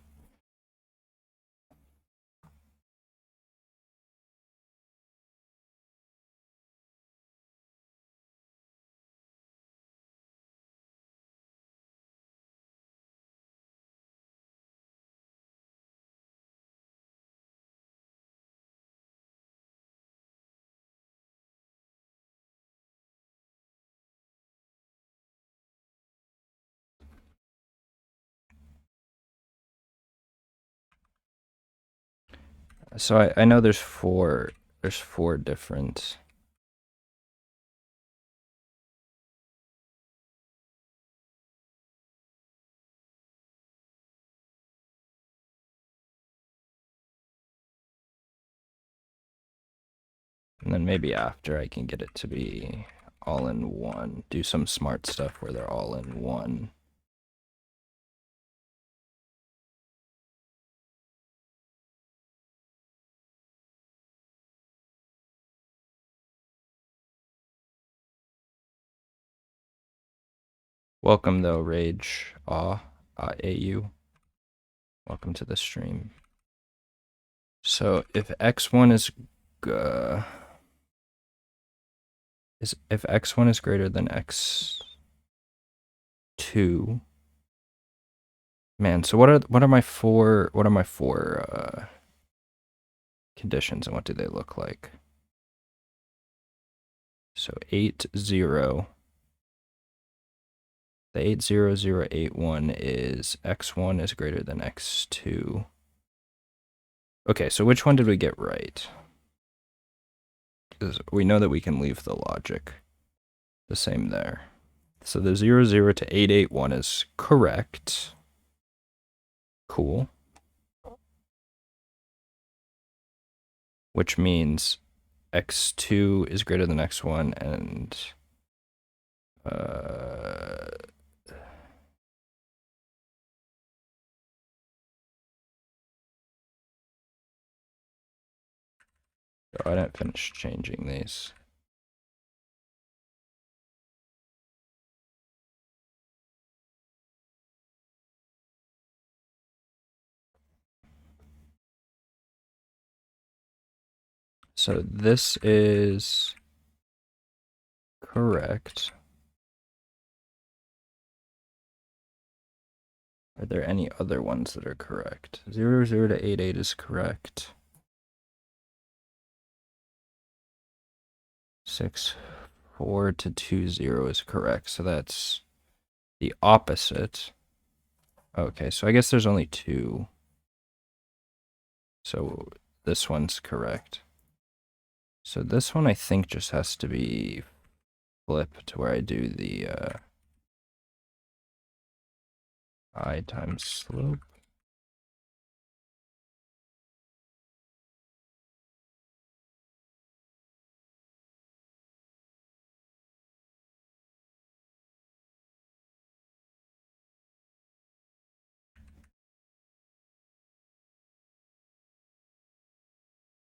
So I know there's four different. And then maybe after I can get it to be all in one. Do some smart stuff where they're all in one. Welcome though, Rage AU. Welcome to the stream. So if x1 uh, is if x1 is greater than x2, man. So what are my four conditions, and what do they look like? So 8 0. The 80081 is x1 is greater than x2. Okay, so which one did we get right? Because we know that we can leave the logic the same there. So the 00 to 881 is correct. Cool. Which means x2 is greater than x1 and oh, I didn't finish changing these. So this is correct. Are there any other ones that are correct? 00 to 88 is correct. 64 to 20 is correct. So that's the opposite. Okay, so I guess there's only two. So this one's correct. So this one I think just has to be flipped where I do the I times slope.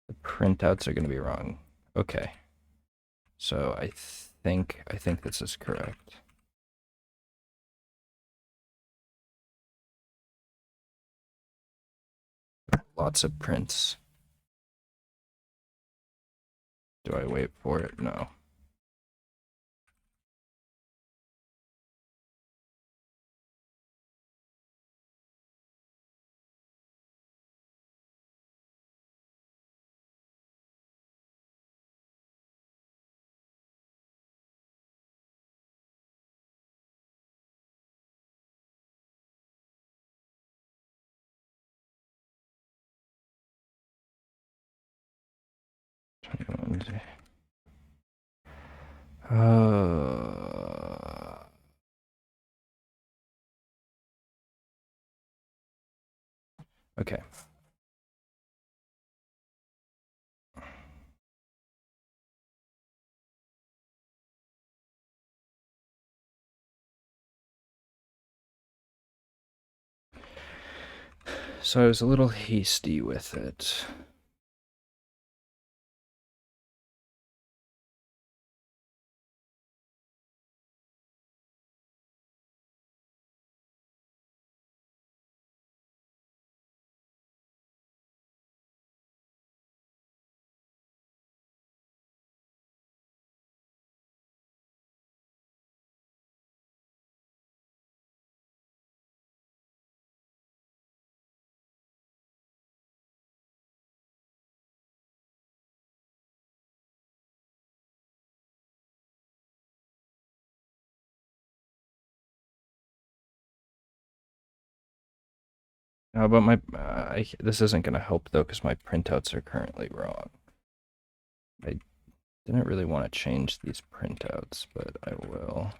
The printouts are going to be wrong. Okay. So I think this is correct. Lots of prints. Do I wait for it? No. Okay. So I was a little hasty with it. How about my... this isn't going to help, though, because my printouts are currently wrong. I didn't really want to change these printouts, but I will.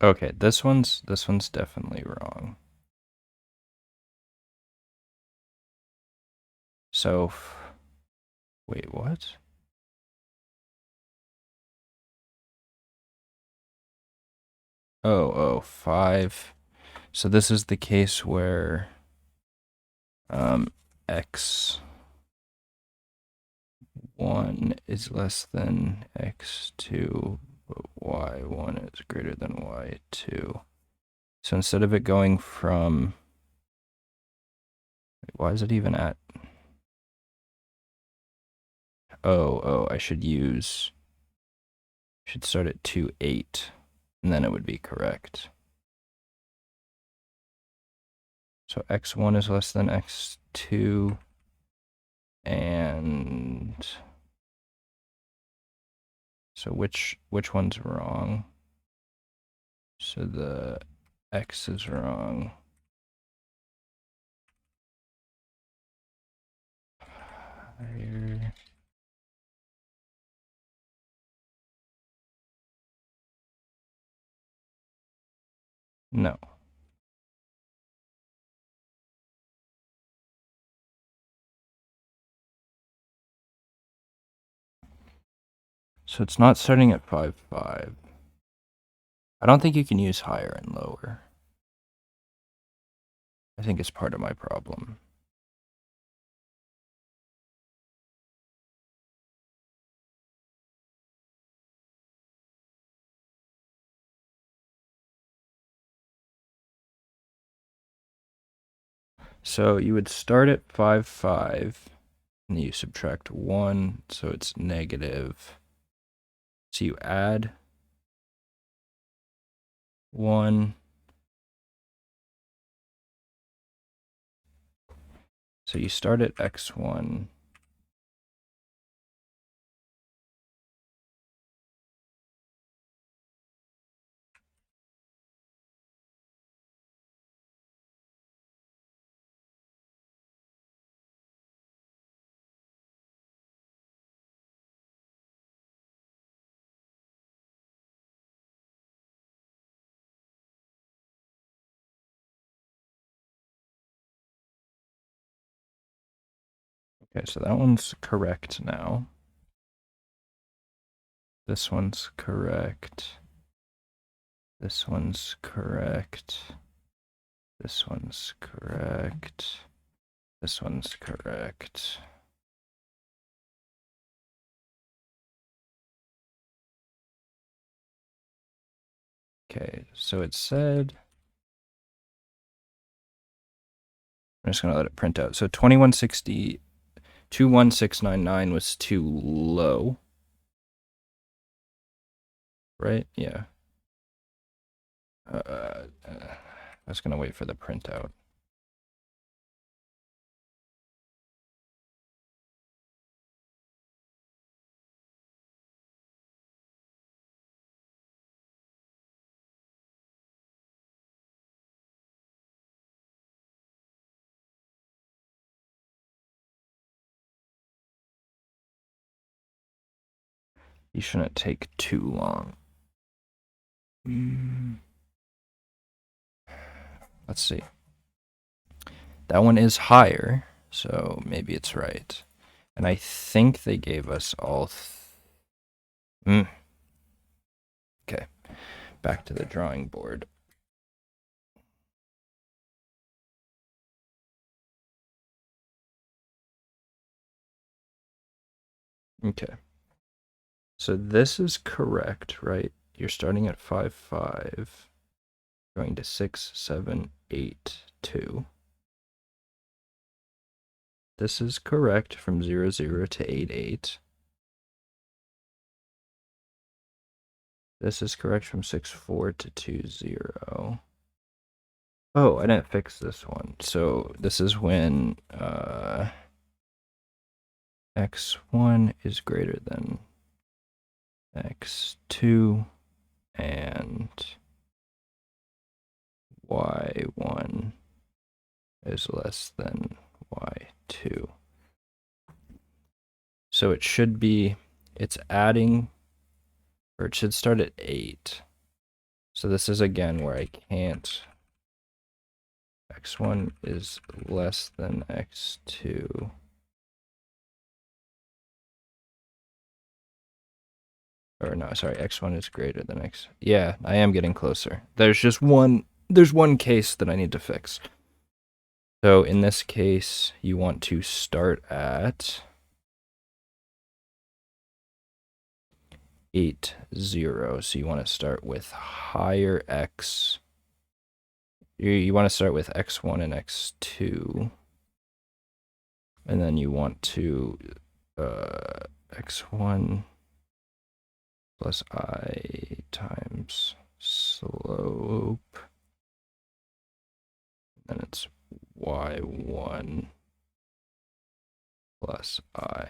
Okay, this one's definitely wrong. So, wait, what? Oh, 5. So this is the case where x1 is less than x2, but y1 is greater than y2. So instead of it going from, why is it even at, I should start at 2, 8, and then it would be correct. So x1 is less than x2, and so which one's wrong? So the x is wrong. Higher. No. So it's not starting at 5, 5. I don't think you can use higher and lower. I think it's part of my problem. So you would start at 5, 5, and you subtract 1, so it's negative. So you add 1. So you start at x1. Okay, so that one's correct now. This one's correct. This one's correct. This one's correct. This one's correct. Okay, so it said, I'm just gonna let it print out. So 2160, 21699 was too low, right? Yeah. I was gonna wait for the printout. You shouldn't take too long. Let's see. That one is higher, so maybe it's right. And I think they gave us all. Okay, back to the drawing board. Okay. So this is correct, right? You're starting at 5, 5, going to 6, 7, 8, 2. This is correct from 0, 0 to 8, 8. This is correct from 6, 4 to 2, 0. Oh, I didn't fix this one. So this is when x1 is greater than x2 and y1 is less than y2. So it should be, it's adding, or it should start at 8. So this is again where I can't, x1 is less than x2. or no, sorry, x1 is greater than x. Yeah, I am getting closer. There's one case that I need to fix. So in this case, you want to start at 8, 0. So you want to start with higher x. You want to start with x1 and x2. And then you want to x1 plus I times slope. And it's y1 plus I.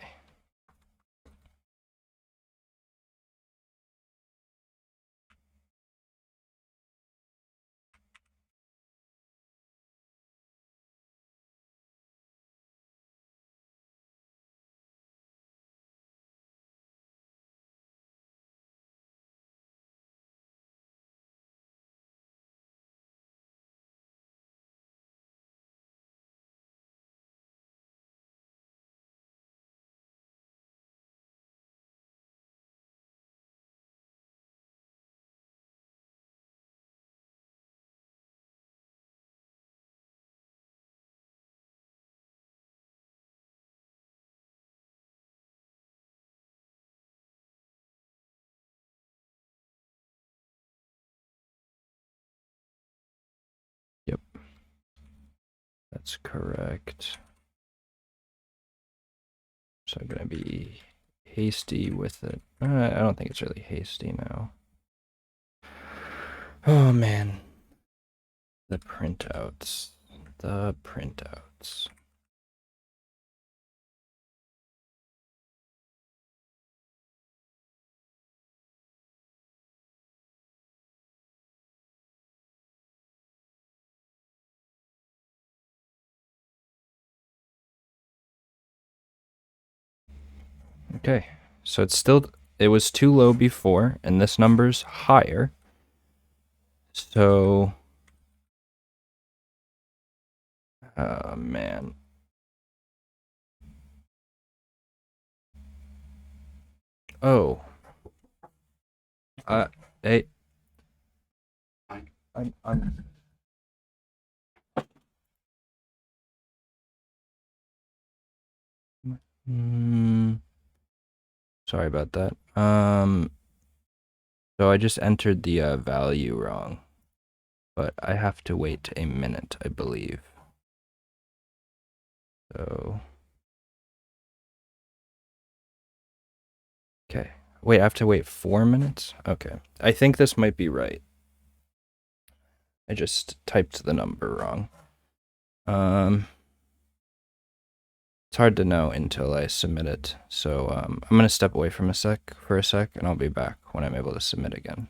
Yep, that's correct. So I'm gonna be hasty with it. I don't think it's really hasty now. Oh man, the printouts. Okay, so it was too low before, and this number's higher. So, oh man. Oh. Hey. I'm sorry about that. So I just entered the value wrong, but I have to wait a minute, I believe. So, okay. Wait, I have to wait 4 minutes? Okay. I think this might be right. I just typed the number wrong. It's hard to know until I submit it. So I'm gonna step away for a sec, and I'll be back when I'm able to submit again.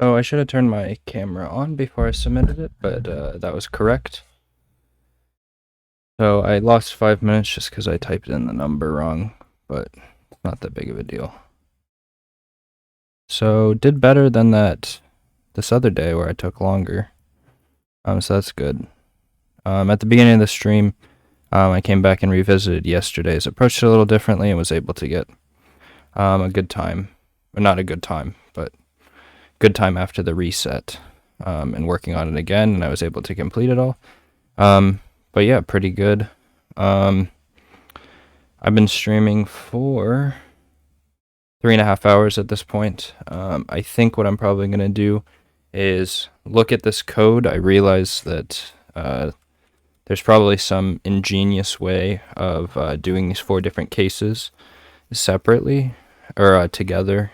Oh, I should have turned my camera on before I submitted it, but that was correct. So I lost 5 minutes just because I typed in the number wrong, but it's not that big of a deal. So did better than this other day where I took longer. So that's good. At the beginning of the stream, I came back and revisited yesterday's, approached it a little differently, and was able to get a good time. Or not a good time, but good time after the reset, and working on it again, and I was able to complete it all. But yeah, pretty good. I've been streaming for 3.5 hours at this point. I think what I'm probably going to do is look at this code. I realize that there's probably some ingenious way of doing these 4 different cases separately or together,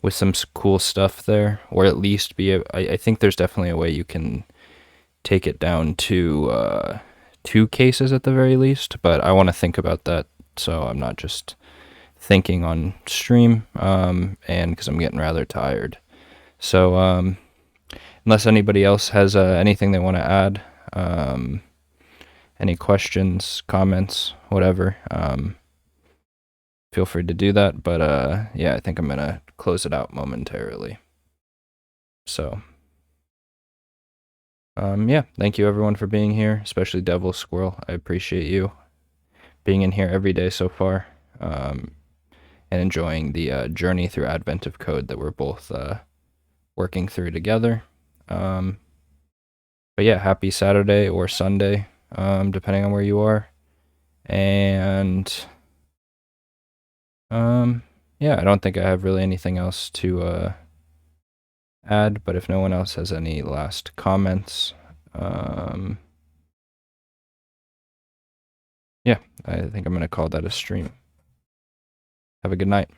with some cool stuff there, or at least I think there's definitely a way you can take it down to 2 cases at the very least, but I want to think about that so I'm not just thinking on stream, and because I'm getting rather tired. So unless anybody else has anything they want to add, any questions, comments, whatever, feel free to do that. But yeah, I think I'm gonna close it out momentarily. So yeah, thank you everyone for being here, especially Devil Squirrel. I appreciate you being in here every day so far, and enjoying the journey through Advent of Code that we're both working through together. But yeah, happy Saturday or Sunday, depending on where you are. And yeah, I don't think I have really anything else to add, but if no one else has any last comments, yeah, I think I'm going to call that a stream. Have a good night.